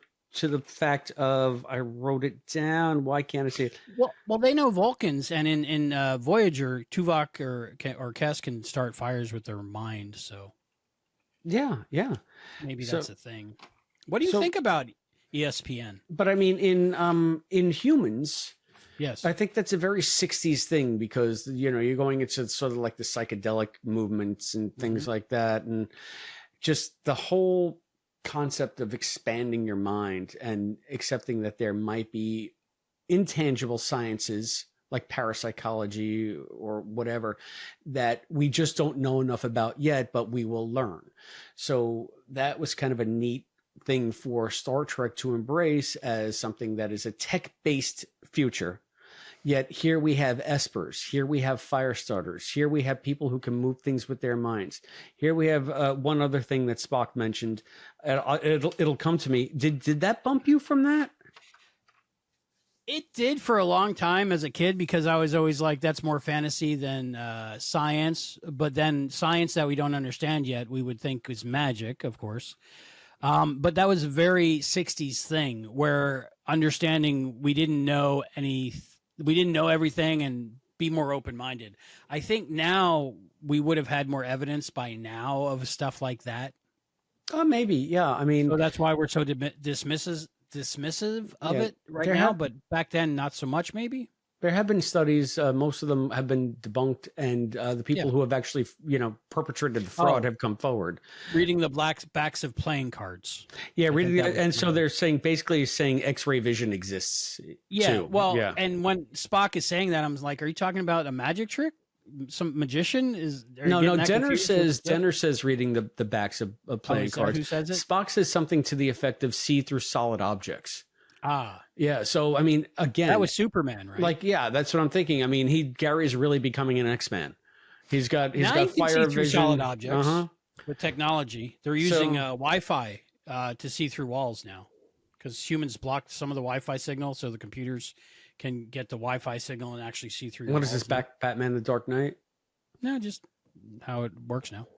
fact of, I wrote it down. Why can't I see it? Well, they know Vulcans, and in Voyager, Tuvok or Kes can start fires with their mind. So yeah, maybe that's a thing. What do you think about ESPN? But I mean, in humans. Yes, I think that's a very 60s thing because, you're going into sort of like the psychedelic movements and things like that. And just the whole concept of expanding your mind and accepting that there might be intangible sciences like parapsychology or whatever that we just don't know enough about yet, but we will learn. So that was kind of a neat thing for Star Trek to embrace as something that is a tech-based future. Yet here we have espers, here we have fire starters, here we have people who can move things with their minds. Here we have one other thing that Spock mentioned. It'll come to me. Did that bump you from that? It did for a long time as a kid because I was always like, that's more fantasy than science. But then science that we don't understand yet, we would think is magic, of course. But that was a very 60s thing where understanding we didn't know everything and be more open-minded. I think now we would have had more evidence by now of stuff like that. Maybe. Yeah. I mean, so that's why we're so dismissive of it right now. But back then, not so much, maybe. There have been studies. Most of them have been debunked, and the people who have actually, perpetrated the fraud have come forward. Reading the backs of playing cards. Yeah, so they're basically saying X-ray vision exists. Yeah. Too. Well, and when Spock is saying that, I'm like, are you talking about a magic trick? Some magician is? No. Denner says reading the backs of playing cards. Who says it? Spock says something to the effect of see through solid objects. Yeah. So, I mean, again, that was Superman, right? Like, yeah, that's what I'm thinking. I mean, Gary's really becoming an X-Man. He's got fire vision, solid objects with technology. They're using Wi-Fi to see through walls now because humans blocked some of the Wi-Fi signal, so the computers can get the Wi-Fi signal and actually see through. What is this? Batman: The Dark Knight? No, just how it works now.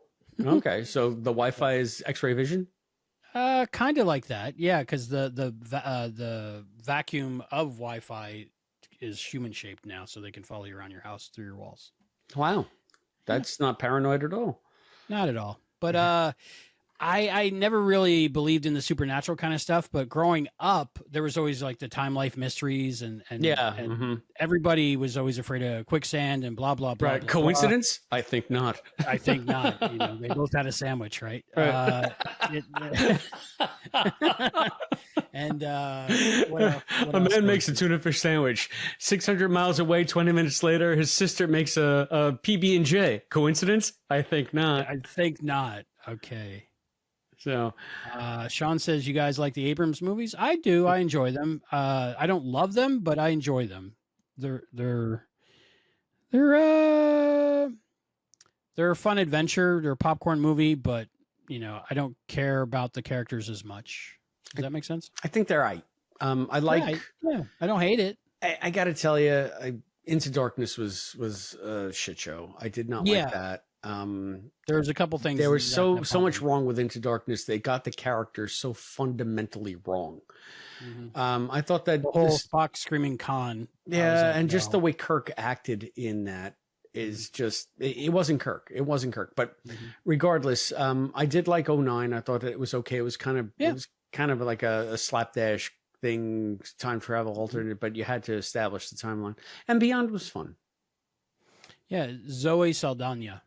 Okay, so the Wi-Fi is X-ray vision. Kind of like that, yeah. Because the vacuum of Wi-Fi is human shaped now, so they can follow you around your house through your walls. Wow, that's not paranoid at all. Not at all. But I never really believed in the supernatural kind of stuff. But growing up, there was always like the time life mysteries, and everybody was always afraid of quicksand and blah blah blah. Right? Blah, Coincidence? Blah. I think not. I think not. They both had a sandwich, right? And what a man makes a tuna fish sandwich. 600 miles away, 20 minutes later, his sister makes a PB&J. Coincidence? I think not. I think not. Okay. So, Sean says you guys like the Abrams movies. I do. I enjoy them. I don't love them, but I enjoy them. They're a fun adventure. They're a popcorn movie, but I don't care about the characters as much. Does that make sense? I think they're right. I like. Yeah, I don't hate it. I got to tell you, Into Darkness was a shit show. I did not like that. There's a couple things. There was so that much bothered me. wrong with Into Darkness. They got the characters so fundamentally wrong. I thought that The whole Spock screaming Khan. yeah, and just the way Kirk acted in that is just it wasn't Kirk. It wasn't Kirk. But regardless, I did like '09. I thought that it was okay. It was kind of like a slapdash thing, time travel alternate, but you had to establish the timeline. And Beyond was fun. Yeah, Zoe Saldana.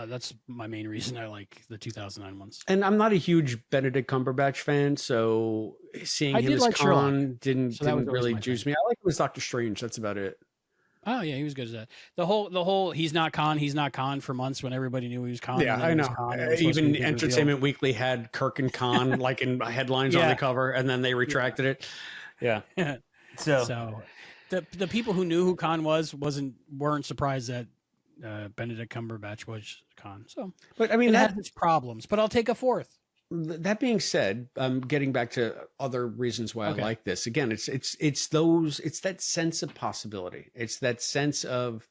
That's my main reason I like the 2009 ones. And I'm not a huge Benedict Cumberbatch fan, so seeing him as like Khan didn't always really my juice thing. me. I like him as Doctor Strange. That's about it. Oh yeah, he was good as that. The whole he's not Khan for months when everybody knew he was Khan. Yeah, and then I he know. was Khan, and it was supposed to Even be a big reveal. Entertainment Weekly had Kirk and Khan like in headlines on the cover, and then they retracted it. Yeah. So the people who knew who Khan weren't surprised that Benedict Cumberbatch was Khan. So, but I mean it that had its problems. But I'll take a fourth. That being said, getting back to other reasons why I like this. Again, it's that sense of possibility. It's that sense of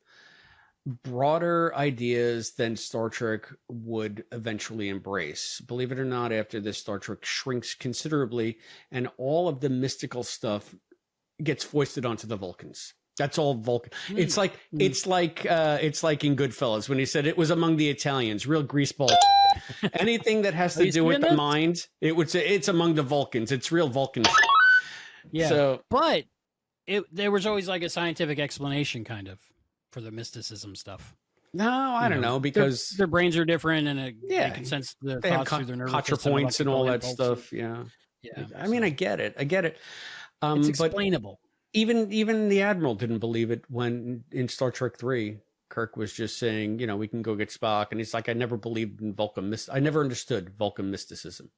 broader ideas than Star Trek would eventually embrace. Believe it or not, after this, Star Trek shrinks considerably, and all of the mystical stuff gets foisted onto the Vulcans. That's all Vulcan. It's like in Goodfellas when he said it was among the Italians, real greaseball. Anything that has to do with the mind, it would say it's among the Vulcans. It's real Vulcan. Yeah. So, but there was always like a scientific explanation kind of for the mysticism stuff. No, I don't know, because their brains are different and they can sense the thoughts through their nervous system. Points and all that stuff. Yeah. I mean, I get it. It's explainable. But even the Admiral didn't believe it when in Star Trek 3, Kirk was just saying, we can go get Spock. And he's like, I never believed in Vulcan. I never understood Vulcan mysticism.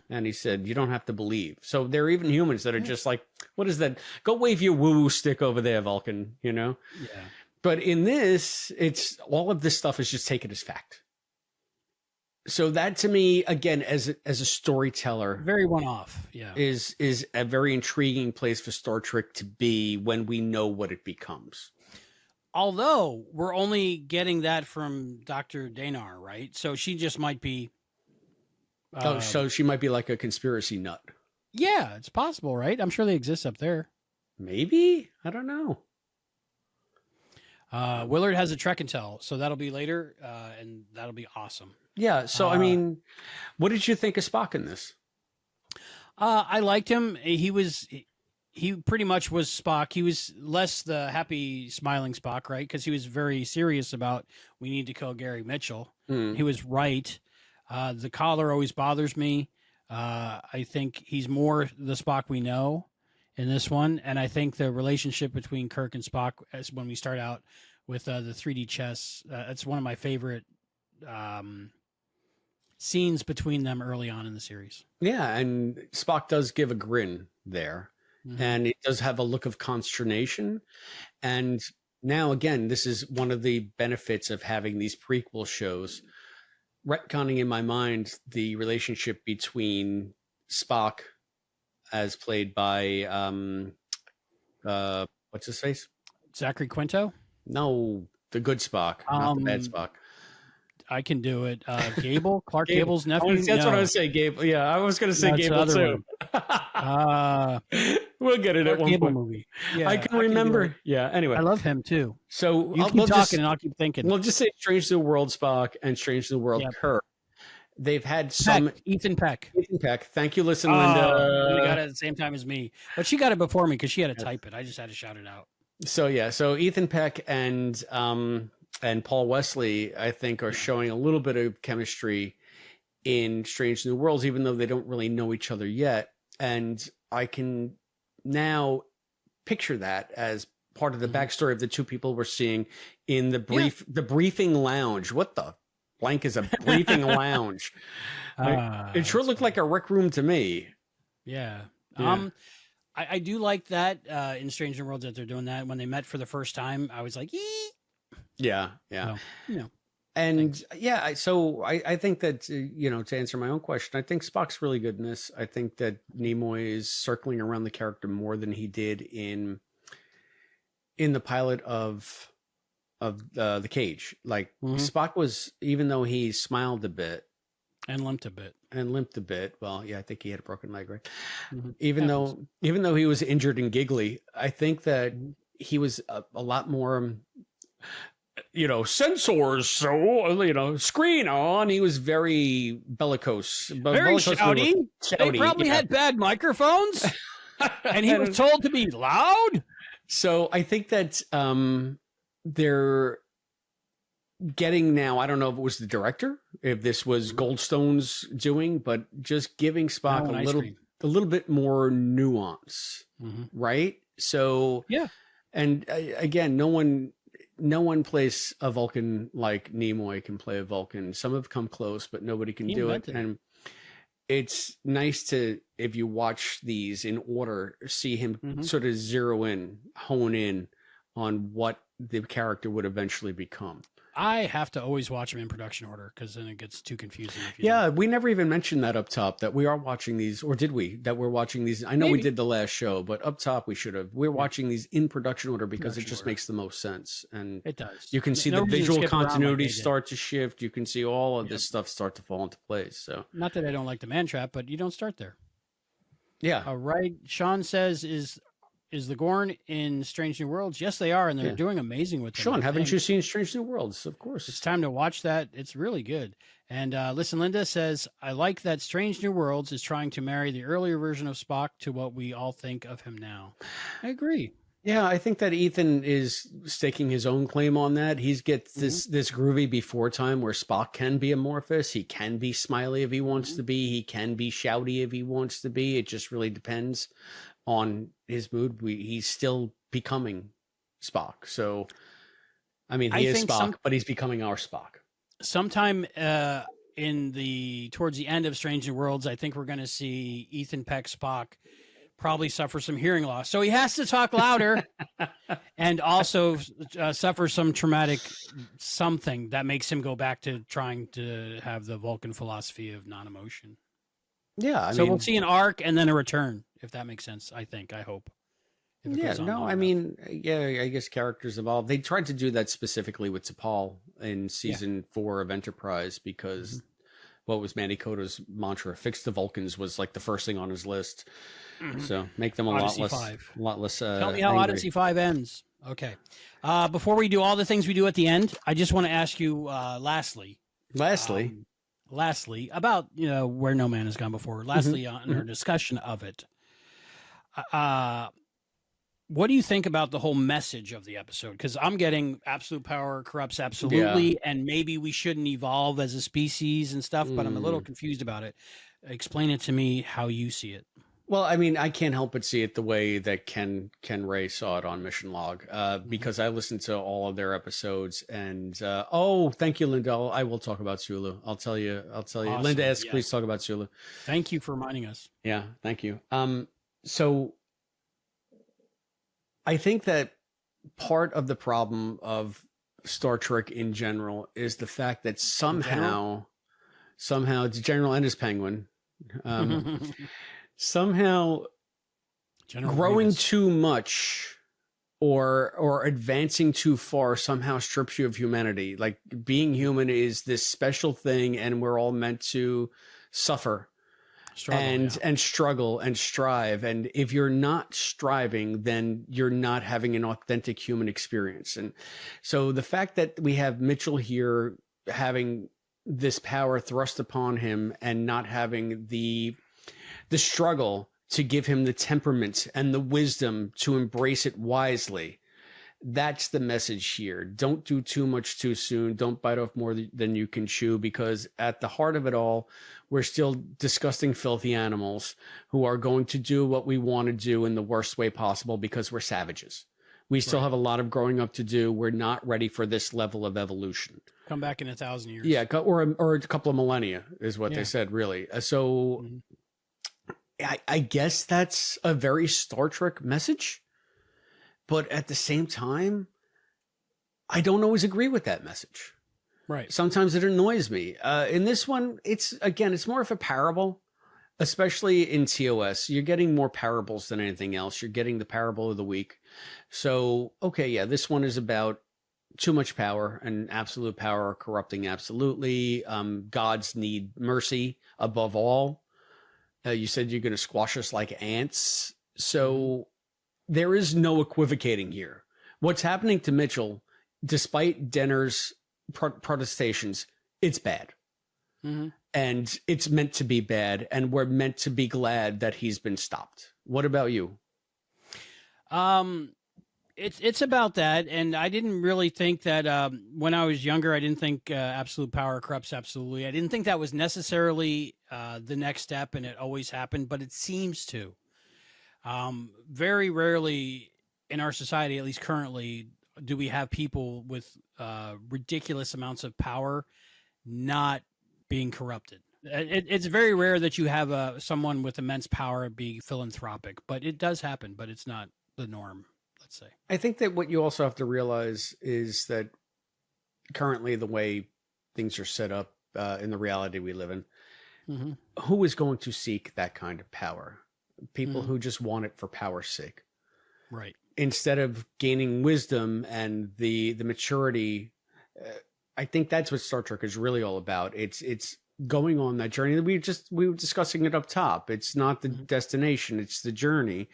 And he said, you don't have to believe. So there are even humans that are just like, what is that? Go wave your woo-woo stick over there, Vulcan, Yeah. But in this, it's all of this stuff is just taken as fact. So that to me, again, as a storyteller, very one-off, is a very intriguing place for Star Trek to be when we know what it becomes. Although we're only getting that from Dr. Danar, right? So she just might be. So she might be like a conspiracy nut. Yeah, it's possible, right? I'm sure they exist up there. Maybe, I don't know. Willard has a Trek and Tell, so that'll be later, and that'll be awesome. Yeah. So, I mean, what did you think of Spock in this? I liked him. He pretty much was Spock. He was less the happy, smiling Spock, right? Because he was very serious about we need to kill Gary Mitchell. He was right. The collar always bothers me. I think he's more the Spock we know in this one, and I think the relationship between Kirk and Spock, as when we start out with the 3D chess, that's one of my favorite scenes between them early on in the series. Yeah, and Spock does give a grin there, and it does have a look of consternation. And now, again, this is one of the benefits of having these prequel shows, retconning in my mind the relationship between Spock, as played by what's his face? Zachary Quinto? No, the good Spock, not the bad Spock. I can do it. Gable, Clark Gable's nephew. That's what I was saying, Gable. Yeah, I was going to say Gable too. We'll get it at one Gable point. Movie. Yeah, I can remember. Yeah. Anyway, I love him too. So you keep talking, and I'll keep thinking. We'll just say Strange New World Spock and Strange New World Kirk. They've had some Ethan Peck. Thank you, Linda. You got it at the same time as me, but she got it before me because she had to type it. I just had to shout it out. So Ethan Peck and Paul Wesley, I think, are showing a little bit of chemistry in Strange New Worlds, even though they don't really know each other yet. And I can now picture that as part of the backstory of the two people we're seeing in the briefing lounge. What the blank is a briefing lounge? It sure looked like a rec room to me. Yeah. I do like that in Strange New Worlds that they're doing that. When they met for the first time, I was like, ee! Yeah. So, and so I think that, to answer my own question, I think Spock's really good in this. I think that Nimoy is circling around the character more than he did in the pilot of the cage. Like Mhm. Spock was, even though he smiled a bit And limped a bit. and limped a bit. Well, yeah, I think he had a broken leg, right? Mhm. Even Happens. though he was injured and giggly, I think that Mhm. he was a lot more, sensors. So, screen on. He was very bellicose. Very shouty. They probably yeah. had bad microphones, and he was told to be loud. So I think that they're getting now. I don't know if it was the director, if this was Goldstone's doing, but just giving Spock Now an a ice little cream. bit more nuance, Mhm. right? So Yeah. and again, no one plays a Vulcan like Nimoy can play a Vulcan. Some have come close, but nobody can He do it. invented it. And it's nice to, if you watch these in order, see him Mhm. sort of hone in on what the character would eventually become. I have to always watch them in production order because then it gets too confusing. If you Yeah, don't. we never even mentioned that up top, that we are watching these, or did we? That we're watching these. I know we Maybe. did the last show, but up top we should have. We're watching these in production order because it Production just order. makes the most sense. And It does. you can see No the reason to visual skip around like continuity they did. start to shift. You can see all of Yep. this stuff start to fall into place. So Not that I don't like the man trap, but you don't start there. yeah, All right. Sean says, is the Gorn in Strange New Worlds? Yes, they are, and they're Yeah. doing amazing with them. Sean, haven't And you seen Strange New Worlds? Of course. It's time to watch that. It's really good. And listen, Linda says, I like that Strange New Worlds is trying to marry the earlier version of Spock to what we all think of him now. I agree. Yeah, I think that Ethan is staking his own claim on that. He gets this groovy before time where Spock can be amorphous. He can be smiley if he wants to be. He can be shouty if he wants to be. It just really depends on his mood. He's still becoming Spock. So, I mean, he I is think Spock, but he's becoming our Spock. Sometime towards the end of Strange New Worlds, I think we're going to see Ethan Peck Spock probably suffer some hearing loss. So he has to talk louder and also suffer some traumatic something that makes him go back to trying to have the Vulcan philosophy of non-emotion. Yeah, I So mean, we'll see an arc and then a return, if that makes sense. I hope. If it yeah, goes on no, long I enough. mean, yeah, I guess characters evolve. They tried to do that specifically with T'Pol in season 4 of Enterprise because what was Manny Cota's mantra? Fix the Vulcans was like the first thing on his list. So make them a Odyssey lot 5. less. Tell me how angry. Odyssey 5 ends. Okay. Before we do all the things we do at the end, I just want to ask you, lastly, about where No Man has gone before. Lastly, on our discussion of it, what do you think about the whole message of the episode? Because I'm getting absolute power corrupts absolutely, and maybe we shouldn't evolve as a species and stuff. But I'm a little confused about it. Explain it to me how you see it. Well, I mean, I can't help but see it the way that Ken Ray saw it on Mission Log, because I listened to all of their episodes. And thank you, Linda. I will talk about Sulu. I'll tell you. Awesome. Linda asks, Yes. please talk about Sulu. Thank you for reminding us. Yeah, thank you. So I think that part of the problem of Star Trek in general is the fact that somehow it's General and his Penguin. Somehow General growing Grievous. too much or advancing too far somehow strips you of humanity. Like being human is this special thing, and we're all meant to suffer and struggle and strive. And if you're not striving, then you're not having an authentic human experience. And so the fact that we have Mitchell here having this power thrust upon him and not having the struggle to give him the temperament and the wisdom to embrace it wisely. That's the message here. Don't do too much too soon. Don't bite off more than you can chew, because at the heart of it all, we're still disgusting, filthy animals who are going to do what we want to do in the worst way possible because we're savages. We still have a lot of growing up to do. We're not ready for this level of evolution. Come back in 1,000 years. Yeah, or a couple of millennia is what they said, really. So I guess that's a very Star Trek message, but at the same time, I don't always agree with that message. Right. Sometimes it annoys me. In this one, it's more of a parable, especially in TOS. You're getting more parables than anything else. You're getting the parable of the week. So, okay, yeah, this one is about too much power and absolute power corrupting absolutely. Gods need mercy above all. You said you're going to squash us like ants. So there is no equivocating here. What's happening to Mitchell, despite Denner's protestations, it's bad. And it's meant to be bad. And we're meant to be glad that he's been stopped. What about you? It's about that, and I didn't really think that when I was younger. I didn't think absolute power corrupts absolutely. I didn't think that was necessarily the next step, and it always happened. But it seems to. Very rarely in our society, at least currently, do we have people with ridiculous amounts of power not being corrupted. It's very rare that you have someone with immense power be philanthropic, but it does happen. But it's not the norm. Let's say. I think that what you also have to realize is that currently the way things are set up in the reality we live in, who is going to seek that kind of power? People who just want it for power's sake. Right. Instead of gaining wisdom and the maturity, I think that's what Star Trek is really all about. It's going on that journey. We were discussing it up top. It's not the destination, it's the journey.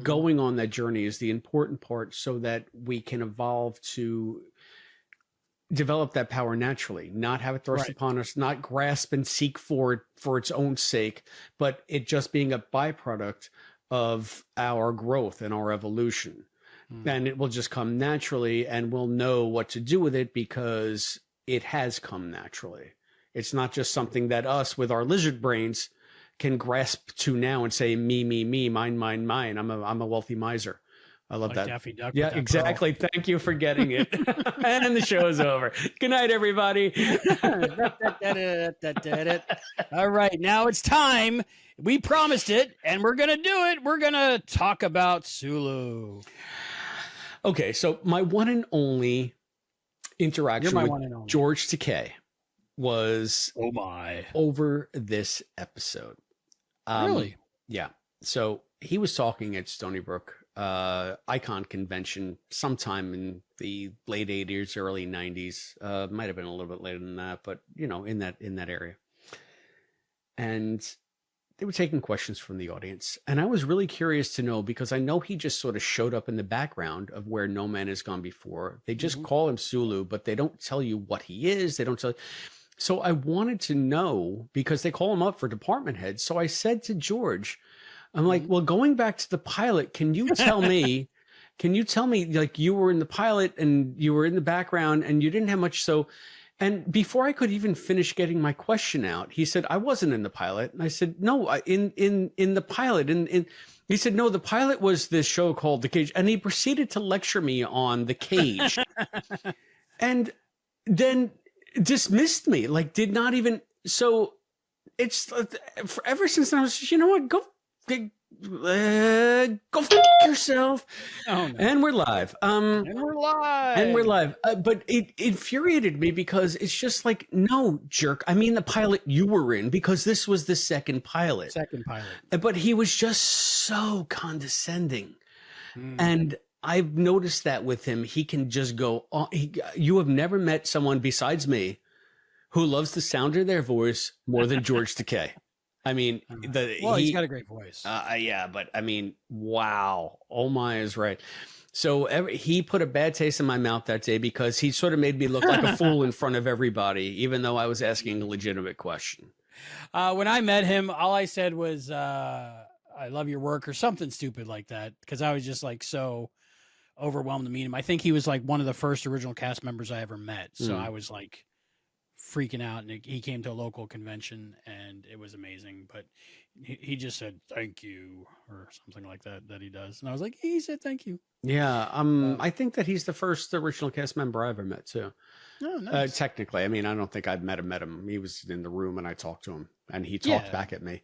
Going on that journey is the important part so that we can evolve to develop that power naturally, not have it thrust upon us, not grasp and seek for it for its own sake, but it just being a byproduct of our growth and our evolution. And it will just come naturally, and we'll know what to do with it because it has come naturally. It's not just something that us with our lizard brains can grasp to now and say, me, mine, mine, mine. I'm a wealthy miser. I love that. Daffy Duck. Yeah, exactly. Pearl. Thank you for getting it. And the show is over. Good night, everybody. All right. Now it's time. We promised it, and we're going to do it. We're going to talk about Sulu. Okay. So my one and only interaction with George Takei was over this episode. Really? Yeah. So he was talking at Stony Brook Icon Convention sometime in the late 80s, early 90s. Might have been a little bit later than that, but in that area. And they were taking questions from the audience, and I was really curious to know, because I know he just sort of showed up in the background of where No Man Has Gone Before. They just call him Sulu, but they don't tell you what he is. They don't tell you. So I wanted to know, because they call him up for department heads. So I said to George, I'm like, well, going back to the pilot, can you tell me, like, you were in the pilot and you were in the background and you didn't have much. So, and before I could even finish getting my question out, he said, I wasn't in the pilot. And I said, no, in the pilot. And he said, no, the pilot was this show called The Cage. And he proceeded to lecture me on The Cage. And then dismissed me, like did not even. So it's ever since then I was, you know what, go f yourself. Oh, no. And we're live. But it infuriated me because it's just like, no, jerk. I mean the pilot you were in, because this was the second pilot. But he was just so condescending. And I've noticed that with him. He can just go on. You have never met someone besides me who loves the sound of their voice more than George Takei. I mean, he's got a great voice. Yeah, but I mean, wow. Oh my is right. So he put a bad taste in my mouth that day because he sort of made me look like a fool in front of everybody, even though I was asking a legitimate question. When I met him, all I said was, I love your work, or something stupid like that. Because I was just like so overwhelmed to meet him. I think he was like one of the first original cast members I ever met. So I was like freaking out, and he came to a local convention and it was amazing. But he just said thank you or something like that he does, and I was like, he said thank you. Yeah. I think that he's the first original cast member I ever met too. Oh, nice. Technically, I mean, I don't think I'd met him. He was in the room and I talked to him, and he talked back at me.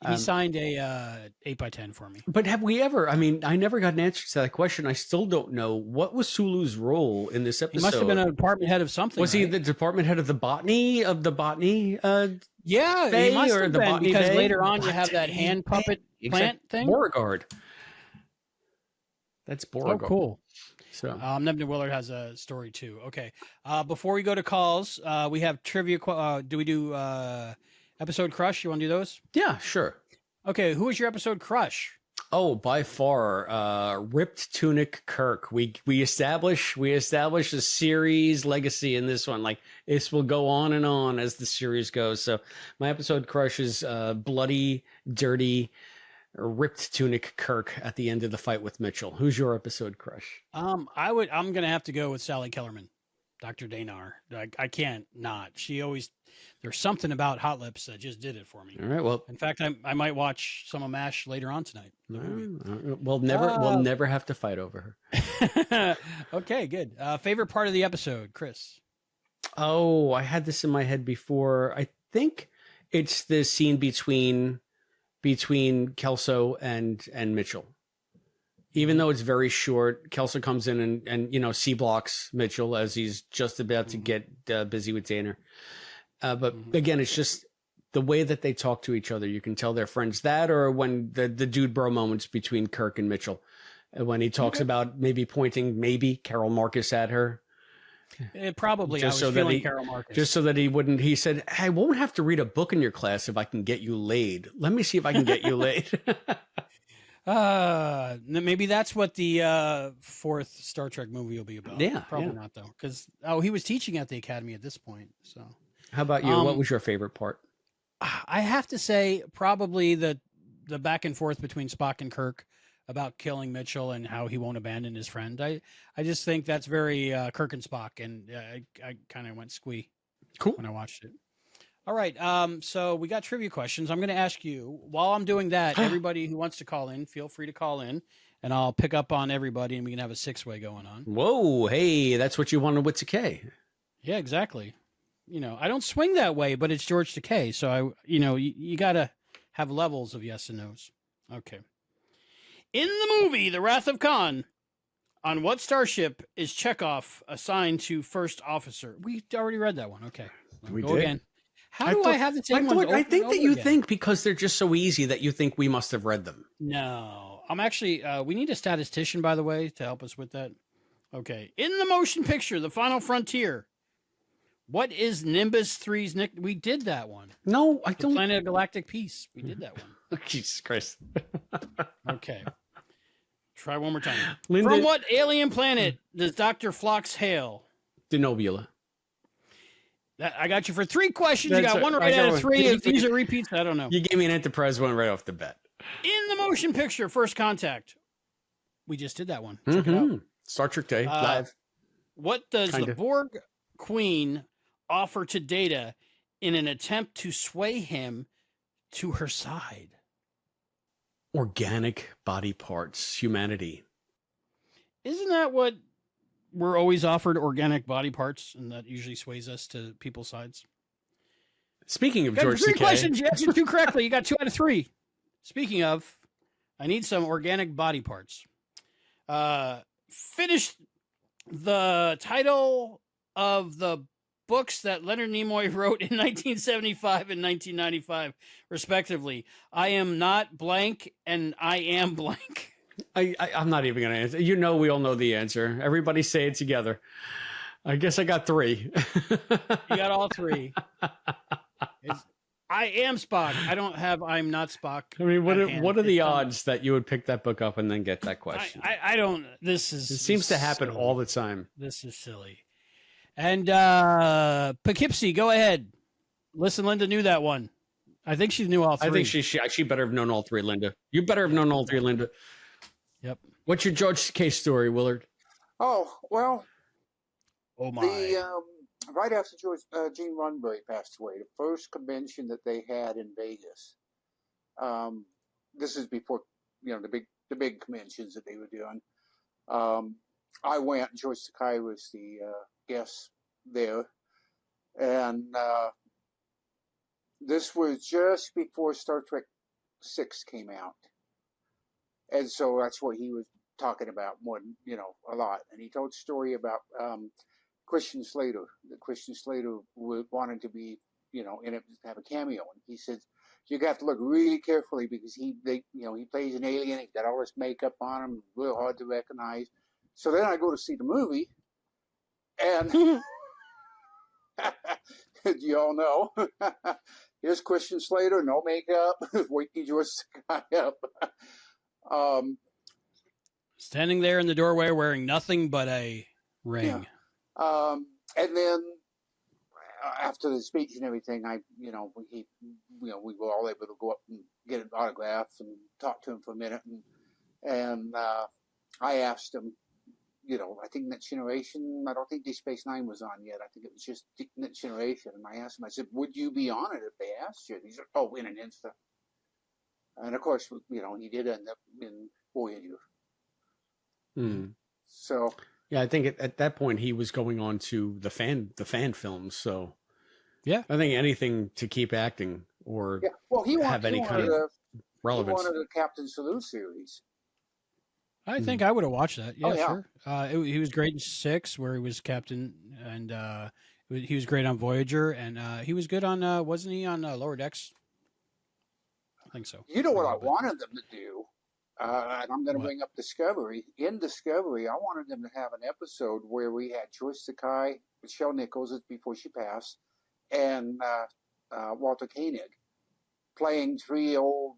He signed a 8x10 for me. But have we ever? I mean, I never got an answer to that question. I still don't know, what was Sulu's role in this episode. He must have been a department head of something. Was he the department head of the botany? Yeah, he must have been, because later on you have that hand puppet plant thing. Beauregard. That's Oh, Borg. cool. So Nebula Willard has a story too. Okay. Before we go to calls, we have trivia. Do we do episode crush? You want to do those? yeah, sure. Okay. Who was your episode crush? Oh, by far, ripped tunic Kirk. We establish a series legacy in this one. Like this will go on as the series goes. So my episode crush is bloody, dirty, ripped tunic Kirk at the end of the fight with Mitchell. Who's your episode crush? I'm gonna have to go with Sally Kellerman, Dr. Danar. I can't not. She always there's something about Hot Lips that just did it for me. All right. Well, In fact, I might watch some of MASH later on tonight. we'll never have to fight over her. Okay, good. Favorite part of the episode, Chris? Oh, I had this in my head before. I think it's the scene between Kelso and Mitchell. Even though it's very short, Kelso comes in and C blocks Mitchell as he's just about to get busy with Daner. But again, it's just the way that they talk to each other. You can tell they're friends. That or when the dude bro moments between Kirk and Mitchell, when he talks about maybe pointing Carol Marcus at her. Probably just so that Carol Marcus. Just so that he wouldn't. He said, "Hey, I won't have to read a book in your class if I can get you laid. Let me see if I can get you laid." Maybe that's what the fourth Star Trek movie will be about. Yeah, probably not though, because he was teaching at the academy at this point. So, how about you? What was your favorite part? I have to say, probably the back and forth between Spock and Kirk about killing Mitchell and how he won't abandon his friend. I just think that's very Kirk and Spock, and I kind of went squee when I watched it. All right, so we got trivia questions. I'm going to ask you, while I'm doing that, everybody who wants to call in, feel free to call in, and I'll pick up on everybody, and we can have a six-way going on. Whoa, hey, that's what you wanted with Takei. Yeah, exactly. I don't swing that way, but it's George Takei, so you got to have levels of yes and no's. Okay. In the movie The Wrath of Khan, on what starship is Chekhov assigned to first officer? We already read that one. Okay. We go did. Again. How do I have the same ones? I think that you again? think because they're just so easy that you think we must have read them. No. I'm actually, we need a statistician, by the way, to help us with that. Okay. In the motion picture, The Final Frontier, what is Nimbus 3's nick? We did that one. No, I don't. Planet of Galactic Peace. We did that one. Jesus Christ. Okay. Try one more time. Linda, from what alien planet does Dr. Phlox hail? Denobula. I got you for three questions. You got one right out of three. If these are repeats, I don't know. You gave me an Enterprise one right off the bat. In the motion picture, First Contact. We just did that one. Check it out. Star Trek Day, live. What does the Borg Queen offer to Data in an attempt to sway him to her side? Organic body parts, humanity. Isn't that what we're always offered, organic body parts, and that usually sways us to people's sides? Speaking of George three Takei. questions. You answered two correctly. You got 2 out of 3. Speaking of, I need some organic body parts. Finish the title of the books that Leonard Nimoy wrote in 1975 and 1995, respectively. I am not blank, and I am blank. I'm not even going to answer. We all know the answer. Everybody say it together. I guess I got 3. You got all 3. I am Spock. I don't have I'm not Spock. I mean, what are the odds that you would pick that book up and then get that question? I don't. It seems to happen all the time. This is silly. And Poughkeepsie, go ahead. Listen, Linda knew that one. I think she knew all 3. I think she better have known all 3, Linda. You better have known all 3, Linda. Yep. What's your George Takei story, Willard? Oh, well. Oh, my. Right after Gene Roddenberry passed away, the first convention that they had in Vegas, this is before, the big conventions that they were doing. I went, George Takei was the guest there. And this was just before Star Trek 6 came out. And so that's what he was talking about more, a lot. And he told a story about Christian Slater. Christian Slater wanted to be, in it, have a cameo. And he said, you got to look really carefully because he plays an alien. He's got all this makeup on him, real hard to recognize. So then I go to see the movie, and you all know, here's Christian Slater, no makeup, waking George Takei up. Standing there in the doorway wearing nothing but a ring. Yeah. And then after the speech and everything, we were all able to go up and get an autograph and talk to him for a minute. And I asked him, I think Next Generation, I don't think Deep Space Nine was on yet. I think it was just Next Generation. And I asked him, I said, would you be on it if they asked you? And he said, oh, in an instant. And of course, he did end up in Voyager. So yeah, I think at that point he was going on to the fan films. So yeah, I think anything to keep acting or have any kind of relevance. He wanted a Captain Sulu series. I think I would have watched that. Yeah, yeah. Sure. He was great in 6, where he was captain, and he was great on Voyager, and he was good on. Wasn't he on Lower Decks? I think so. You know what I wanted them to do, and I'm going to bring up Discovery. In Discovery, I wanted them to have an episode where we had Joyce Sakai, Michelle Nichols before she passed, and Walter Koenig playing 3 old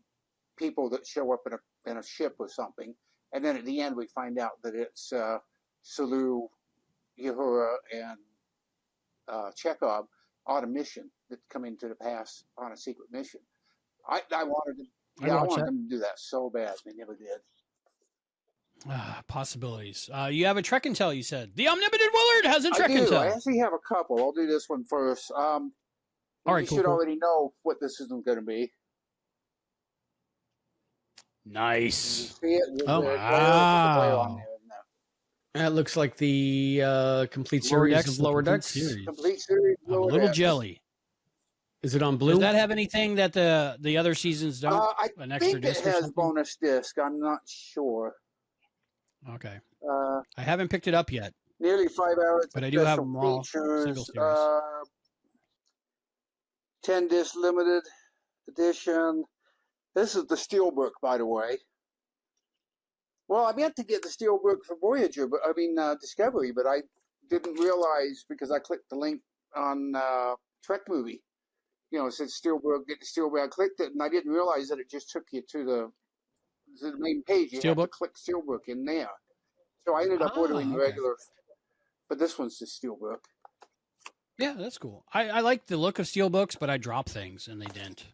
people that show up in a ship or something. And then at the end, we find out that it's Sulu, Uhura, and Chekhov on a mission that come into the past on a secret mission. I wanted them. Yeah, I wanted them to do that so bad. They never did. Possibilities. You have a Trek and Tell, you said. The Omnipotent Willard has a Trek and Tell. I actually have a couple. I'll do this one first. All right, you should already know what this is going to be. Nice. You see it? Oh, wow. That looks like the complete series of Lower Decks. Complete series. I'm a little jelly. Is it on Blue? Does that have anything that the other seasons don't? I think it has bonus disc. I'm not sure. Okay. I haven't picked it up yet. Nearly 5 hours. But I do have them all single series. 10 disc limited edition. This is the Steelbook, by the way. Well, I meant to get the Steelbook for Voyager, Discovery, but I didn't realize because I clicked the link on Trek Movie. It said Steelbook, get the Steelbook. I clicked it, and I didn't realize that it just took you to the main page. You had to click Steelbook in there. So I ended up ordering regular, but this one's the Steelbook. Yeah, that's cool. I like the look of Steelbooks, but I drop things, and they didn't.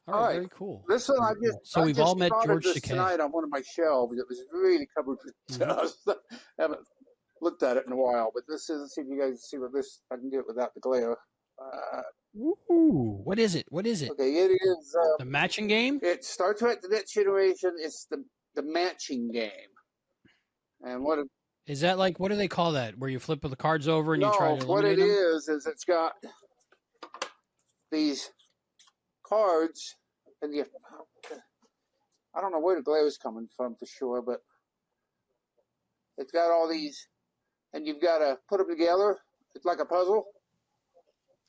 All right, very cool. This one So we've all met George Takei tonight on one of my shelves. It was really covered with dust. I haven't looked at it in a while, but this is. See if you guys see what this. I can do it without the glare. Ooh, what is it? What is it? Okay, it is the matching game. It's Star Trek: The Next Generation. It's the matching game. And what is that like? What do they call that? Where you flip the cards over and you try to eliminate what it them? is it's got these cards, and I don't know where the glare is coming from for sure, but it's got all these, and you've got to put them together. It's like a puzzle.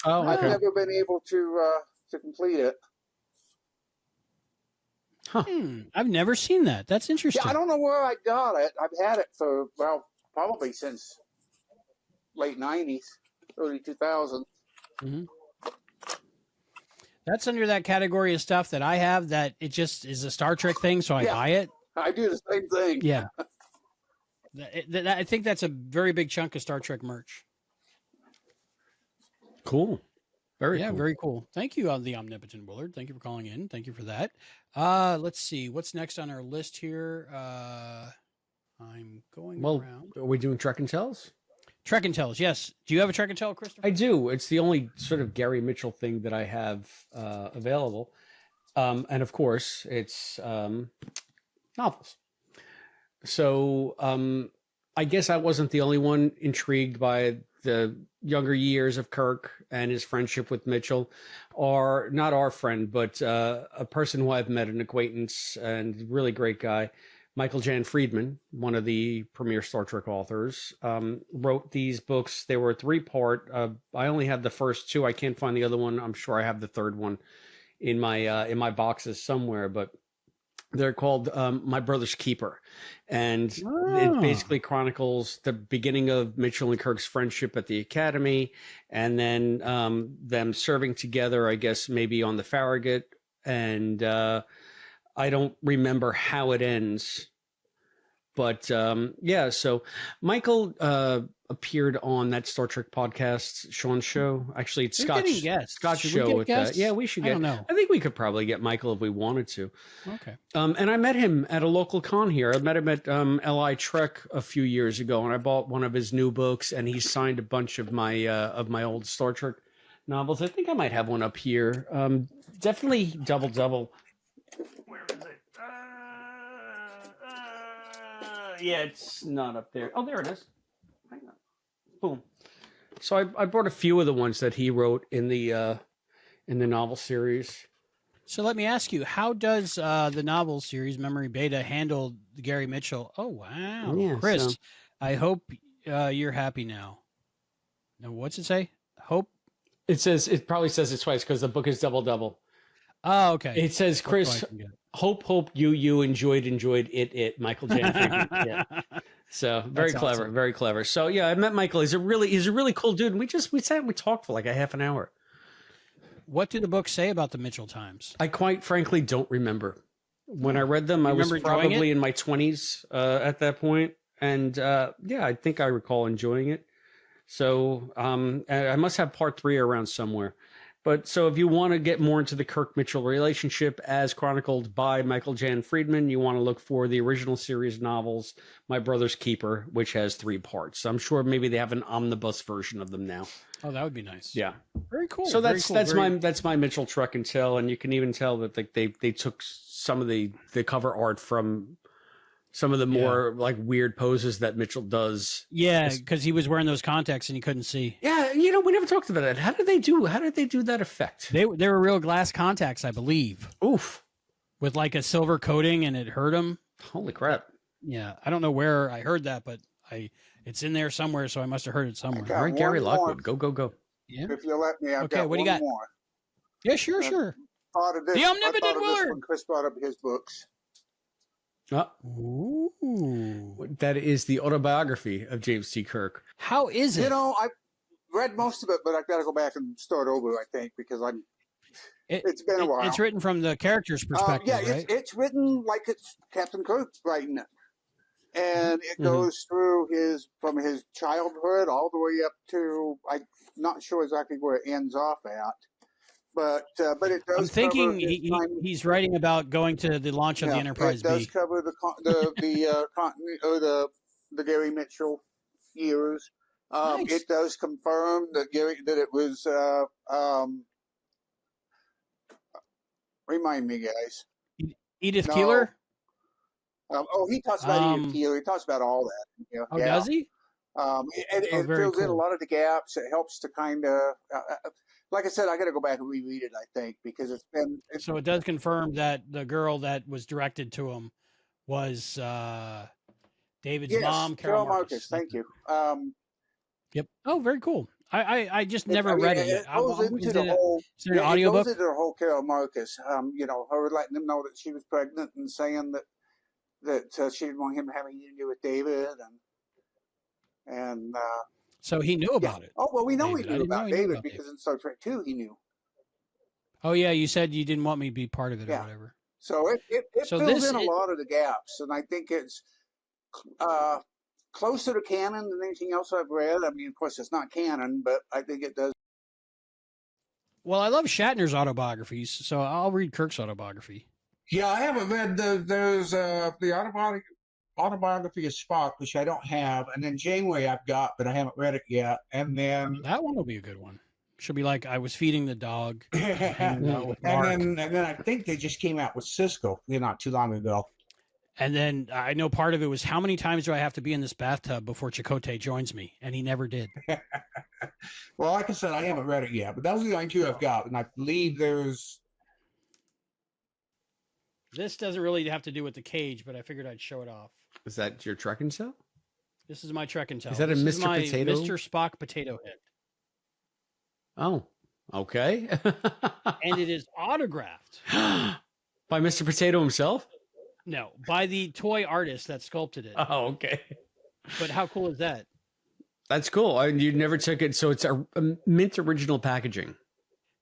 Oh, okay. I've never been able to complete it. Huh. I've never seen that. That's interesting. Yeah, I don't know where I got it. I've had it for probably since late '90s, early 2000s. Mm-hmm. That's under that category of stuff that I have that it just is a Star Trek thing, so I buy it. I do the same thing. Yeah. I think that's a very big chunk of Star Trek merch. Cool. Very cool. Thank you, the Omnipotent Willard. Thank you for calling in. Thank you for that. Let's see. What's next on our list here? I'm going around. Are we doing Trek and Tells? Trek and Tells, yes. Do you have a Trek and Tell, Christopher? I do. It's the only sort of Gary Mitchell thing that I have available. And of course, it's novels. So I guess I wasn't the only one intrigued by the younger years of Kirk and his friendship with Mitchell, or not our friend, but a person who I've met, an acquaintance and really great guy, Michael Jan Friedman, one of the premier Star Trek authors, wrote these books. They were 3-part. I only have the first 2. I can't find the other one. I'm sure I have the third one in my boxes somewhere, but they're called My Brother's Keeper. And it basically chronicles the beginning of Mitchell and Kirk's friendship at the Academy, and then them serving together, I guess, maybe on the Farragut. And I don't remember how it ends. But yeah, so Michael appeared on that Star Trek podcast, Sean's show. Actually, it's Scott's show. Yeah, we should get. I don't know. I think we could probably get Michael if we wanted to. Okay. And I met him at a local con here. I met him at LI Trek a few years ago, and I bought one of his new books, and he signed a bunch of my old Star Trek novels. I think I might have one up here. Definitely double. Where is it? Yeah, it's not up there. Oh, there it is. Hang on. Boom. So I brought a few of the ones that he wrote in the novel series. So let me ask you, how does the novel series Memory Beta handle Gary Mitchell? Oh, wow. Yeah, Chris, so- I hope you're happy now. No, what's it say? Hope? It probably says it twice because the book is double. Oh, okay. It says, Chris, hope you enjoyed it, Michael Jan Friedman. Yeah. So very That's clever, awesome. very clever. So yeah, I met Michael. He's a really cool dude. And we sat and we talked for like a half an hour. What do the books say about the Mitchell times? I quite frankly don't remember. When I read them, I was remember enjoying probably it? in my 20s at that point. And yeah, I think I recall enjoying it. So I must have part 3 around somewhere. But so if you want to get more into the Kirk-Mitchell relationship as chronicled by Michael Jan Friedman, you want to look for the original series novels, My Brother's Keeper, which has 3 parts. I'm sure maybe they have an omnibus version of them now. Oh, that would be nice. Yeah. Very cool. So very cool. that's my Mitchell Truck and Tell, and you can even tell that they took some of the cover art from some of the more like weird poses that Mitchell does. Yeah, because he was wearing those contacts and he couldn't see. Yeah, we never talked about that. How did they do that effect? They were real glass contacts, I believe, Oof. with like a silver coating, and it hurt him. Holy crap. Yeah, I don't know where I heard that, but it's in there somewhere, so I must have heard it somewhere. got All right, Gary one more. Lockwood. Go. Yeah. If you'll let me, I've Okay, got what do you one got? more. Yeah, sure. Thought of this, The I Omnipotent thought of this Willard. when Chris brought up his books. Ooh. That is the autobiography of James T. Kirk. How is it? You know, I've read most of it, but I've got to go back and start over, I think, because it's been a while. It's written from the character's perspective, yeah, right? it's written like it's Captain Kirk writing it. And it goes through from his childhood all the way up to, I'm not sure exactly where it ends off at. But it does. I'm thinking cover his time. he's writing about going to the launch of the Enterprise It does B. cover the Gary Mitchell years. Nice. It does confirm that it was. Remind me, guys. Edith No. Keeler? He talks about Edith Keeler. He talks about all that. You know, Oh, does he? It very fills in a cool. lot of the gaps. It helps to kind of, like I said, I got to go back and reread it. I think because it's been. So it does confirm that the girl that was directed to him was David's mom, Carol Marcus. Thank you. Yep. Oh, very cool. I just never read it yet. It goes into Is the it whole. is there an It audiobook? goes into the whole Carol Marcus. Her letting him know that she was pregnant and saying that she didn't want him having anything to do with David and. So he knew about it. Oh well, we know David. I he knew didn't know about he knew David about because in Star Trek 2 he knew. Oh yeah, you said you didn't want me to be part of it or whatever. So it So fills in a lot of the gaps, and I think it's closer to canon than anything else I've read. I mean, of course, it's not canon, but I think it does. Well, I love Shatner's autobiographies, so I'll read Kirk's autobiography. Yeah, I haven't read there's the autobiography of Spock, which I don't have, and then Janeway I've got, but I haven't read it yet. And then That one will be a good one. Should be like I was feeding the dog. and hanging out with Mark. then I think they just came out with Cisco, not too long ago. And then I know part of it was how many times do I have to be in this bathtub before Chakotay joins me? And he never did. Well, like I said, I haven't read it yet, but those are the only 2 I've got, and I believe there's This doesn't really have to do with the cage, but I figured I'd show it off. Is that your Trek and Tell? This is my Trek and Tell. Is that a This Mr. my Potato? Mr. Spock potato head. Oh, okay. And it is autographed. By Mr. Potato himself? No, by the toy artist that sculpted it. Oh, okay. But how cool is that? That's cool. You never took it. So it's a mint original packaging.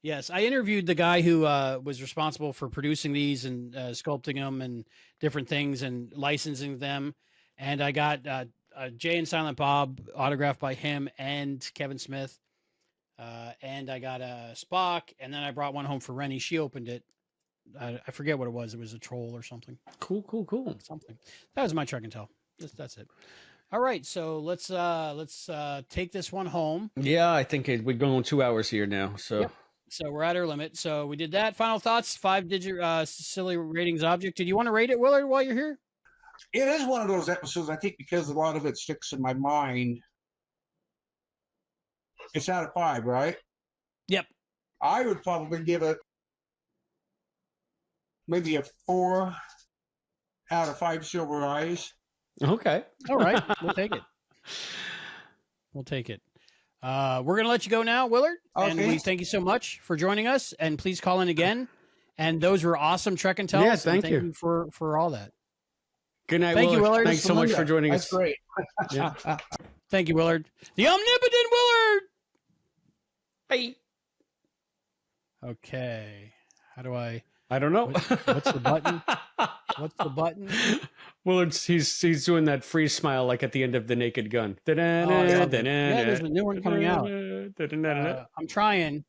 Yes, I interviewed the guy who was responsible for producing these and sculpting them and different things and licensing them. And I got Jay and Silent Bob autographed by him and Kevin Smith. And I got a Spock, and then I brought one home for Rennie. She opened it. I forget what it was. It was a troll or something. Cool. Something. That was my Trek and Tell. That's it. All right, so let's take this one home. Yeah, I think we're going 2 hours here now. So. Yep. So we're at our limit. So we did that. Final thoughts, 5-digit silly ratings object. Did you want to rate it, Willard, while you're here? It is one of those episodes, I think, because a lot of it sticks in my mind. It's out of 5, right? Yep. I would probably give it maybe a 4 out of 5 silver eyes. Okay. All right. We'll take it. We'll take it. We're going to let you go now, Willard. Okay. And we thank you so much for joining us. And please call in again. And those were awesome Trek and Tells. Yeah, thank you. for all that. Good night, Thank you, Willard. Thanks so much for joining us. That's great. Yeah. Thank you, Willard. The omnipotent Willard. Bye. Okay. How do I don't know. what's the button? What's the button? Well, he's doing that freeze smile like at the end of The Naked Gun. Yeah, there's a new one coming out. I'm trying.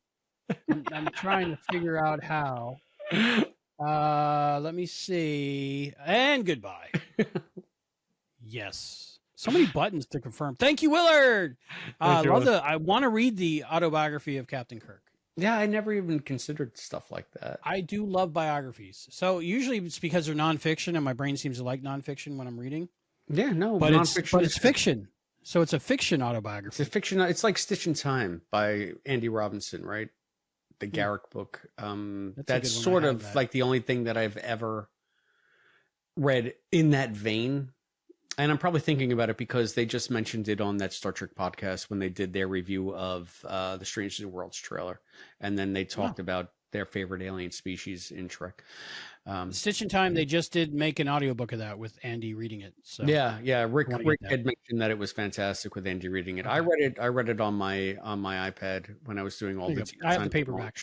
I'm trying to figure out how. Let me see. And goodbye. Yes. So many buttons to confirm. Thank you, Willard. Thank you, I want to read the autobiography of Captain Kirk. Yeah, I never even considered stuff like that. I do love biographies. So usually it's because they're nonfiction, and my brain seems to like nonfiction when I'm reading. Yeah, no, But it's nonfiction fiction. So it's a fiction autobiography. It's a fiction. It's like Stitch in Time by Andy Robinson, right? The Garrick book. That's sort of like the only thing that I've ever read in that vein. And I'm probably thinking about it because they just mentioned it on that Star Trek podcast when they did their review of the Strange New Worlds trailer. And then they talked about their favorite alien species in Trek. Stitch in Time, they just did make an audiobook of that with Andy reading it. So yeah. Rick had mentioned that it was fantastic with Andy reading it. Okay. I read it on my iPad when I was doing all the I have the paperback.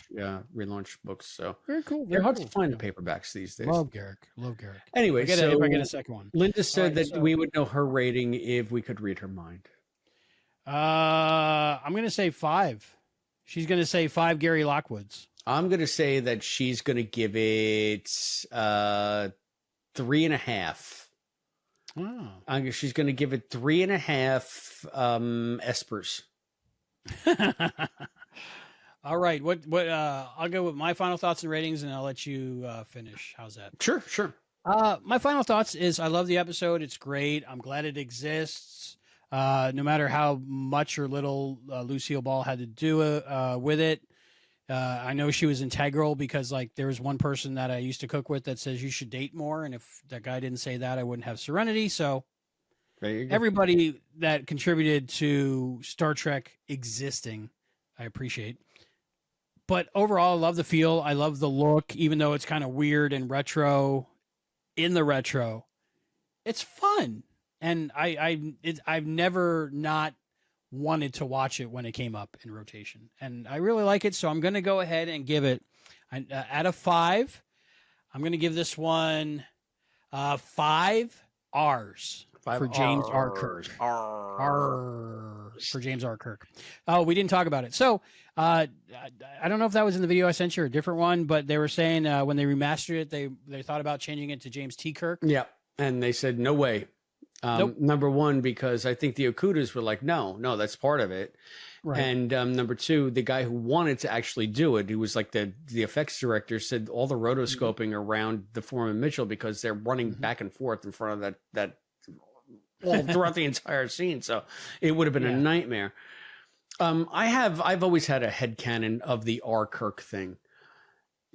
Relaunch books. So very cool. They're hard to find the paperbacks these days. Love Garrick. Anyway, if I get a second one. Linda said we would know her rating if we could read her mind. I'm gonna say 5. She's gonna say 5 Gary Lockwoods. I'm going to say that she's going to give it 3.5. Oh. She's going to give it 3.5 espers. All right. What I'll go with my final thoughts and ratings, and I'll let you finish. How's that? Sure. My final thoughts is I love the episode. It's great. I'm glad it exists. No matter how much or little Lucille Ball had to do with it. I know she was integral because like there was one person that I used to cook with that says you should date more. And if that guy didn't say that, I wouldn't have Serenity. So everybody that contributed to Star Trek existing, I appreciate. But overall, I love the feel. I love the look, even though it's kind of weird and retro in the retro. It's fun. And I've never not wanted to watch it when it came up in rotation, and I really like it. So I'm going to go ahead and give it out of 5. I'm going to give this one 5 R's for James R. Kirk. For James R. Kirk. Oh, we didn't talk about it. So I don't know if that was in the video I sent you or a different one, but they were saying when they remastered it, they thought about changing it to James T. Kirk. Yeah, and they said no way. Nope. Number one, because I think the Okudas were like, no, that's part of it. Right. And number two, the guy who wanted to actually do it, who was like the effects director, said all the rotoscoping around the Foreman Mitchell because they're running back and forth in front of that all throughout the entire scene. So it would have been a nightmare. I've always had a headcanon of the R. Kirk thing.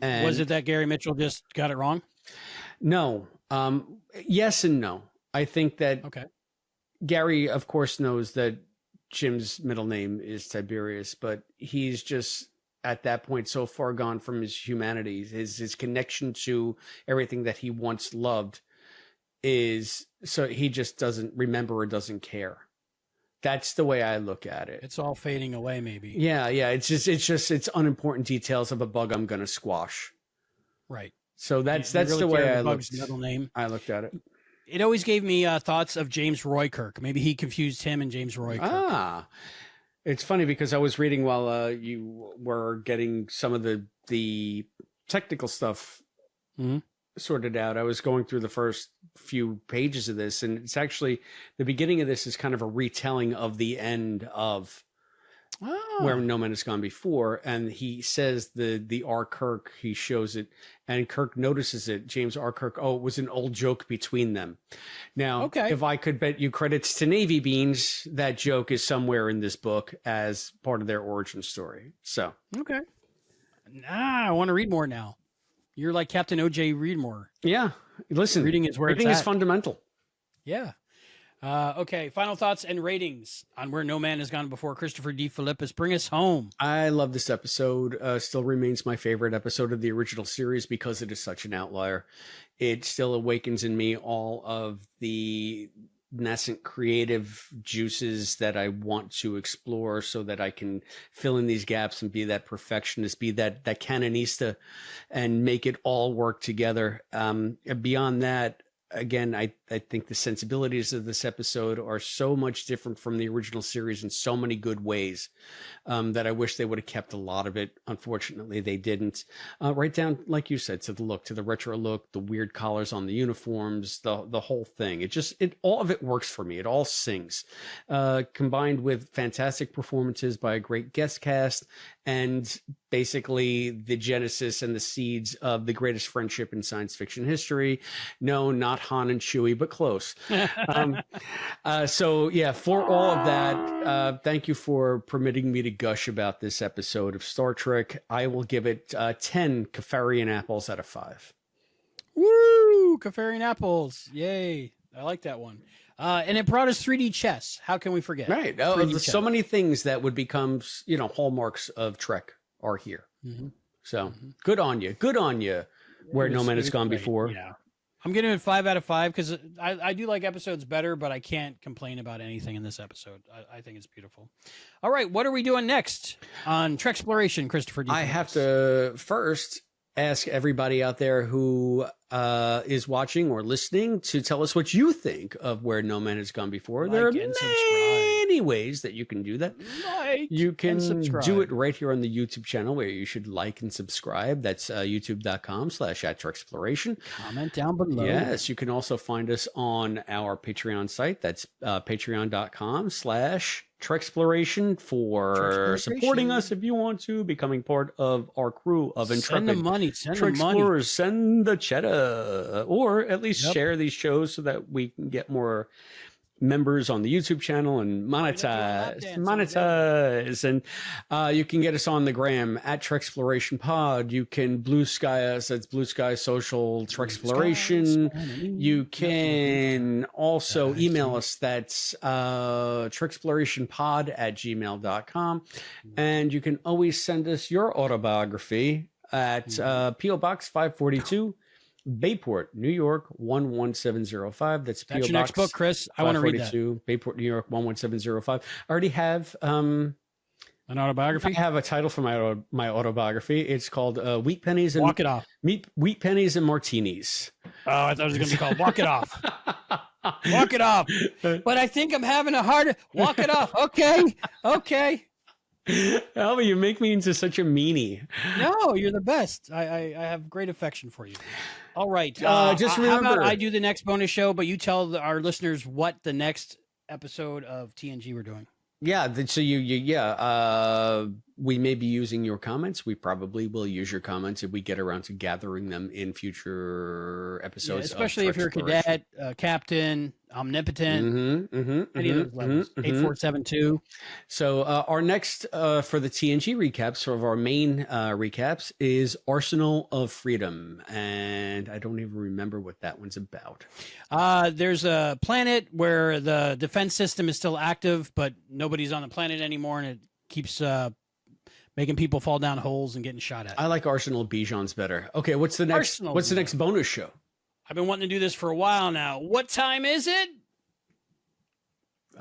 And was it that Gary Mitchell just got it wrong? No. Yes and no. I think that Okay. Gary, of course, knows that Jim's middle name is Tiberius, but he's just at that point so far gone from his humanity, his connection to everything that he once loved is so he just doesn't remember or doesn't care. That's the way I look at it. It's all fading away, maybe. Yeah. It's unimportant details of a bug I'm going to squash. Right. So that's really the way care I the bug's looked. middle name. I looked at it. It always gave me thoughts of James Roykirk. Maybe he confused him and James Roykirk. Ah, it's funny because I was reading while you were getting some of the technical stuff Mhm. sorted out. I was going through the first few pages of this, and it's actually the beginning of this is kind of a retelling of the end of Where No Man Has Gone Before, and he says the R. Kirk, he shows it, and Kirk notices it. James R. Kirk, it was an old joke between them. Now, Okay. if I could bet you credits to Navy Beans, that joke is somewhere in this book as part of their origin story. So, Okay. I want to read more now. You're like Captain O.J. Readmore. yeah, listen, Reading is where reading it's is at. fundamental. Yeah. Okay. Final thoughts and ratings on Where No Man Has Gone Before. Christopher D. Philippus, bring us home. I love this episode. Still remains my favorite episode of the original series because it is such an outlier. It still awakens in me all of the nascent creative juices that I want to explore so that I can fill in these gaps and be that perfectionist, be that canonista, and make it all work together. Beyond that, again, I think the sensibilities of this episode are so much different from the original series in so many good ways that I wish they would have kept a lot of it. Unfortunately, they didn't. Right down, like you said, to the look, to the retro look, the weird collars on the uniforms, the whole thing. All of it works for me. It all sings, combined with fantastic performances by a great guest cast and basically the genesis and the seeds of the greatest friendship in science fiction history. No, not Han and Chewie, but close. So yeah, for all of that, thank you for permitting me to gush about this episode of Star Trek. I will give it 10 Kefarian apples out of 5. Woo! Kefarian apples. Yay. I like that one. And it brought us 3D chess. How can we forget? Right. 3D There's chess. so many things that would become, hallmarks of Trek are here. Mhm. So good on you. Good on you. Where No Man Has Gone great. Before. Yeah. I'm giving it 5 out of 5 because I do like episodes better, but I can't complain about anything in this episode. I think it's beautiful. All right. What are we doing next on Treksploration, Christopher D. I have to first ask everybody out there who is watching or listening to tell us what you think of Where No Man Has Gone Before. There are Like and many ways that you can do that. Like You can and subscribe. do it right here on the YouTube channel where you should like and subscribe. That's youtube.com/@Treksploration. Comment down below. Yes, you can also find us on our Patreon site. That's patreon.com/Treksploration for Treksploration. supporting us if you want to, becoming part of our crew of Send the intrepid money. Send the money. Explorers. Send the cheddar, or at least Yep. share these shows so that we can get more members on the YouTube channel and monetize. And you can get us on the gram at Treksploration Pod. You can blue sky us. That's Blue Sky Social Treksploration. You can also email us. That's treksplorationpod@gmail.com. And you can always send us your autobiography at P.O. Box 542, Bayport, New York 11705. That's P.O. That's your Box next book, Chris. I want to read that. 542, Bayport, New York 11705. I already have An autobiography? I have a title for my autobiography. It's called Wheat Pennies and Walk It Off. Wheat Pennies and Martinis. Oh, I thought it was going to be called Walk It Off. Walk it off. But I think I'm having a hard walk it off. Okay. Albie, you make me into such a meanie. No, you're the best. I have great affection for you. All right. Just how remember- about I do the next bonus show, but you tell our listeners what the next episode of TNG we're doing. Yeah, so we may be using your comments. We probably will use your comments if we get around to gathering them in future Yeah, episodes. especially if you're a cadet, captain, Omnipotent, any of those levels. 8472. So our next for the TNG recaps, sort of our main recaps, is Arsenal of Freedom, and I don't even remember what that one's about. There's a planet where the defense system is still active, but nobody's on the planet anymore, and it keeps making people fall down holes and getting shot at. I like Arsenal of Bijons better. Okay, what's the next? What's the next bonus show? I've been wanting to do this for a while now. What time is it?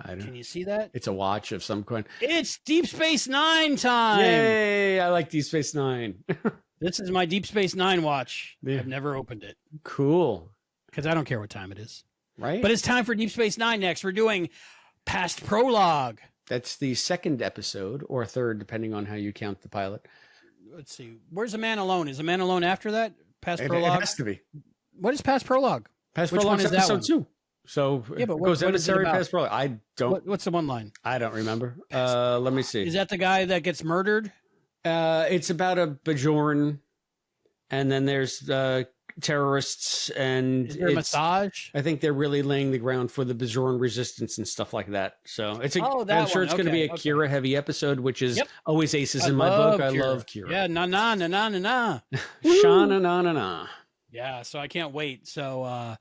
I don't. Can you see that? It's a watch of some kind. It's Deep Space Nine time. Yay! I like Deep Space Nine. This is my Deep Space Nine watch. Yeah. I've never opened it Cool. because I don't care what time it is. Right? But it's time for Deep Space Nine next. We're doing Past Prologue. That's the second episode, or third, depending on how you count the pilot. Let's see. Where's A Man Alone? Is A Man Alone after that? Past It Prologue? has to be. What is Past Prologue? Past Which Prologue one is that episode one? 2. So Yeah, but it what goes is it emissary about? past Prologue. I don't. What's the one line? I don't remember. Let me see. Is that the guy that gets murdered? It's about a Bajoran, and then there's terrorists, and Is there a massage? I think they're really laying the ground for the Bajoran resistance and stuff like that. So it's Oh, that I'm sure one. it's going to be a Okay, Kira heavy episode, which is Yep. always aces in my book. I love Kira. Yeah, na na na na na na. Shana na na na. Yeah, so I can't wait. So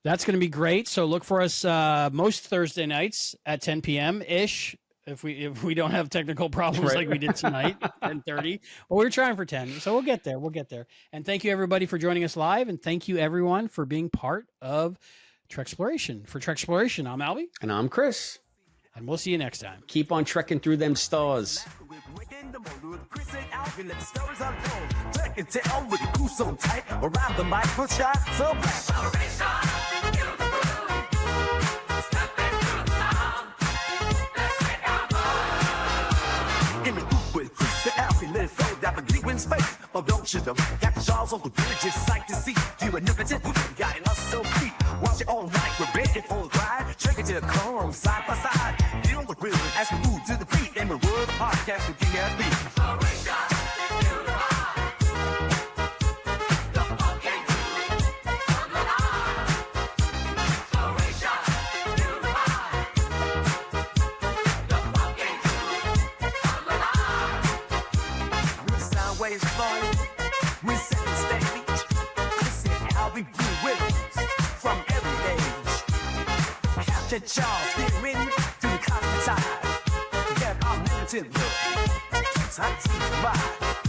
that's going to be great. So look for us most Thursday nights at 10 p.m. ish. If we don't have technical problems Right. like we did tonight, 10:30. Well, we're trying for 10, so we'll get there. We'll get there. And thank you everybody for joining us live, and thank you everyone for being part of Treksploration. For Treksploration, I'm Albie, And I'm Chris. and we'll see you next time. Keep on trekking through them stars. Around the mic, put shots so Give me with Chris the Alfie, let it flow down the deep in space. Oh, don't you know? Got the jaws on the bridge, it's sight to see. You a nipple got it us so deep. Watch it all night, we're ready for a ride. Check it to the come side by side. Feel the rhythm as we move to the beat. And we're World Podcast with DLB. Sound waves flowing, we set the stage. This is how we do rhythms from every age. Captain Charles, get ready to the cosmic tide. Get our limited look. Time to ride.